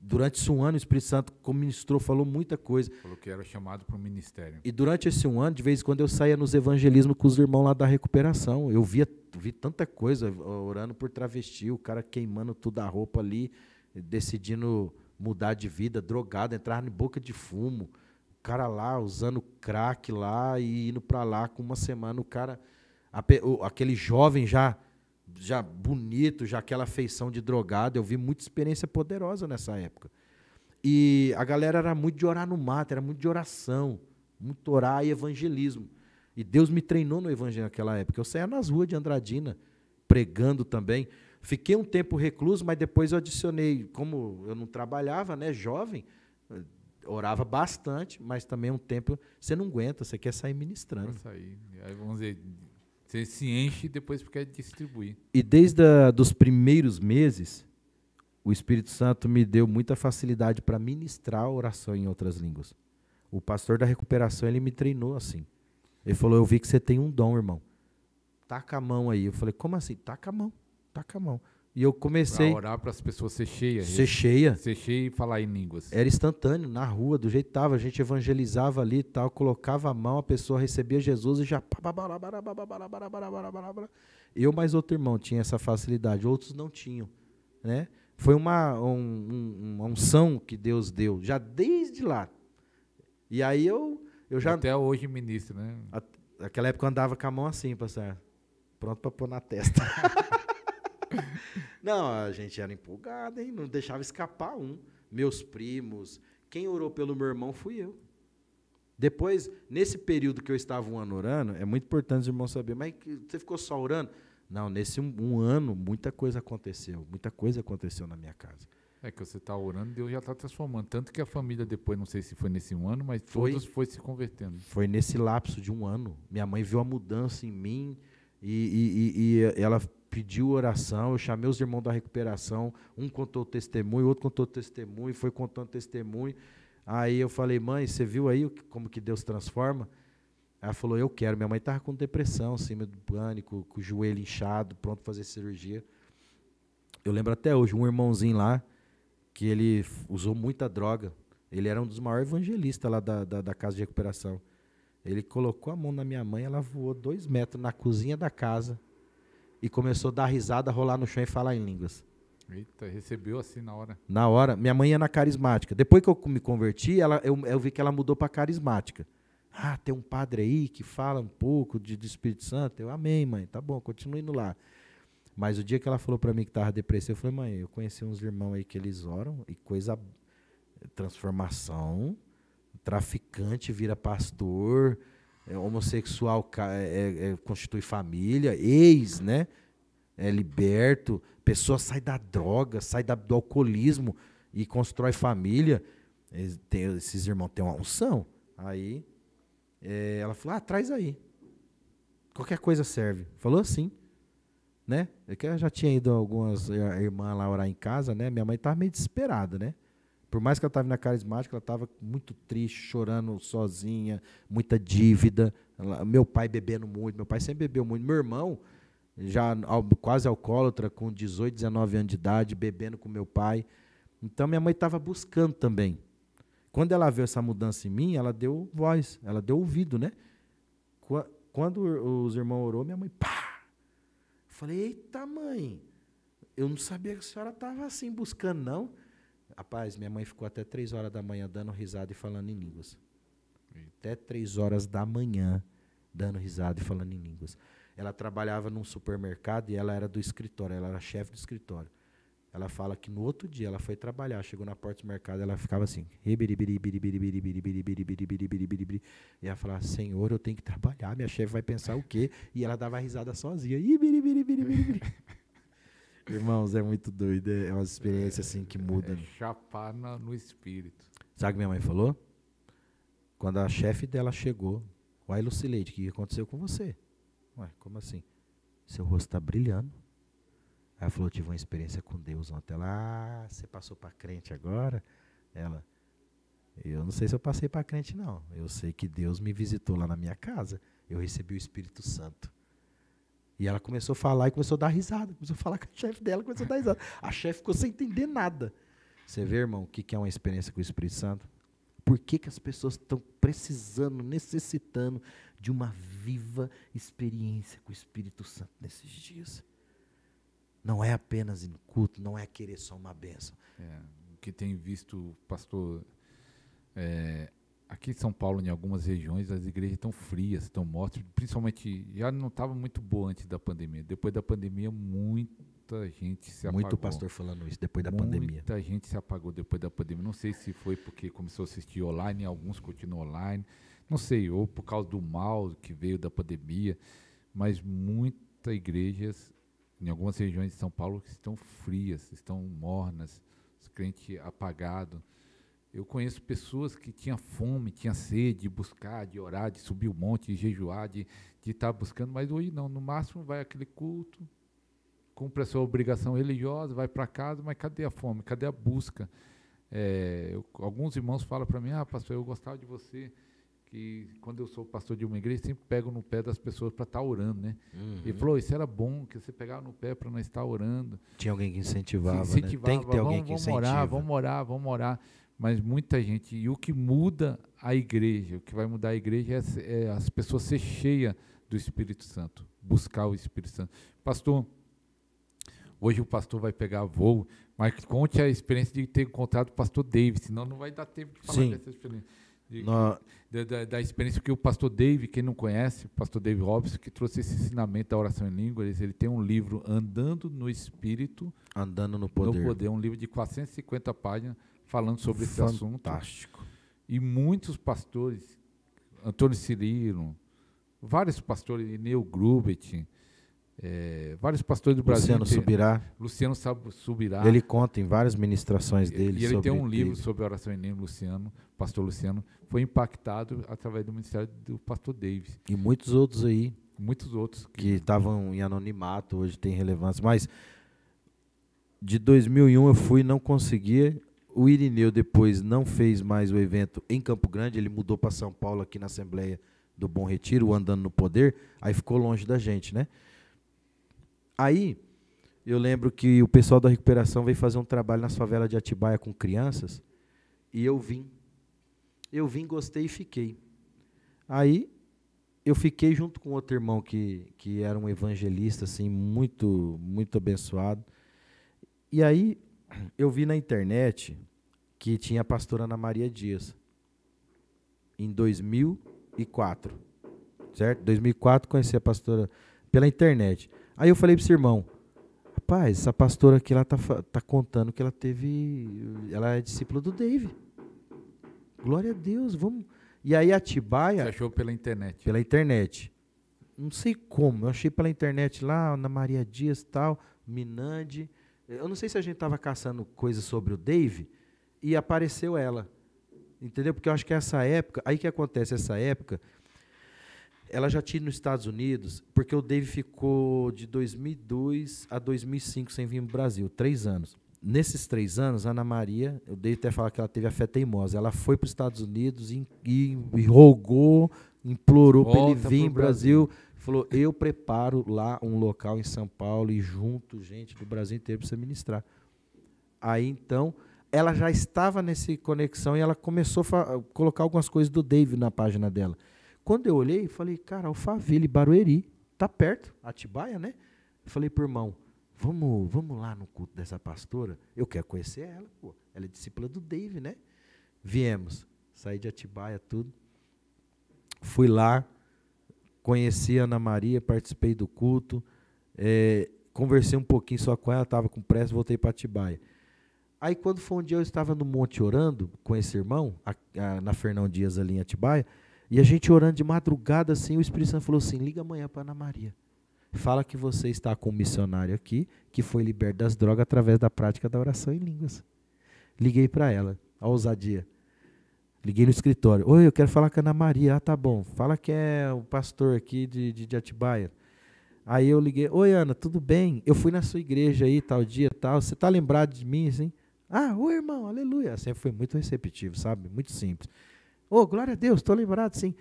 Speaker 2: Durante esse 1 ano, o Espírito Santo ministrou, falou muita coisa.
Speaker 1: Falou que era chamado para o ministério.
Speaker 2: E durante esse 1 ano, de vez em quando, eu saía nos evangelismos com os irmãos lá da recuperação. Eu vi tanta coisa, orando por travesti, o cara queimando toda a roupa ali, decidindo mudar de vida, drogado, entrar em boca de fumo. O cara lá, usando crack lá e indo para lá com 1 semana. O cara, aquele jovem já bonito, já aquela feição de drogado. Eu vi muita experiência poderosa nessa época. E a galera era muito de orar no mato, era muito de oração, muito orar e evangelismo. E Deus me treinou no evangelho naquela época. Eu saía nas ruas de Andradina, pregando também. Fiquei um tempo recluso, mas depois eu adicionei, como eu não trabalhava, né, jovem, orava bastante, mas também um tempo você não aguenta, você quer sair ministrando.
Speaker 1: Sair. Aí, vamos dizer, você se enche e depois quer distribuir.
Speaker 2: E desde os primeiros meses, o Espírito Santo me deu muita facilidade para ministrar a oração em outras línguas. O pastor da recuperação, ele me treinou assim. Ele falou, eu vi que você tem um dom, irmão. Taca a mão aí. Eu falei, como assim? Taca a mão. Taca a mão. E eu comecei...
Speaker 1: Pra orar para as pessoas ser cheias.
Speaker 2: Ser cheia.
Speaker 1: Ser cheia e falar em línguas.
Speaker 2: Era instantâneo, na rua, do jeito que estava. A gente evangelizava ali e tal, colocava a mão, a pessoa recebia Jesus e já... Eu mais outro irmão tinha essa facilidade, outros não tinham, né? Foi uma unção que Deus deu, já desde lá. E aí eu já...
Speaker 1: Até hoje ministro, né?
Speaker 2: Naquela época eu andava com a mão assim, pastor, pronto para pôr na testa. Não, a gente era empolgado, hein? Não deixava escapar um. Meus primos, quem orou pelo meu irmão fui eu. Depois, nesse período que eu estava um ano orando, é muito importante os irmãos saberem, mas você ficou só orando? Não, nesse um ano, muita coisa aconteceu na minha casa.
Speaker 1: É que você está orando, Deus já está transformando. Tanto que a família depois, não sei se foi nesse um ano, mas todos foi se convertendo.
Speaker 2: Foi nesse lapso de um ano. Minha mãe viu a mudança em mim e ela pediu oração. Eu chamei os irmãos da recuperação. Um contou testemunho, outro contou testemunho, foi contando testemunho. Aí eu falei, mãe, você viu aí como que Deus transforma? Ela falou, eu quero. Minha mãe estava com depressão, síndrome do pânico, com o joelho inchado, pronto para fazer cirurgia. Eu lembro até hoje, um irmãozinho lá, que ele usou muita droga. Ele era um dos maiores evangelistas lá da casa de recuperação. Ele colocou a mão na minha mãe, ela voou 2 metros na cozinha da casa e começou a dar risada, rolar no chão e falar em línguas.
Speaker 1: Eita, recebeu assim na hora.
Speaker 2: Na hora. Minha mãe ia na carismática. Depois que eu me converti, eu vi que ela mudou para carismática. Ah, tem um padre aí que fala um pouco do Espírito Santo. Eu, amém, mãe, tá bom, continue indo lá. Mas o dia que ela falou para mim que estava depressiva, eu falei, mãe, eu conheci uns irmãos aí que eles oram e transformação, traficante vira pastor, homossexual constitui família, né? É liberto, pessoa sai da droga, sai do alcoolismo e constrói família. Esses irmãos têm uma unção. Aí ela falou, traz aí. Qualquer coisa serve. Falou assim. Né? É que eu já tinha ido algumas irmãs lá orar em casa, né? Minha mãe estava meio desesperada, né? Por mais que ela estava na carismática, ela estava muito triste, chorando sozinha, muita dívida. Meu pai bebendo muito, meu pai sempre bebeu muito. Meu irmão, já quase alcoólatra, com 18, 19 anos de idade, bebendo com meu pai. Então, minha mãe estava buscando também. Quando ela viu essa mudança em mim, ela deu voz, ela deu ouvido, né? Quando os irmãos orou, minha mãe, pá! Falei, eita, mãe, eu não sabia que a senhora estava assim, buscando, não. Rapaz, minha mãe ficou até 3 horas da manhã dando risada e falando em línguas. Até 3 horas da manhã dando risada e falando em línguas. Ela trabalhava num supermercado e ela era do escritório, ela era chefe do escritório. Ela fala que no outro dia ela foi trabalhar, chegou na porta do mercado, ela ficava assim, e ela falava, Senhor, eu tenho que trabalhar, minha chefe vai pensar o quê? E ela dava risada sozinha. Irmãos, é muito doido, é uma experiência assim que muda.
Speaker 1: Chapar no espírito.
Speaker 2: Sabe o que minha mãe falou? Quando a chefe dela chegou, uai, Lucileide, o que aconteceu com você? Ué, como assim? Seu rosto está brilhando. Ela falou, eu tive uma experiência com Deus ontem. Ela, você passou para crente agora? Ela, eu não sei se eu passei para crente, não. Eu sei que Deus me visitou lá na minha casa. Eu recebi o Espírito Santo. E ela começou a falar e começou a dar risada. Começou a falar com a chefe dela, começou a dar risada. A chefe ficou sem entender nada. Você vê, irmão, o que é uma experiência com o Espírito Santo? Por que as pessoas estão precisando, necessitando de uma viva experiência com o Espírito Santo nesses dias? Não é apenas em culto, não é querer só uma bênção.
Speaker 1: O que tem visto, pastor, aqui em São Paulo, em algumas regiões, as igrejas estão frias, estão mortas, principalmente, já não estava muito boa antes da pandemia. Depois da pandemia, muita gente se apagou.
Speaker 2: Muito pastor falando isso, depois da pandemia.
Speaker 1: Muita gente se apagou depois da pandemia. Não sei se foi porque começou a assistir online, alguns continuam online. Não sei, ou por causa do mal que veio da pandemia, mas muitas igrejas, em algumas regiões de São Paulo, estão frias, estão mornas, os crentes apagados. Eu conheço pessoas que tinham fome, tinham sede de buscar, de orar, de subir o monte, de jejuar, de estar buscando, mas hoje não, no máximo vai aquele culto, cumpre a sua obrigação religiosa, vai para casa, mas cadê a fome, cadê a busca? Alguns irmãos falam para mim, pastor, eu gostava de você, que quando eu sou pastor de uma igreja, sempre pego no pé das pessoas para estar orando, né? Ele falou, isso era bom, que você pegava no pé para não estar orando.
Speaker 2: Tinha alguém que incentivava, né? Tem que ter alguém que incentiva.
Speaker 1: Vamos orar. Mas muita gente, e o que muda a igreja, o que vai mudar a igreja é as pessoas ser cheias do Espírito Santo, buscar o Espírito Santo. Pastor, hoje o pastor vai pegar voo, mas conte a experiência de ter encontrado o pastor David, senão não vai dar tempo de falar dessa experiência. Da experiência que o pastor David, quem não conhece, o pastor David Robson, que trouxe esse ensinamento da oração em línguas, ele tem um livro, Andando no Espírito,
Speaker 2: Andando no Poder,
Speaker 1: um livro de 450 páginas, falando sobre esse assunto.
Speaker 2: Fantástico.
Speaker 1: E muitos pastores, Antônio Cirilo, vários pastores, Neil Grubet, vários pastores do Brasil. Luciano Subirá.
Speaker 2: Ele conta em várias ministrações dele.
Speaker 1: E ele tem um livro sobre oração em língua, pastor Luciano, foi impactado através do ministério do pastor Davis.
Speaker 2: E muitos outros aí.
Speaker 1: Muitos outros.
Speaker 2: Que estavam em anonimato, hoje tem relevância. Mas de 2001 eu fui e não conseguia. O Irineu depois não fez mais o evento em Campo Grande, ele mudou para São Paulo aqui na Assembleia do Bom Retiro, o Andando no Poder, aí ficou longe da gente, né? Aí, eu lembro que o pessoal da recuperação veio fazer um trabalho nas favelas de Atibaia com crianças, e eu vim, gostei e fiquei. Aí, eu fiquei junto com outro irmão que era um evangelista, assim, muito, muito abençoado. E aí, eu vi na internet que tinha a pastora Ana Maria Dias, em 2004, certo? 2004 conheci a pastora pela internet. Aí eu falei para esse irmão, rapaz, essa pastora aqui, ela tá contando que ela é discípula do Dave. Glória a Deus, vamos. E aí Atibaia...
Speaker 1: Você achou pela internet?
Speaker 2: Pela internet. Não sei como, eu achei pela internet lá, Ana Maria Dias e tal, Minandi. Eu não sei se a gente estava caçando coisas sobre o Dave e apareceu ela, entendeu? Porque eu acho que essa época, aí que acontece, essa época, ela já tinha nos Estados Unidos, porque o Dave ficou de 2002 a 2005 sem vir no Brasil, 3 anos. Nesses 3 anos, a Ana Maria, o Dave até fala que ela teve a fé teimosa, ela foi para os Estados Unidos e rogou, implorou para ele vir no Brasil. Falou, eu preparo lá um local em São Paulo e junto gente do Brasil inteiro para você ministrar. Aí, então, ela já estava nessa conexão e ela começou a colocar algumas coisas do Dave na página dela. Quando eu olhei, falei, cara, Alphaville, Barueri, tá perto, Atibaia, né? Falei pro irmão, vamos lá no culto dessa pastora? Eu quero conhecer ela, pô. Ela é discípula do Dave, né? Viemos, saí de Atibaia, tudo. Fui lá, conheci a Ana Maria, participei do culto, conversei um pouquinho só com ela, estava com pressa, voltei para Atibaia. Aí quando foi um dia eu estava no monte orando com esse irmão, na Fernão Dias ali em Atibaia, e a gente orando de madrugada assim, o Espírito Santo falou assim, liga amanhã para Ana Maria. Fala que você está com um missionário aqui, que foi liberto das drogas através da prática da oração em línguas. Liguei para ela, a ousadia. Liguei no escritório. Oi, eu quero falar com a Ana Maria. Ah, tá bom. Fala que é o pastor aqui de Atibaia. Aí eu liguei. Oi, Ana, tudo bem? Eu fui na sua igreja aí, tal dia, tal. Você tá lembrado de mim, assim? Ah, oi, irmão, aleluia. Sempre foi muito receptivo, sabe? Muito simples. Ô, glória a Deus, estou lembrado, sim.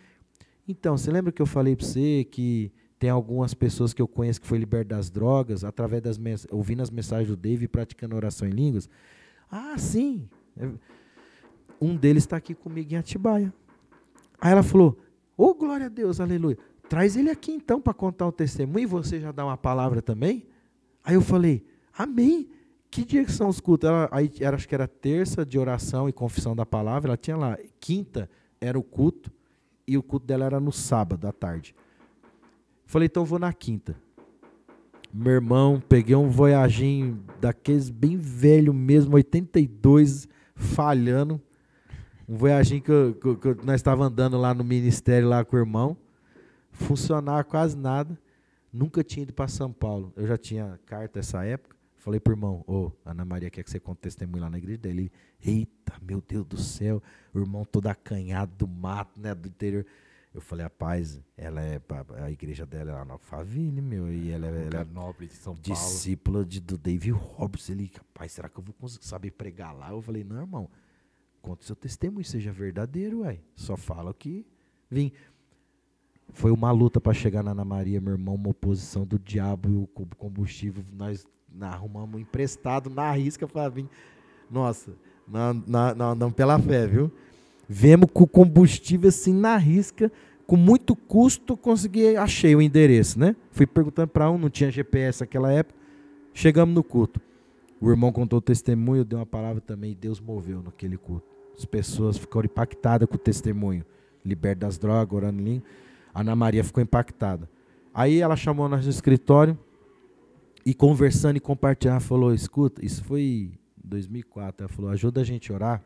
Speaker 2: Então, você lembra que eu falei para você que tem algumas pessoas que eu conheço que foi liberto das drogas, através ouvindo as mensagens do Dave e praticando oração em línguas? Ah, sim. Um deles está aqui comigo em Atibaia. Aí ela falou, ô, glória a Deus, aleluia. Traz ele aqui então para contar o testemunho e você já dá uma palavra também? Aí eu falei, amém. Que dia que são os cultos? Acho que era terça de oração e confissão da palavra. Ela tinha lá, quinta era o culto e o culto dela era no sábado à tarde. Falei, então vou na quinta. Meu irmão, peguei um Voyaginho daqueles bem velho mesmo, 82, falhando. Um voyaginho que nós estávamos andando lá no ministério, lá com o irmão. Funcionava quase nada. Nunca tinha ido para São Paulo. Eu já tinha carta nessa época. Falei pro irmão, Ana Maria quer que você conte testemunho lá na igreja dele. Eita, meu Deus do céu. O irmão todo acanhado do mato, né, do interior. Eu falei, rapaz, a igreja dela é lá na Alphaville, meu. E ela é
Speaker 1: nobre de São Paulo.
Speaker 2: Discípula do David Roberts. Ele, rapaz, será que eu vou conseguir saber pregar lá? Eu falei, não, irmão, conta o seu testemunho, seja verdadeiro, ué. Só fala o que vim. Foi uma luta para chegar na Ana Maria, meu irmão, uma oposição do diabo e o combustível. Nós arrumamos emprestado na risca para vir. Nossa, não pela fé, viu? Vemos com o combustível assim na risca, com muito custo, achei o endereço, né? Fui perguntando para não tinha GPS naquela época. Chegamos no culto. O irmão contou o testemunho, deu uma palavra também, e Deus moveu naquele culto. As pessoas ficaram impactadas com o testemunho. Liberto das drogas, orando em língua. A Ana Maria ficou impactada. Aí ela chamou nós no escritório e conversando e compartilhando, ela falou, escuta, isso foi em 2004, ela falou, ajuda a gente a orar,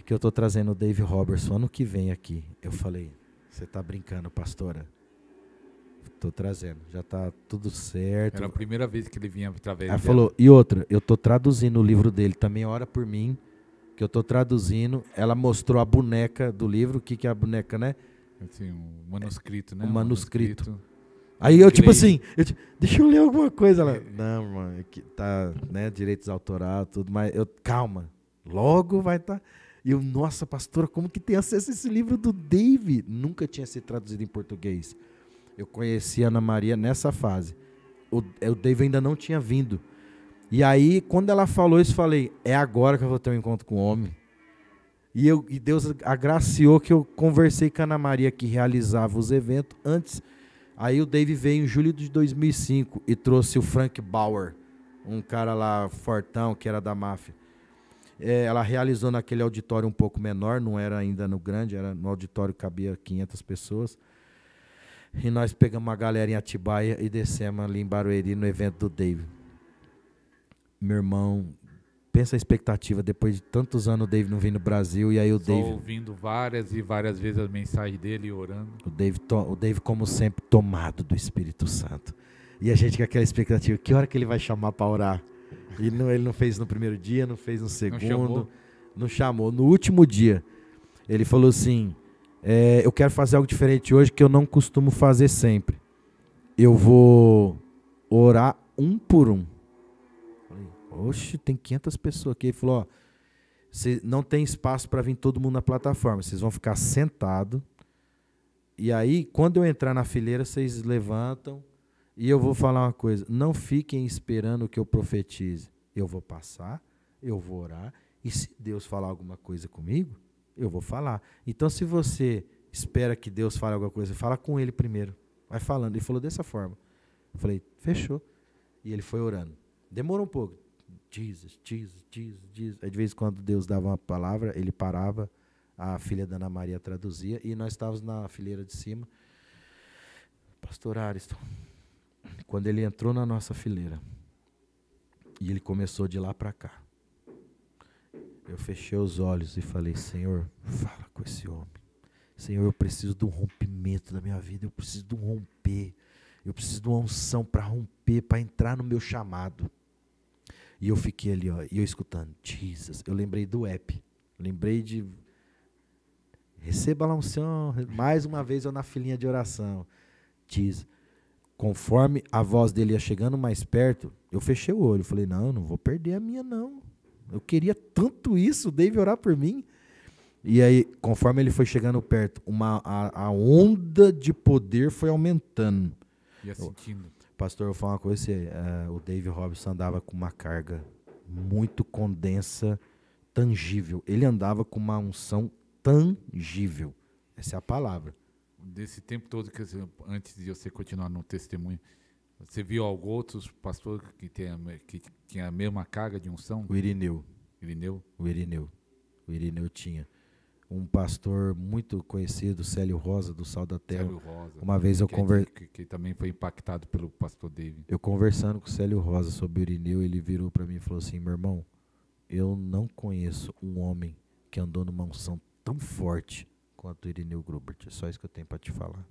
Speaker 2: que eu estou trazendo o Dave Robertson ano que vem aqui. Eu falei, você está brincando, pastora? Estou trazendo, já está tudo certo.
Speaker 1: Era a primeira vez que ele vinha através
Speaker 2: dela. Ela
Speaker 1: dela.
Speaker 2: falou, e outra, eu estou traduzindo o livro dele, também ora por mim, que eu estou traduzindo. Ela mostrou a boneca do livro, o que é a boneca, né?
Speaker 1: Assim, um manuscrito, né?
Speaker 2: Um manuscrito. Aí eu, tipo assim, deixa eu ler alguma coisa lá. Não, mano, tá, né, direitos autorais, tudo, mas calma, logo vai estar. E eu, nossa, pastora, como que tem acesso a esse livro do Dave? Nunca tinha sido traduzido em português. Eu conheci a Ana Maria nessa fase. O Dave ainda não tinha vindo. E aí, quando ela falou isso, falei, é agora que eu vou ter um encontro com o homem. E Deus agraciou que eu conversei com a Ana Maria, que realizava os eventos antes. Aí o Dave veio em julho de 2005 e trouxe o Frank Bauer, um cara lá fortão, que era da máfia. Ela realizou naquele auditório um pouco menor, não era ainda no grande, era no auditório que cabia 500 pessoas. E nós pegamos uma galera em Atibaia e descemos ali em Barueri no evento do Dave. Meu irmão, pensa a expectativa, depois de tantos anos o Dave não vem no Brasil, e aí o Dave...
Speaker 1: ouvindo várias e várias vezes as mensagens dele e orando.
Speaker 2: O Dave, como sempre, tomado do Espírito Santo. E a gente com aquela expectativa, que hora que ele vai chamar para orar? E ele não fez no primeiro dia, não fez no segundo, não chamou. No último dia, ele falou assim, eu quero fazer algo diferente hoje que eu não costumo fazer sempre. Eu vou orar um por um. Oxe, tem 500 pessoas aqui. Ele falou, não tem espaço para vir todo mundo na plataforma. Vocês vão ficar sentados. E aí, quando eu entrar na fileira, vocês levantam. E eu vou falar uma coisa. Não fiquem esperando que eu profetize. Eu vou passar, eu vou orar. E se Deus falar alguma coisa comigo, eu vou falar. Então, se você espera que Deus fale alguma coisa, fala com ele primeiro. Vai falando. Ele falou dessa forma. Eu falei, fechou. E ele foi orando. Demorou um pouco. Jesus, Jesus, Jesus, Jesus. Aí de vez em quando Deus dava uma palavra, ele parava, a filha da Ana Maria traduzia, e nós estávamos na fileira de cima. Pastor Ariston, quando ele entrou na nossa fileira, e ele começou de lá para cá, eu fechei os olhos e falei, Senhor, fala com esse homem. Senhor, eu preciso de um rompimento da minha vida, eu preciso de um romper, eu preciso de uma unção para romper, para entrar no meu chamado. E eu fiquei ali, e eu escutando, Jesus. Eu lembrei do app. Lembrei de... Receba lá unção. Mais uma vez eu na filinha de oração. Jesus. Conforme a voz dele ia chegando mais perto, eu fechei o olho. Falei, não vou perder a minha, não. Eu queria tanto isso, o Dave orar por mim. E aí, conforme ele foi chegando perto, a onda de poder foi aumentando.
Speaker 1: Ia sentindo.
Speaker 2: Pastor, eu vou falar uma coisa, o Dave Robinson andava com uma carga muito condensa, tangível. Ele andava com uma unção tangível. Essa é a palavra.
Speaker 1: Desse tempo todo, antes de você continuar no testemunho, você viu alguns outros pastores que tinha a mesma carga de unção?
Speaker 2: O Irineu.
Speaker 1: O
Speaker 2: Irineu tinha. Um pastor muito conhecido, Célio Rosa, do Sal da Terra.
Speaker 1: Célio Rosa.
Speaker 2: Uma vez
Speaker 1: que também foi impactado pelo pastor David.
Speaker 2: Eu conversando com o Célio Rosa sobre o Irineu, ele virou para mim e falou assim, meu irmão, eu não conheço um homem que andou numa unção tão forte quanto o Irineu Grubert. É só isso que eu tenho para te falar.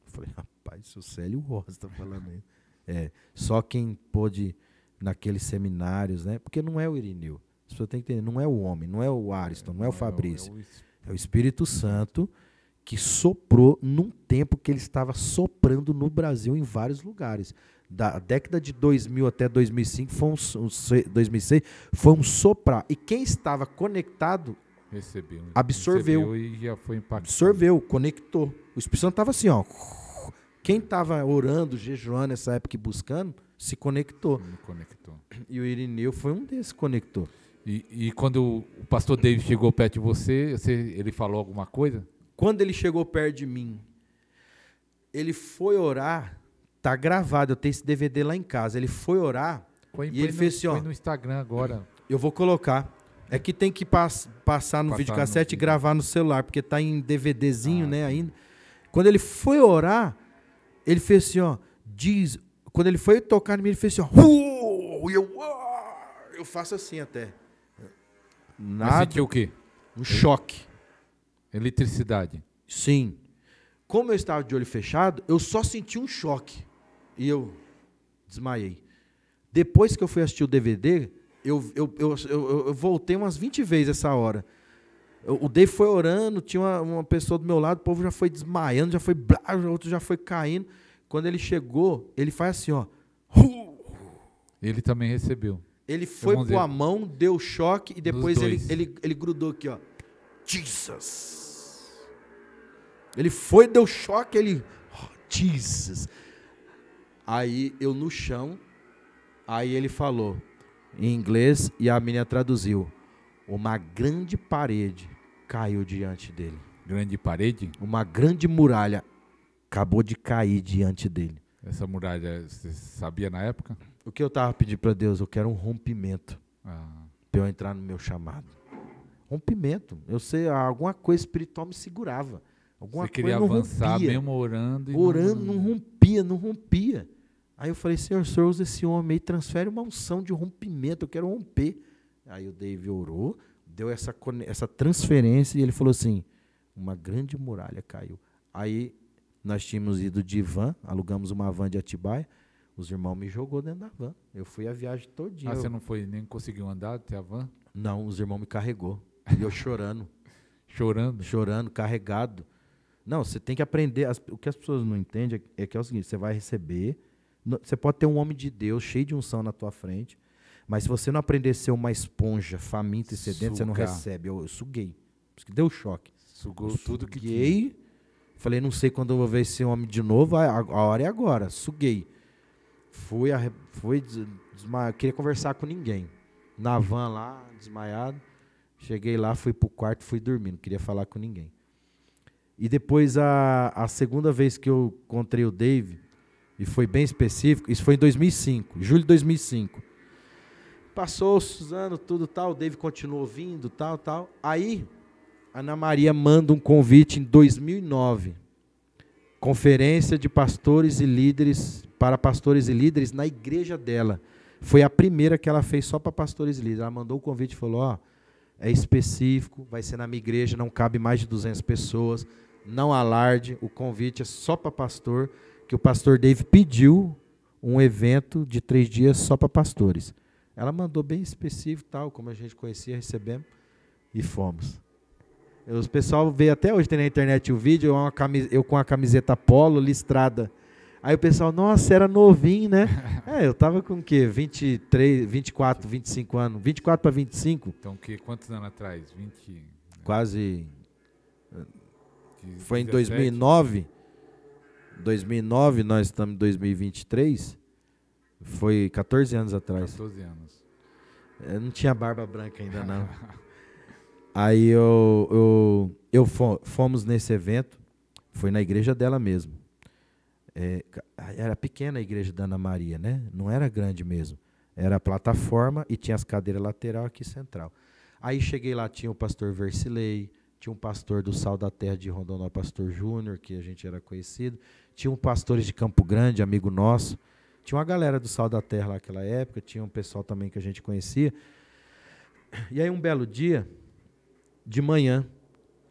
Speaker 2: Eu falei, rapaz, o Célio Rosa está falando isso. Só quem pôde naqueles seminários, né? Porque não é o Irineu. As pessoas têm que entender, não é o homem, não é o Ariston, não é o Fabrício. É o Espírito Santo que soprou num tempo que ele estava soprando no Brasil em vários lugares. Da década de 2000 até 2005, 2006, foi um soprar. E quem estava conectado absorveu
Speaker 1: e já foi impactado.
Speaker 2: Absorveu, conectou. O Espírito Santo estava assim, ó. Quem estava orando, jejuando nessa época e buscando, se conectou. E o Irineu foi um desses que conectou.
Speaker 1: E quando o pastor David chegou perto de você, ele falou alguma coisa?
Speaker 2: Quando ele chegou perto de mim, ele foi orar, tá gravado, eu tenho esse DVD lá em casa, ele foi orar e ele fez assim, ó.
Speaker 1: Põe no Instagram agora.
Speaker 2: Eu vou colocar. É que tem que passar no videocassete e gravar no celular, porque tá em DVDzinho, né, ainda. Quando ele foi orar, ele fez assim, ó, quando ele foi tocar em mim, ele fez assim, ó, eu faço assim até.
Speaker 1: Nada. Mas sentiu o quê?
Speaker 2: Um choque.
Speaker 1: Eletricidade.
Speaker 2: Sim. Como eu estava de olho fechado, eu só senti um choque. E eu desmaiei. Depois que eu fui assistir o DVD, eu voltei umas 20 vezes essa hora. O Dave foi orando, tinha uma pessoa do meu lado, o povo já foi desmaiando, já foi o outro já foi caindo. Quando ele chegou, ele faz assim, ó.
Speaker 1: Ele também recebeu.
Speaker 2: Ele foi com a mão, deu choque e depois ele grudou aqui, ó. Jesus. Ele foi, deu choque, Jesus. Aí eu no chão, aí ele falou em inglês e a menina traduziu. Uma grande parede caiu diante dele.
Speaker 1: Grande parede?
Speaker 2: Uma grande muralha acabou de cair diante dele.
Speaker 1: Essa muralha, você sabia na época?
Speaker 2: O que eu estava pedindo para Deus? Eu quero um rompimento para eu entrar no meu chamado. Rompimento. Eu sei, alguma coisa espiritual me segurava. Alguma
Speaker 1: você queria
Speaker 2: coisa
Speaker 1: avançar
Speaker 2: rompia.
Speaker 1: Mesmo orando.
Speaker 2: Orando, não rompia. Aí eu falei, Senhor, usa esse homem aí, transfere uma unção de rompimento, eu quero romper. Aí o David orou, deu essa transferência e ele falou assim, uma grande muralha caiu. Aí nós tínhamos ido de van, alugamos uma van de Atibaia, os irmãos me jogou dentro da van. Eu fui a viagem todinha.
Speaker 1: Você não foi, nem conseguiu andar até a van?
Speaker 2: Não, os irmãos me carregou. E eu chorando. Chorando, carregado. Não, você tem que aprender. O que as pessoas não entendem é que é o seguinte, você vai receber, você pode ter um homem de Deus cheio de unção na tua frente, mas se você não aprender a ser uma esponja faminta e sedenta, você não recebe. Eu suguei. Deu choque.
Speaker 1: Sugou tudo que
Speaker 2: tinha. Falei, não sei quando eu vou ver esse homem de novo, a hora é agora. Suguei. Fui desmaiar, queria conversar com ninguém. Na van lá, desmaiado. Cheguei lá, fui pro quarto, fui dormir, não queria falar com ninguém. E depois, a segunda vez que eu encontrei o Dave, e foi bem específico, isso foi em 2005, julho de 2005. Passou os anos, tudo tal, o Dave continuou vindo, tal. Aí, a Ana Maria manda um convite em 2009. Conferência de pastores e líderes, para pastores e líderes na igreja dela. Foi a primeira que ela fez só para pastores e líderes. Ela mandou o convite e falou, ó, é específico, vai ser na minha igreja, não cabe mais de 200 pessoas, não alarde, o convite é só para pastor, que o pastor Dave pediu um evento de 3 dias só para pastores. Ela mandou bem específico, tal, como a gente conhecia, recebemos e fomos. O pessoal vê até hoje, tem na internet o vídeo, eu com a camiseta polo listrada. Aí o pessoal, nossa, era novinho, né? Eu tava com o quê? 23, 24, 25 anos. 24 para 25.
Speaker 1: Então, quantos anos atrás? 20?
Speaker 2: Quase. Foi em 2009. 2009, nós estamos em 2023. Foi 14 anos atrás.
Speaker 1: 14 anos.
Speaker 2: Eu não tinha barba branca ainda, não. Aí fomos nesse evento. Foi na igreja dela mesmo. Era pequena a igreja da Ana Maria, né? Não era grande mesmo. Era plataforma e tinha as cadeiras lateral aqui central. Aí cheguei lá, tinha o pastor Versilei, tinha um pastor do Sal da Terra de Rondonópolis, pastor Júnior, que a gente era conhecido. Tinha um pastores de Campo Grande, amigo nosso. Tinha uma galera do Sal da Terra lá naquela época, tinha um pessoal também que a gente conhecia. E aí um belo dia, de manhã.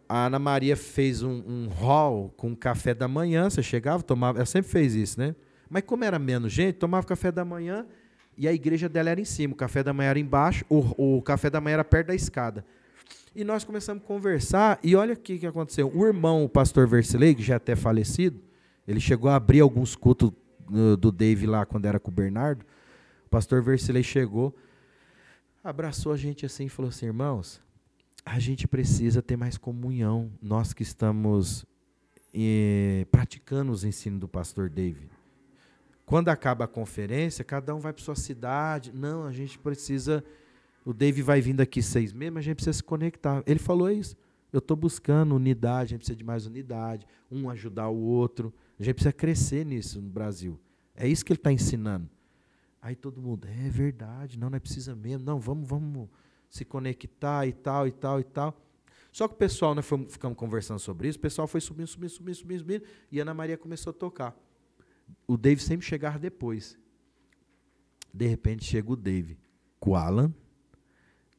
Speaker 2: A Ana Maria fez um hall com café da manhã. Você chegava, tomava. Ela sempre fez isso, né? Mas como era menos gente, tomava café da manhã e a igreja dela era em cima. O café da manhã era embaixo, o café da manhã era perto da escada. E nós começamos a conversar e olha o que aconteceu. O irmão, o pastor Versilei, que já é até falecido, ele chegou a abrir alguns cultos do Dave lá quando era com o Bernardo. O pastor Versilei chegou, abraçou a gente assim e falou assim: irmãos, a gente precisa ter mais comunhão. Nós que estamos praticando os ensinos do pastor Dave. Quando acaba a conferência, cada um vai para sua cidade. Não, a gente precisa... O Dave vai vindo aqui 6 meses, mas a gente precisa se conectar. Ele falou isso. Eu estou buscando unidade, a gente precisa de mais unidade. Um ajudar o outro. A gente precisa crescer nisso no Brasil. É isso que ele está ensinando. Aí todo mundo, é verdade, não é precisa mesmo. Não, vamos se conectar e tal, e tal, e tal. Só que o pessoal, nós ficamos conversando sobre isso, o pessoal foi subindo, e a Ana Maria começou a tocar. O Dave sempre chegava depois. De repente chega o Dave com o Alan,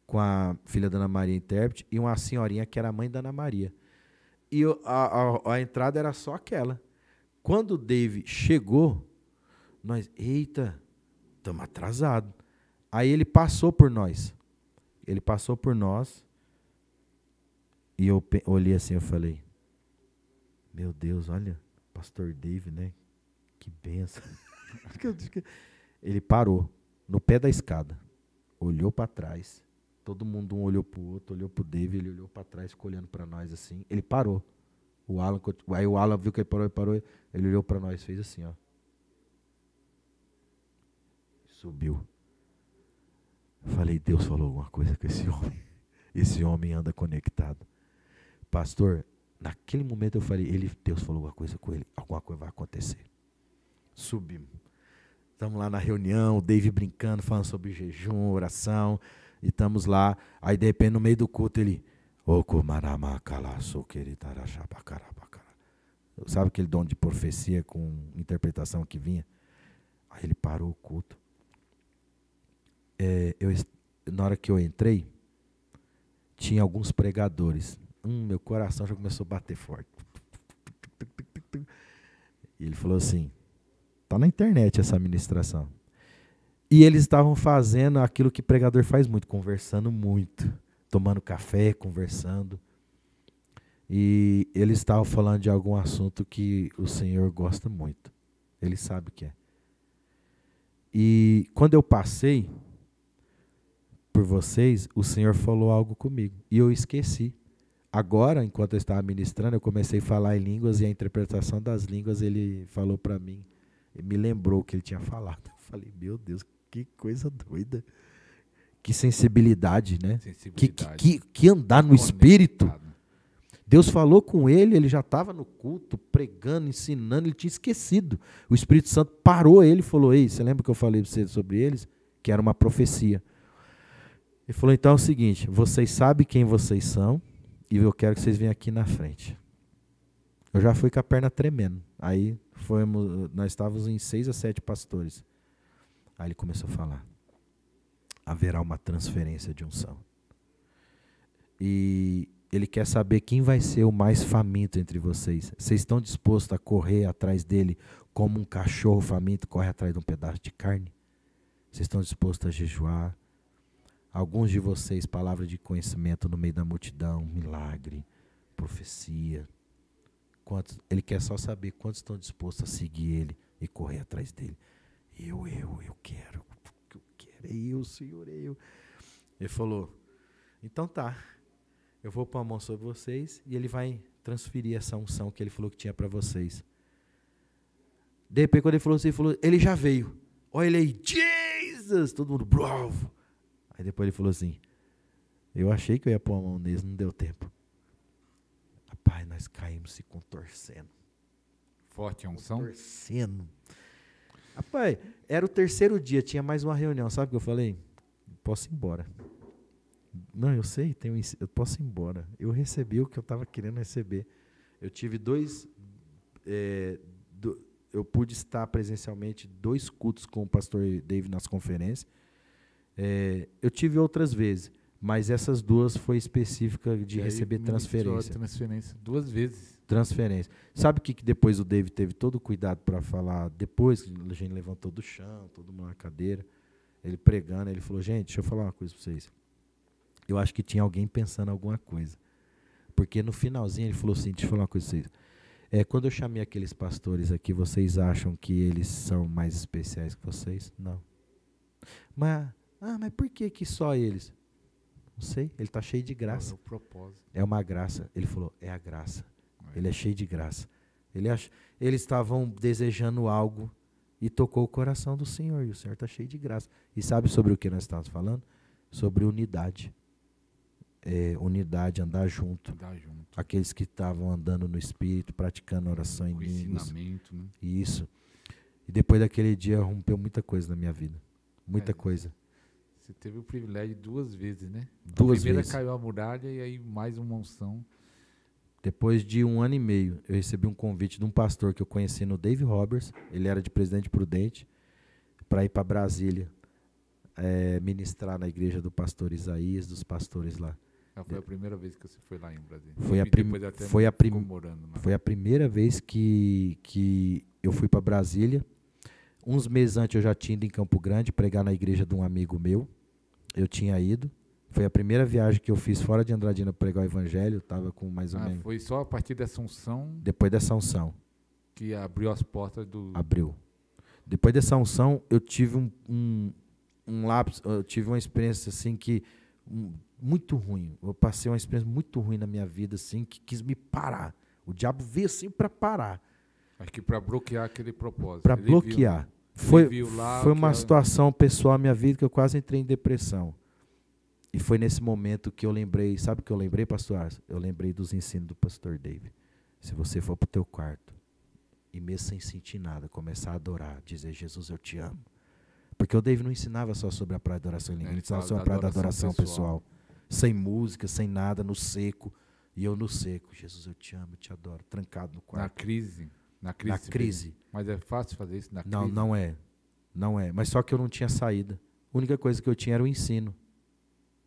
Speaker 2: com a filha da Ana Maria, intérprete, e uma senhorinha que era a mãe da Ana Maria. E a entrada era só aquela. Quando o Dave chegou, nós, eita, estamos atrasados. Aí ele passou por nós. E eu olhei assim, eu falei, meu Deus, olha, pastor Dave, né? Que benção. Ele parou no pé da escada, olhou para trás. Todo mundo, um olhou para o outro, olhou para o Dave, ele olhou para trás, ficou olhando para nós assim. Ele parou. Aí o Alan viu que ele parou, ele olhou para nós, fez assim, ó. Subiu. Falei, Deus falou alguma coisa com esse homem. Esse homem anda conectado. Pastor, naquele momento eu falei, Deus falou alguma coisa com ele, alguma coisa vai acontecer. Subimos. Estamos lá na reunião, o Dave brincando, falando sobre jejum, oração, e estamos lá. Aí, de repente, no meio do culto, ele... Sabe aquele dom de profecia com interpretação que vinha? Aí ele parou o culto. Na hora que eu entrei, tinha alguns pregadores. Meu coração já começou a bater forte. E ele falou assim, está na internet essa ministração. E eles estavam fazendo aquilo que pregador faz muito, conversando muito, tomando café, conversando. E eles estavam falando de algum assunto que o Senhor gosta muito. Ele sabe o que é. E quando eu passei por vocês, o Senhor falou algo comigo. E eu esqueci. Agora, enquanto eu estava ministrando, eu comecei a falar em línguas e a interpretação das línguas, ele falou para mim, ele me lembrou o que ele tinha falado. Eu falei, meu Deus, que coisa doida. Que sensibilidade, né? Que andar no Espírito. Deus falou com ele já estava no culto, pregando, ensinando, ele tinha esquecido. O Espírito Santo parou ele e falou, ei, você lembra que eu falei sobre eles? Que era uma profecia. Ele falou, então é o seguinte, vocês sabem quem vocês são, e eu quero que vocês venham aqui na frente. Eu já fui com a perna tremendo. Aí nós estávamos em 6 a 7 pastores. Aí ele começou a falar. Haverá uma transferência de unção. E ele quer saber quem vai ser o mais faminto entre vocês. Vocês estão dispostos a correr atrás dele como um cachorro faminto corre atrás de um pedaço de carne? Vocês estão dispostos a jejuar? Alguns de vocês, palavra de conhecimento no meio da multidão, milagre, profecia. Ele quer só saber quantos estão dispostos a seguir ele e correr atrás dele. Eu quero. Eu quero, Senhor, eu. Ele falou, então tá, eu vou pôr a mão sobre vocês e ele vai transferir essa unção que ele falou que tinha para vocês. De repente, quando ele falou assim, ele já veio. Olha ele aí, Jesus! Todo mundo, bravo. Aí depois ele falou assim, eu achei que eu ia pôr a mão neles, não deu tempo. Rapaz, nós caímos se contorcendo.
Speaker 1: Forte a unção?
Speaker 2: Contorcendo. Rapaz, era o 3º dia, tinha mais uma reunião. Sabe o que eu falei? Posso ir embora. Não, eu sei, eu posso ir embora. Eu recebi o que eu estava querendo receber. Eu tive eu pude estar presencialmente 2 cultos com o pastor Dave nas conferências. Eu tive outras vezes, Mas essas duas foi específica de receber transferência.
Speaker 1: Transferência 2 vezes.
Speaker 2: Transferência. Sabe o que depois o David teve todo o cuidado para falar? Depois que a gente levantou do chão, todo mundo na cadeira, ele pregando, ele falou, gente, deixa eu falar uma coisa para vocês. Eu acho que tinha alguém pensando alguma coisa. Porque no finalzinho ele falou assim, deixa eu falar uma coisa para vocês. Quando eu chamei aqueles pastores aqui, vocês acham que eles são mais especiais que vocês? Não. Mas por que só eles? Não sei, ele está cheio de graça.
Speaker 1: É o propósito.
Speaker 2: É uma graça. Ele falou, é a graça. Ele é cheio de graça. Eles estavam desejando algo e tocou o coração do Senhor. E o Senhor está cheio de graça. E sabe sobre o que nós estamos falando? Sobre unidade. Unidade, andar junto. Aqueles que estavam andando no Espírito, praticando oração em línguas.
Speaker 1: Ensinamento, né?
Speaker 2: Isso. E depois daquele dia rompeu muita coisa na minha vida. Muita coisa.
Speaker 1: Você teve o privilégio 2 vezes, né?
Speaker 2: 2 vezes.
Speaker 1: A primeira caiu a muralha e aí mais uma unção.
Speaker 2: Depois de 1 ano e meio, eu recebi um convite de um pastor que eu conheci no Dave Roberts, ele era de Presidente Prudente, para ir para Brasília, ministrar na igreja do pastor Isaías, dos pastores lá.
Speaker 1: Foi a primeira vez que você foi lá em Brasília?
Speaker 2: Foi a primeira vez que eu fui para Brasília. Uns meses antes eu já tinha ido em Campo Grande pregar na igreja de um amigo meu. Eu tinha ido. Foi a primeira viagem que eu fiz fora de Andradina para pregar o evangelho. Estava com mais ou menos...
Speaker 1: Foi só a partir dessa unção...
Speaker 2: Depois dessa unção.
Speaker 1: Que abriu as portas do...
Speaker 2: Abriu. Depois dessa unção, eu tive um lapso, eu tive uma experiência assim que... muito ruim. Eu passei uma experiência muito ruim na minha vida, assim, que quis me parar. O diabo veio assim para parar.
Speaker 1: Acho que para bloquear aquele propósito.
Speaker 2: Para bloquear. Foi uma situação pessoal na minha vida que eu quase entrei em depressão. E foi nesse momento que eu lembrei, sabe o que eu lembrei, pastor Arce? Eu lembrei dos ensinos do pastor David. Se você for para o teu quarto, e mesmo sem sentir nada, começar a adorar, dizer, Jesus, eu te amo. Porque o David não ensinava só sobre a praia da adoração em língua, ele ensinava sobre a praia da adoração pessoal. Sem música, sem nada, no seco. E eu no seco, Jesus, eu te amo, eu te adoro, trancado no quarto.
Speaker 1: Na crise. Mas é fácil fazer isso na crise?
Speaker 2: Não é. Não é. Mas só que eu não tinha saída. A única coisa que eu tinha era o ensino.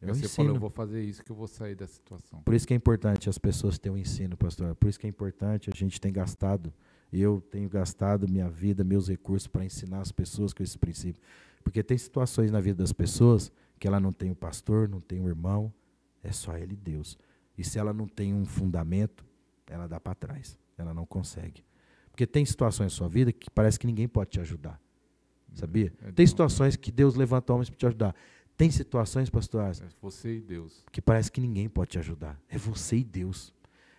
Speaker 1: Você falou, eu vou fazer isso que eu vou sair dessa situação.
Speaker 2: Por isso que é importante as pessoas terem um ensino, pastor. Por isso que é importante, a gente tem gastado, eu tenho gastado minha vida, meus recursos para ensinar as pessoas com esse princípio. Porque tem situações na vida das pessoas que ela não tem o pastor, não tem o irmão, é só ele e Deus. E se ela não tem um fundamento, ela dá para trás, ela não consegue. Porque tem situações na sua vida que parece que ninguém pode te ajudar. Sabia? Tem situações que Deus levanta homens para te ajudar. Tem situações, pastor,
Speaker 1: é você e Deus,
Speaker 2: que parece que ninguém pode te ajudar. É você e Deus.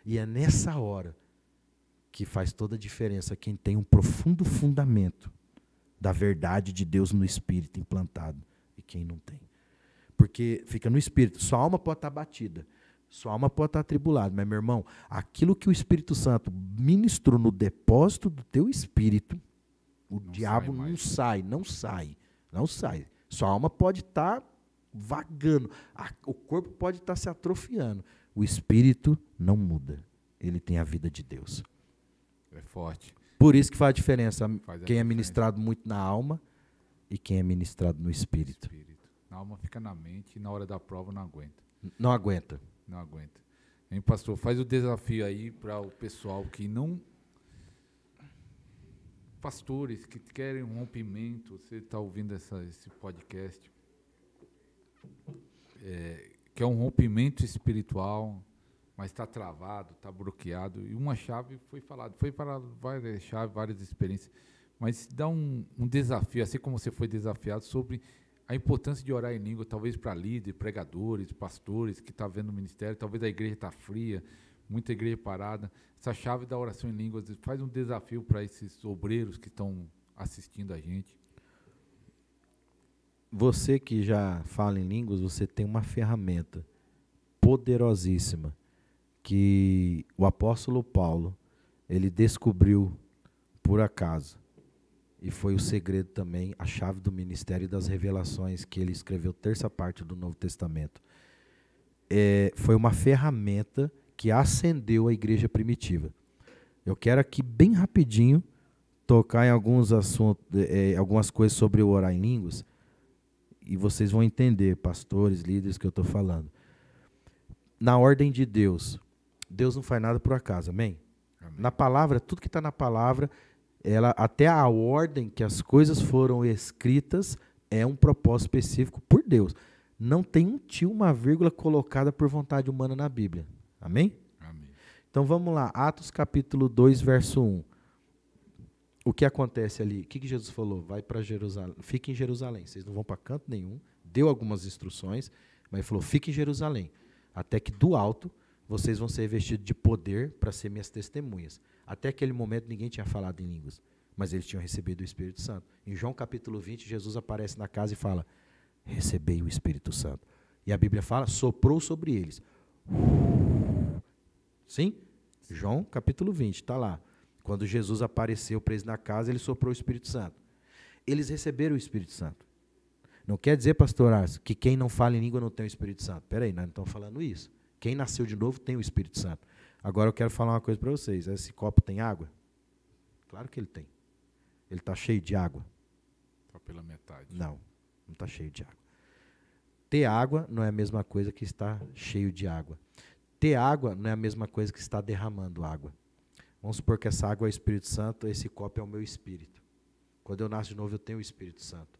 Speaker 2: E é nessa hora que faz toda a diferença quem tem um profundo fundamento da verdade de Deus no Espírito implantado e quem não tem. Porque fica no Espírito. Sua alma pode estar batida, sua alma pode estar atribulada, mas, meu irmão, aquilo que o Espírito Santo ministrou no depósito do teu espírito, o diabo não sai. Sua alma pode estar vagando, o corpo pode estar se atrofiando. O espírito não muda. Ele tem a vida de Deus.
Speaker 1: É forte.
Speaker 2: Por isso que faz a diferença quem é ministrado muito na alma e quem é ministrado no espírito.
Speaker 1: Na alma fica na mente e na hora da prova não aguenta.
Speaker 2: Não aguenta.
Speaker 1: Hein, pastor, faz o desafio aí para o pessoal que não... Pastores que querem um rompimento, você está ouvindo esse podcast, que é um rompimento espiritual, mas está travado, está bloqueado, e uma chave foi falado várias chaves, várias experiências, mas dá um desafio, assim como você foi desafiado, sobre a importância de orar em língua, talvez para líderes, pregadores, pastores que estão vendo o ministério, talvez a igreja está fria, muita igreja parada. Essa chave da oração em línguas faz um desafio para esses obreiros que estão assistindo a gente.
Speaker 2: Você que já fala em línguas, você tem uma ferramenta poderosíssima que o apóstolo Paulo, ele descobriu por acaso. E foi o segredo também, a chave do ministério e das revelações que ele escreveu, terça parte do Novo Testamento. Foi uma ferramenta que acendeu a igreja primitiva. Eu quero aqui, bem rapidinho, tocar em alguns assuntos, algumas coisas sobre o orar em línguas, e vocês vão entender, pastores, líderes, que eu estou falando. Na ordem de Deus, Deus não faz nada por acaso, amém?
Speaker 1: Amém.
Speaker 2: Na palavra, tudo que está na palavra, até a ordem que as coisas foram escritas é um propósito específico por Deus. Não tem um tio, uma vírgula colocada por vontade humana na Bíblia. Amém?
Speaker 1: Amém.
Speaker 2: Então vamos lá, Atos capítulo 2, verso 1. O que acontece ali? O que Jesus falou? Vai para Jerusalém, fique em Jerusalém, vocês não vão para canto nenhum. Deu algumas instruções, mas ele falou, fique em Jerusalém, até que do alto vocês vão ser vestidos de poder para ser minhas testemunhas. Até aquele momento ninguém tinha falado em línguas, mas eles tinham recebido o Espírito Santo. Em João capítulo 20, Jesus aparece na casa e fala, recebei o Espírito Santo. E a Bíblia fala, soprou sobre eles. Sim? João capítulo 20, está lá. Quando Jesus apareceu preso na casa, ele soprou o Espírito Santo. Eles receberam o Espírito Santo. Não quer dizer, pastor Arce, que quem não fala em língua não tem o Espírito Santo. Espera aí, nós não estamos falando isso. Quem nasceu de novo tem o Espírito Santo. Agora eu quero falar uma coisa para vocês. Esse copo tem água? Claro que ele tem. Ele está cheio de água?
Speaker 1: Só pela metade.
Speaker 2: Não está cheio de água. Ter água não é a mesma coisa que estar cheio de água. Ter água não é a mesma coisa que estar derramando água. Vamos supor que essa água é o Espírito Santo, esse copo é o meu espírito. Quando eu nasço de novo, eu tenho o Espírito Santo.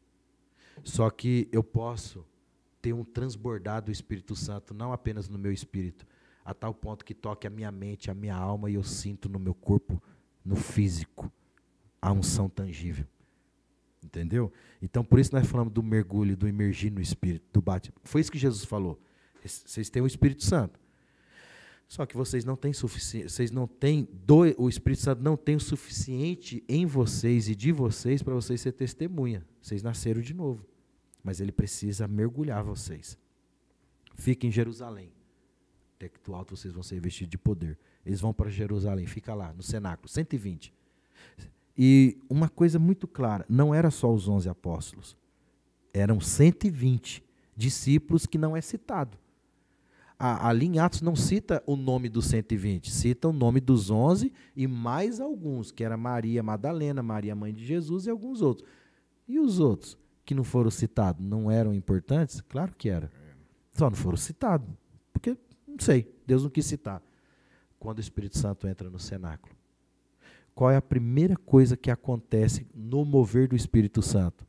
Speaker 2: Só que eu posso ter um transbordar do Espírito Santo, não apenas no meu espírito, a tal ponto que toque a minha mente, a minha alma, e eu sinto no meu corpo, no físico, a unção tangível. Entendeu? Então, por isso nós falamos do mergulho, do imergir no Espírito, do batismo. Foi isso que Jesus falou. Vocês têm o Espírito Santo. Só que vocês não têm suficiente, o Espírito Santo não tem o suficiente em vocês e de vocês para vocês ser testemunha. Vocês nasceram de novo. Mas ele precisa mergulhar vocês. Fiquem em Jerusalém. Até que do alto vocês vão ser vestidos de poder. Eles vão para Jerusalém, fica lá, no cenáculo, 120. E uma coisa muito clara, não era só os 11 apóstolos. Eram 120 discípulos que não é citado. Ali em Atos não cita o nome dos 120, cita o nome dos 11 e mais alguns, que era Maria Madalena, Maria mãe de Jesus e alguns outros. E os outros que não foram citados, não eram importantes? Claro que era. Só não foram citados, porque, não sei, Deus não quis citar. Quando o Espírito Santo entra no cenáculo, qual é a primeira coisa que acontece no mover do Espírito Santo?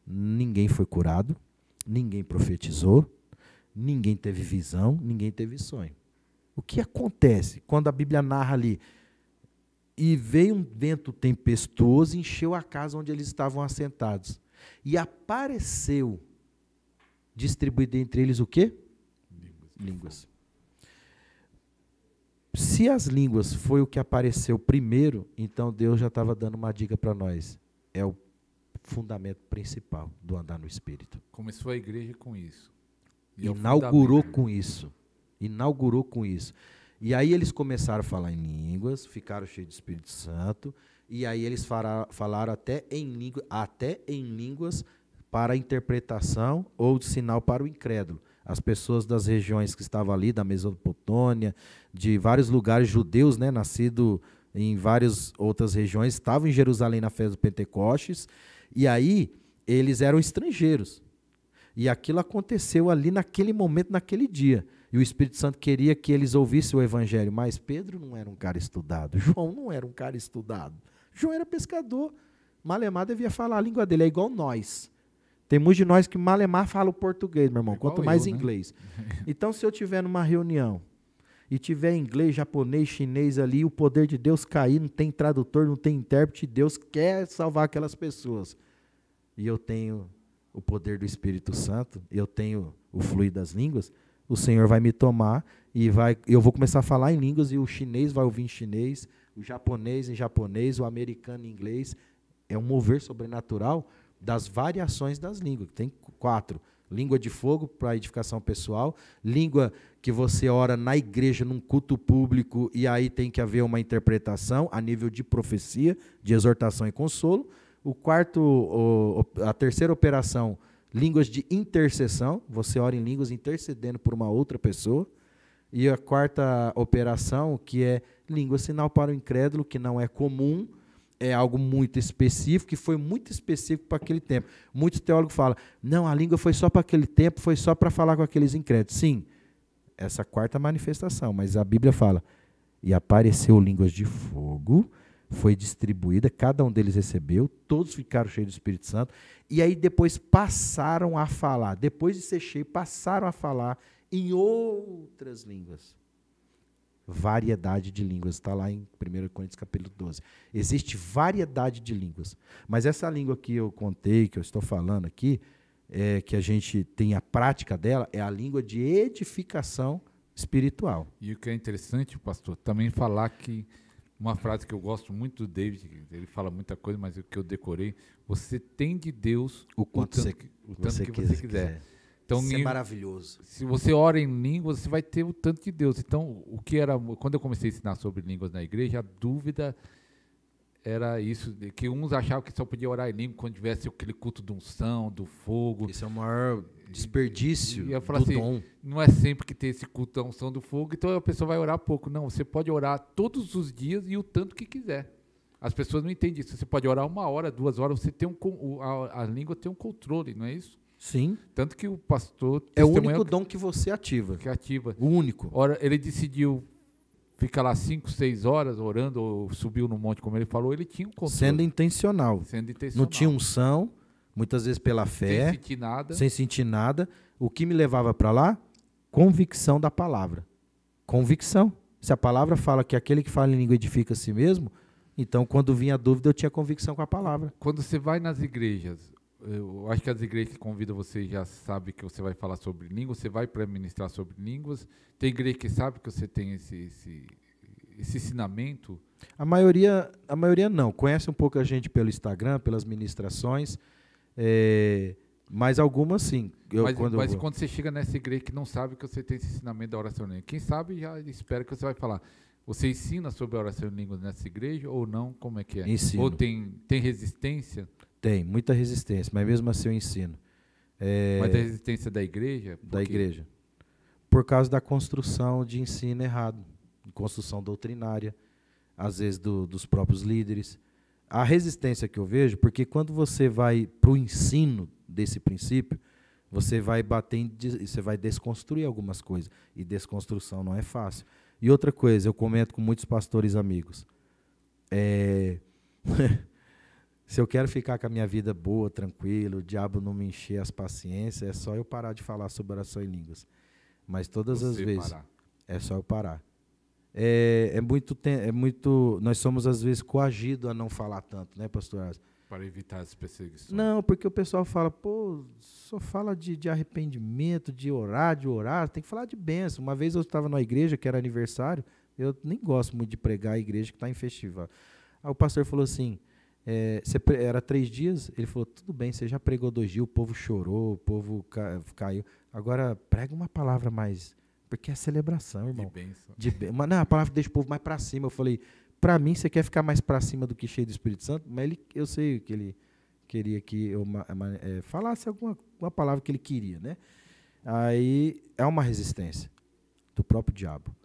Speaker 2: Ninguém foi curado, ninguém profetizou, ninguém teve visão, ninguém teve sonho. O que acontece quando a Bíblia narra ali? E veio um vento tempestuoso e encheu a casa onde eles estavam assentados. E apareceu, distribuído entre eles o quê? Línguas. Se as línguas foi o que apareceu primeiro, então Deus já estava dando uma dica para nós. É o fundamento principal do andar no Espírito.
Speaker 1: Começou a igreja com isso.
Speaker 2: Inaugurou com isso. Inaugurou com isso. E aí eles começaram a falar em línguas, ficaram cheios do Espírito Santo, e aí eles falaram até em línguas para interpretação ou de sinal para o incrédulo. As pessoas das regiões que estavam ali, da Mesopotâmia, de vários lugares judeus, né, nascidos em várias outras regiões, estavam em Jerusalém na festa do Pentecostes, e aí eles eram estrangeiros. E aquilo aconteceu ali naquele momento, naquele dia. E o Espírito Santo queria que eles ouvissem o Evangelho. Mas Pedro não era um cara estudado. João não era um cara estudado. João era pescador. Malemar devia falar a língua dele. É igual nós. Tem muitos de nós que Malemar fala o português, meu irmão. Quanto mais inglês. Né? Então, se eu estiver numa reunião e tiver inglês, japonês, chinês ali, o poder de Deus cair, não tem tradutor, não tem intérprete, Deus quer salvar aquelas pessoas. E eu tenho o poder do Espírito Santo, eu tenho o fluir das línguas, o Senhor vai me tomar e eu vou começar a falar em línguas e o chinês vai ouvir em chinês, o japonês em japonês, o americano em inglês. É um mover sobrenatural das variações das línguas. Tem 4. Língua de fogo para edificação pessoal, língua que você ora na igreja, num culto público, e aí tem que haver uma interpretação a nível de profecia, de exortação e consolo. A terceira operação, línguas de intercessão, você ora em línguas intercedendo por uma outra pessoa. E a quarta operação, que é língua sinal para o incrédulo, que não é comum, é algo muito específico e foi muito específico para aquele tempo. Muitos teólogos falam, não, a língua foi só para aquele tempo, foi só para falar com aqueles incrédulos. Sim, essa quarta manifestação, mas a Bíblia fala, e apareceu línguas de fogo, foi distribuída, cada um deles recebeu, todos ficaram cheios do Espírito Santo, e aí depois passaram a falar, depois de ser cheio, passaram a falar em outras línguas. Variedade de línguas, está lá em 1 Coríntios capítulo 12. Existe variedade de línguas, mas essa língua que eu contei, que eu estou falando aqui, que a gente tem a prática dela, é a língua de edificação espiritual.
Speaker 1: E o que é interessante, pastor, também falar que uma frase que eu gosto muito do David, ele fala muita coisa, mas o que eu decorei, você tem de Deus
Speaker 2: o tanto que você quiser.
Speaker 1: Então,
Speaker 2: isso é maravilhoso.
Speaker 1: Se você ora em línguas, você vai ter o tanto de Deus. Então, quando eu comecei a ensinar sobre línguas na igreja, a dúvida era isso, que uns achavam que só podia orar em língua quando tivesse aquele culto de unção, do fogo.
Speaker 2: Isso é o maior desperdício
Speaker 1: do
Speaker 2: assim, dom.
Speaker 1: Não é sempre que tem esse culto da unção do fogo, então a pessoa vai orar pouco. Não, você pode orar todos os dias e o tanto que quiser. As pessoas não entendem isso. Você pode orar 1 hora, 2 horas, você tem a língua tem um controle, não é isso?
Speaker 2: Sim.
Speaker 1: Tanto que o pastor...
Speaker 2: É o único dom que você ativa.
Speaker 1: Que ativa.
Speaker 2: O único.
Speaker 1: Ora, ele decidiu ficar lá 5, 6 horas orando, ou subiu no monte, como ele falou, ele tinha um controle.
Speaker 2: Sendo intencional. Não tinha unção, muitas vezes pela fé.
Speaker 1: Sem sentir nada.
Speaker 2: Sem sentir nada. O que me levava para lá? Convicção da palavra. Convicção. Se a palavra fala que aquele que fala em língua edifica a si mesmo, então quando vinha a dúvida eu tinha convicção com a palavra.
Speaker 1: Quando você vai nas igrejas, eu acho que as igrejas que convidam você já sabem que você vai falar sobre línguas, você vai para ministrar sobre línguas. Tem igreja que sabe que você tem esse ensinamento?
Speaker 2: A maioria não. Conhece um pouco a gente pelo Instagram, pelas ministrações, mas algumas sim.
Speaker 1: Mas quando você chega nessa igreja que não sabe que você tem esse ensinamento da oração em línguas, quem sabe já espera que você vai falar. Você ensina sobre a oração em línguas nessa igreja ou não? Como é que é?
Speaker 2: Ensino.
Speaker 1: Ou tem resistência?
Speaker 2: Tem, muita resistência, mas mesmo assim eu ensino.
Speaker 1: Mas a resistência da igreja?
Speaker 2: Da igreja. Por causa da construção de ensino errado, construção doutrinária, às vezes dos próprios líderes. A resistência que eu vejo, porque quando você vai para o ensino desse princípio, você vai você vai desconstruir algumas coisas. E desconstrução não é fácil. E outra coisa, eu comento com muitos pastores amigos. Se eu quero ficar com a minha vida boa, tranquilo, o diabo não me encher as paciências, é só eu parar de falar sobre oração em línguas. Mas todas as vezes é só eu parar. Nós somos às vezes coagidos a não falar tanto, né, pastor?
Speaker 1: Para evitar as perseguições.
Speaker 2: Não, porque o pessoal fala, só fala de arrependimento, de orar, tem que falar de bênção. Uma vez eu estava na igreja, que era aniversário, eu nem gosto muito de pregar a igreja que está em festival. Aí o pastor falou assim, era 3 dias, ele falou, tudo bem, você já pregou 2 dias, o povo chorou, o povo caiu, agora prega uma palavra mais, porque é celebração, irmão.
Speaker 1: De bênção.
Speaker 2: Mas não, a palavra deixa o povo mais para cima. Eu falei, para mim, você quer ficar mais para cima do que cheio do Espírito Santo? Mas eu sei que ele queria que eu falasse uma palavra que ele queria, né? Aí é uma resistência do próprio diabo.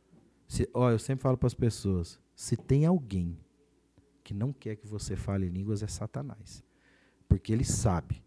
Speaker 2: Eu sempre falo para as pessoas, se tem alguém que não quer que você fale em línguas, é Satanás. Porque ele sabe.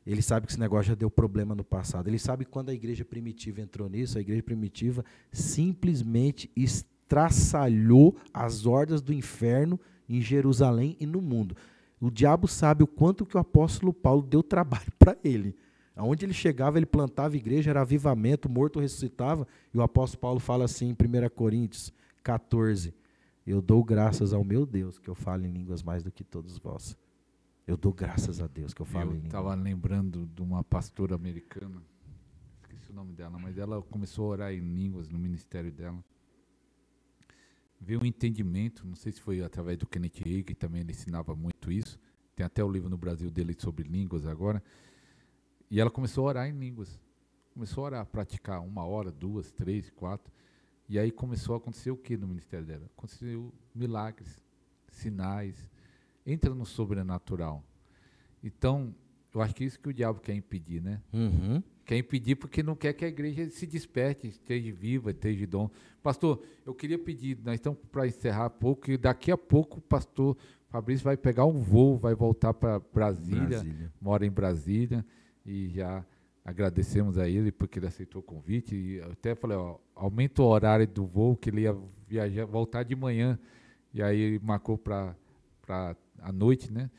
Speaker 2: Ele sabe que esse negócio já deu problema no passado. Ele sabe que quando a igreja primitiva entrou nisso, a igreja primitiva simplesmente estraçalhou as hordas do inferno em Jerusalém e no mundo. O diabo sabe o quanto que o apóstolo Paulo deu trabalho para ele. Aonde ele chegava, ele plantava igreja, era avivamento, o morto ressuscitava, e o apóstolo Paulo fala assim em 1 Coríntios 14, eu dou graças ao meu Deus que eu falo em línguas mais do que todos vós. Eu dou graças a Deus que eu falo em línguas.
Speaker 1: Eu estava lembrando de uma pastora americana, esqueci o nome dela, mas ela começou a orar em línguas no ministério dela. Veio um entendimento, não sei se foi através do Kenneth Hagin, que também ele ensinava muito isso, tem até o livro no Brasil dele sobre línguas agora, e ela começou a orar em línguas, começou a orar, a praticar 1 hora, 2, 3, 4, e aí começou a acontecer o que no ministério dela? Aconteceu milagres, sinais, entra no sobrenatural. Então, eu acho que isso que o diabo quer impedir, né?
Speaker 2: Uhum.
Speaker 1: Quer impedir porque não quer que a igreja se desperte, esteja viva, esteja de dom. Pastor, eu queria pedir, nós estamos para encerrar pouco, e daqui a pouco o pastor Fabrício vai pegar um voo, vai voltar para Brasília, mora em Brasília, e já agradecemos a ele porque ele aceitou o convite. E eu até falei, ó, aumenta o horário do voo, que ele ia viajar, voltar de manhã, e aí ele marcou para a noite, né?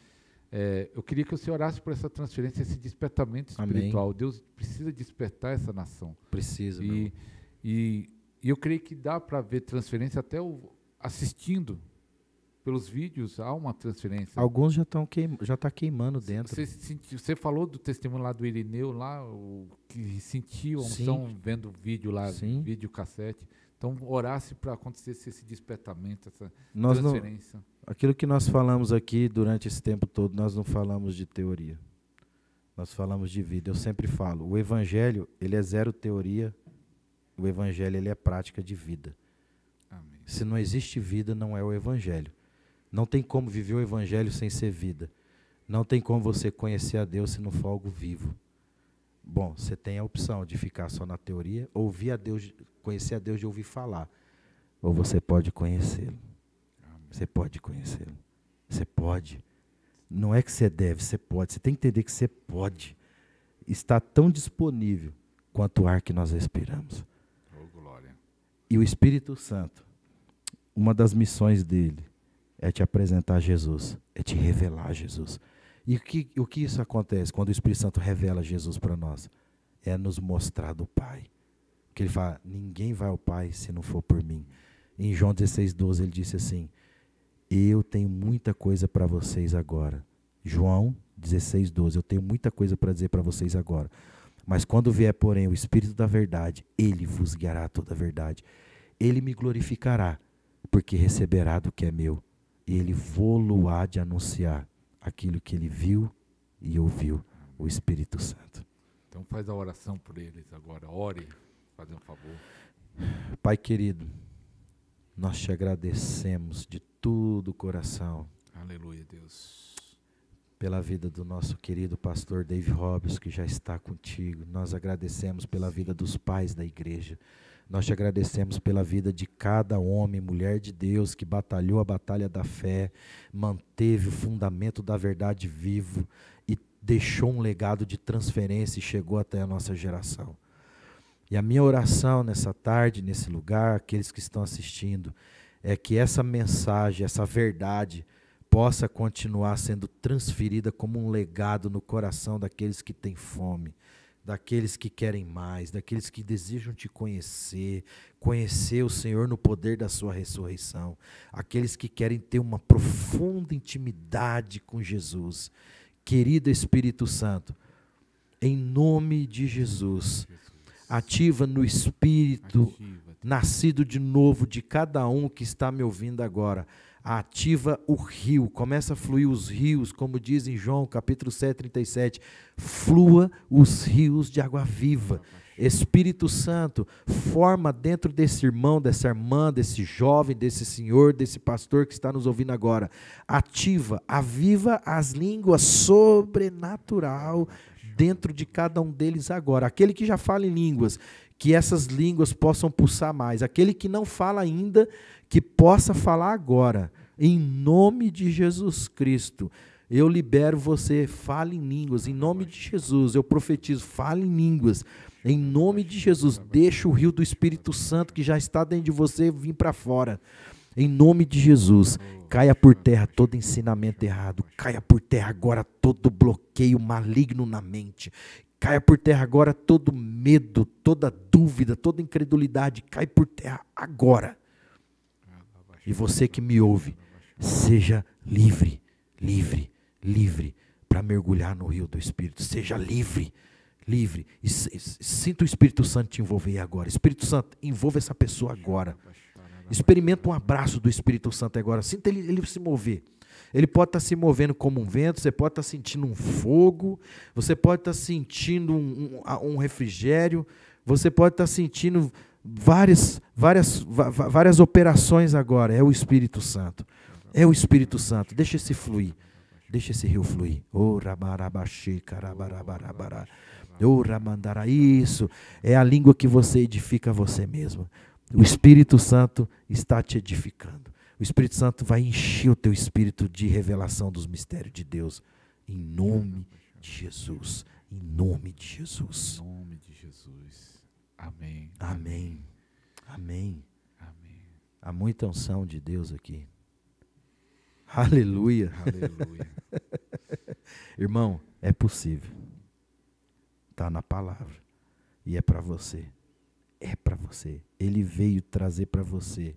Speaker 1: Eu queria que você orasse por essa transferência, esse despertamento espiritual. Amém. Deus precisa despertar essa nação.
Speaker 2: Precisa.
Speaker 1: E eu creio que dá para ver transferência até assistindo pelos vídeos, há uma transferência.
Speaker 2: Alguns já está queimando dentro.
Speaker 1: Você falou do testemunho lá do Irineu, lá, que sentiu a unção vendo vídeo lá, vídeo cassete. Então, orasse para acontecer esse despertamento, essa transferência.
Speaker 2: Aquilo que nós falamos aqui durante esse tempo todo, nós não falamos de teoria. Nós falamos de vida. Eu sempre falo, o Evangelho, ele é zero teoria, o Evangelho, ele é prática de vida.
Speaker 1: Amém.
Speaker 2: Se não existe vida, não é o Evangelho. Não tem como viver o Evangelho sem ser vida. Não tem como você conhecer a Deus se não for algo vivo. Bom, você tem a opção de ficar só na teoria, ouvir a Deus, conhecer a Deus de ouvir falar. Ou você pode conhecê-lo. Você pode conhecê-lo. Você pode. Não é que você deve, você pode. Você tem que entender que você pode. Está tão disponível quanto o ar que nós respiramos.
Speaker 1: Oh, glória.
Speaker 2: E o Espírito Santo, uma das missões dele é te apresentar Jesus, é te revelar Jesus. E o que isso acontece quando o Espírito Santo revela Jesus para nós? É nos mostrar do Pai. Porque ele fala, ninguém vai ao Pai se não for por mim. Em João 16:12 ele disse assim, eu tenho muita coisa para vocês agora. João 16:12, eu tenho muita coisa para dizer para vocês agora. Mas quando vier, porém, o Espírito da verdade, ele vos guiará a toda a verdade. Ele me glorificará, porque receberá do que é meu. E ele vou-lo-á de anunciar aquilo que ele viu e ouviu, o Espírito Santo.
Speaker 1: Então faz a oração por eles agora, ore, faz um favor.
Speaker 2: Pai querido, nós te agradecemos de todo o coração.
Speaker 1: Aleluia, Deus.
Speaker 2: Pela vida do nosso querido pastor Dave Roberts, que já está contigo. Nós agradecemos pela vida dos pais da igreja. Nós te agradecemos pela vida de cada homem, mulher de Deus, que batalhou a batalha da fé, manteve o fundamento da verdade vivo e deixou um legado de transferência e chegou até a nossa geração. E a minha oração nessa tarde, nesse lugar, aqueles que estão assistindo, é que essa mensagem, essa verdade, possa continuar sendo transferida como um legado no coração daqueles que têm fome, daqueles que querem mais, daqueles que desejam te conhecer, conhecer o Senhor no poder da sua ressurreição, aqueles que querem ter uma profunda intimidade com Jesus. Querido Espírito Santo, em nome de Jesus, ativa no Espírito nascido de novo de cada um que está me ouvindo agora. Ativa o rio, começa a fluir os rios, como diz em João capítulo 7:37, flua os rios de água viva. Espírito Santo, forma dentro desse irmão, dessa irmã, desse jovem, desse senhor, desse pastor que está nos ouvindo agora, ativa, aviva as línguas sobrenatural dentro de cada um deles agora. Aquele que já fala em línguas, que essas línguas possam pulsar mais. Aquele que não fala ainda, que possa falar agora. Em nome de Jesus Cristo, eu libero você, fale em línguas. Em nome de Jesus, eu profetizo, fale em línguas. Em nome de Jesus, deixa o rio do Espírito Santo que já está dentro de você vir para fora. Em nome de Jesus, caia por terra todo ensinamento errado. Caia por terra agora todo bloqueio maligno na mente. Caia por terra agora todo medo, toda dúvida, toda incredulidade. Cai por terra agora. E você que me ouve, seja livre, livre, livre para mergulhar no rio do Espírito. Seja livre, livre. E sinta o Espírito Santo te envolver agora. Espírito Santo, envolva essa pessoa agora. Experimenta um abraço do Espírito Santo agora. Sinta ele se mover. Ele pode estar se movendo como um vento, você pode estar sentindo um fogo, você pode estar sentindo um refrigério, você pode estar sentindo várias operações agora. É o Espírito Santo. É o Espírito Santo. Deixa esse fluir. Deixa esse rio fluir. Isso é a língua que você edifica você mesmo. O Espírito Santo está te edificando. O Espírito Santo vai encher o teu espírito de revelação dos mistérios de Deus. Em nome de Jesus. Em nome de Jesus.
Speaker 1: Em nome de Jesus. Amém.
Speaker 2: Amém. Amém.
Speaker 1: Amém.
Speaker 2: Há muita unção de Deus aqui. Aleluia.
Speaker 1: Aleluia.
Speaker 2: Irmão, é possível. Está na palavra. E é para você. É para você. Ele veio trazer para você.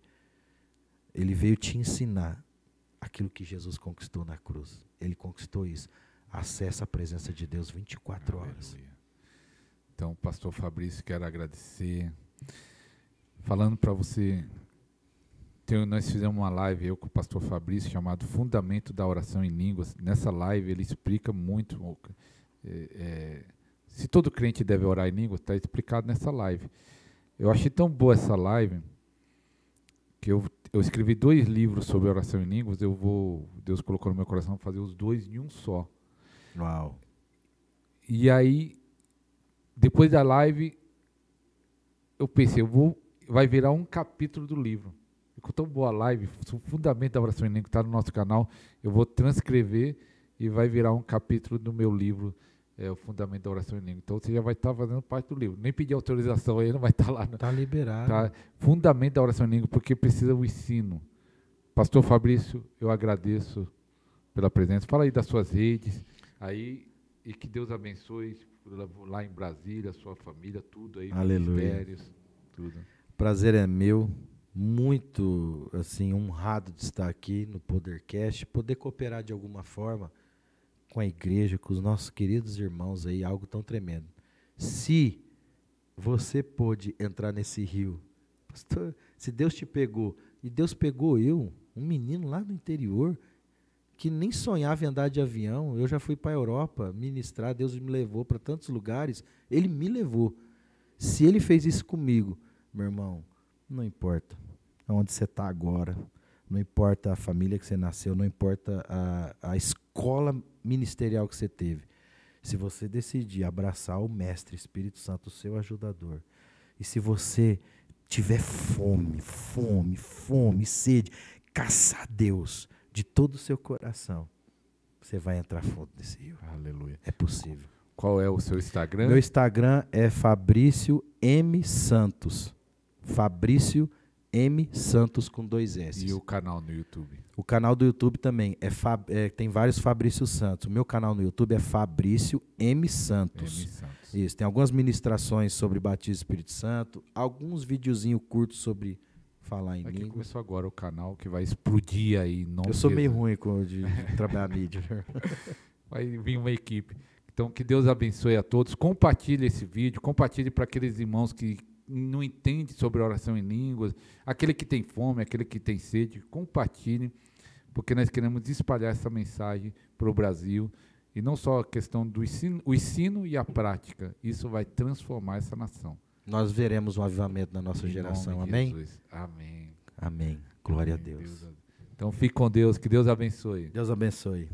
Speaker 2: Ele veio te ensinar aquilo que Jesus conquistou na cruz. Ele conquistou isso. Acessa a presença de Deus 24 horas.
Speaker 1: Aleluia. Então, pastor Fabrício, quero agradecer. Falando para você, nós fizemos uma live, eu com o pastor Fabrício, chamado Fundamento da Oração em Línguas. Nessa live ele explica muito, se todo crente deve orar em línguas, está explicado nessa live. Eu achei tão boa essa live, que eu escrevi 2 livros sobre oração em línguas, Deus colocou no meu coração fazer os 2 em um só.
Speaker 2: Uau.
Speaker 1: E aí, depois da live, eu pensei, vai virar um capítulo do livro. Ficou tão boa a live, o fundamento da oração em língua está no nosso canal, eu vou transcrever e vai virar um capítulo do meu livro, o fundamento da oração em língua. Então você já vai estar fazendo parte do livro. Nem pedir autorização aí, não vai estar lá.
Speaker 2: Está liberado.
Speaker 1: Tá? Fundamento da oração em língua, porque precisa o ensino. Pastor Fabrício, eu agradeço pela presença. Fala aí das suas redes, aí, e que Deus abençoe lá em Brasília, a sua família, tudo aí,
Speaker 2: Aleluia.
Speaker 1: ministérios, tudo.
Speaker 2: Prazer é meu, muito assim honrado de estar aqui no Podercast, poder cooperar de alguma forma com a igreja, com os nossos queridos irmãos aí, algo tão tremendo. Se você pôde entrar nesse rio, pastor, se Deus te pegou, e Deus pegou eu, um menino lá no interior, que nem sonhava em andar de avião, eu já fui para a Europa ministrar, Deus me levou para tantos lugares, Ele me levou. Se Ele fez isso comigo, meu irmão, não importa onde você está agora, não importa a família que você nasceu, não importa a escola ministerial que você teve. Se você decidir abraçar o Mestre Espírito Santo, o seu ajudador, e se você tiver fome, sede, caçar Deus de todo o seu coração, você vai entrar fundo nesse rio.
Speaker 1: Aleluia.
Speaker 2: É possível.
Speaker 1: Qual é o seu Instagram?
Speaker 2: Meu Instagram é Fabrício M. Santos. Fabrício M. Santos com 2 S.
Speaker 1: E o canal no YouTube?
Speaker 2: O canal do YouTube também tem vários Fabrício Santos. O meu canal no YouTube é Fabrício M. Santos.
Speaker 1: M. Santos.
Speaker 2: Isso, tem algumas ministrações sobre batismo do Espírito Santo, alguns videozinhos curtos sobre falar em
Speaker 1: Aqui
Speaker 2: língua.
Speaker 1: começou agora o canal que vai explodir aí.
Speaker 2: Eu sou meio ruim de trabalhar mídia.
Speaker 1: Vai vir uma equipe. Então, que Deus abençoe a todos. Compartilhe esse vídeo, compartilhe para aqueles irmãos que não entendem sobre oração em línguas, aquele que tem fome, aquele que tem sede, compartilhe, porque nós queremos espalhar essa mensagem para o Brasil, e não só a questão do ensino, o ensino e a prática, isso vai transformar essa nação.
Speaker 2: Nós veremos um avivamento na nossa geração, amém?
Speaker 1: Jesus. Amém.
Speaker 2: Amém. Glória
Speaker 1: Amém.
Speaker 2: a Deus.
Speaker 1: Então fique com Deus, que Deus abençoe.
Speaker 2: Deus abençoe.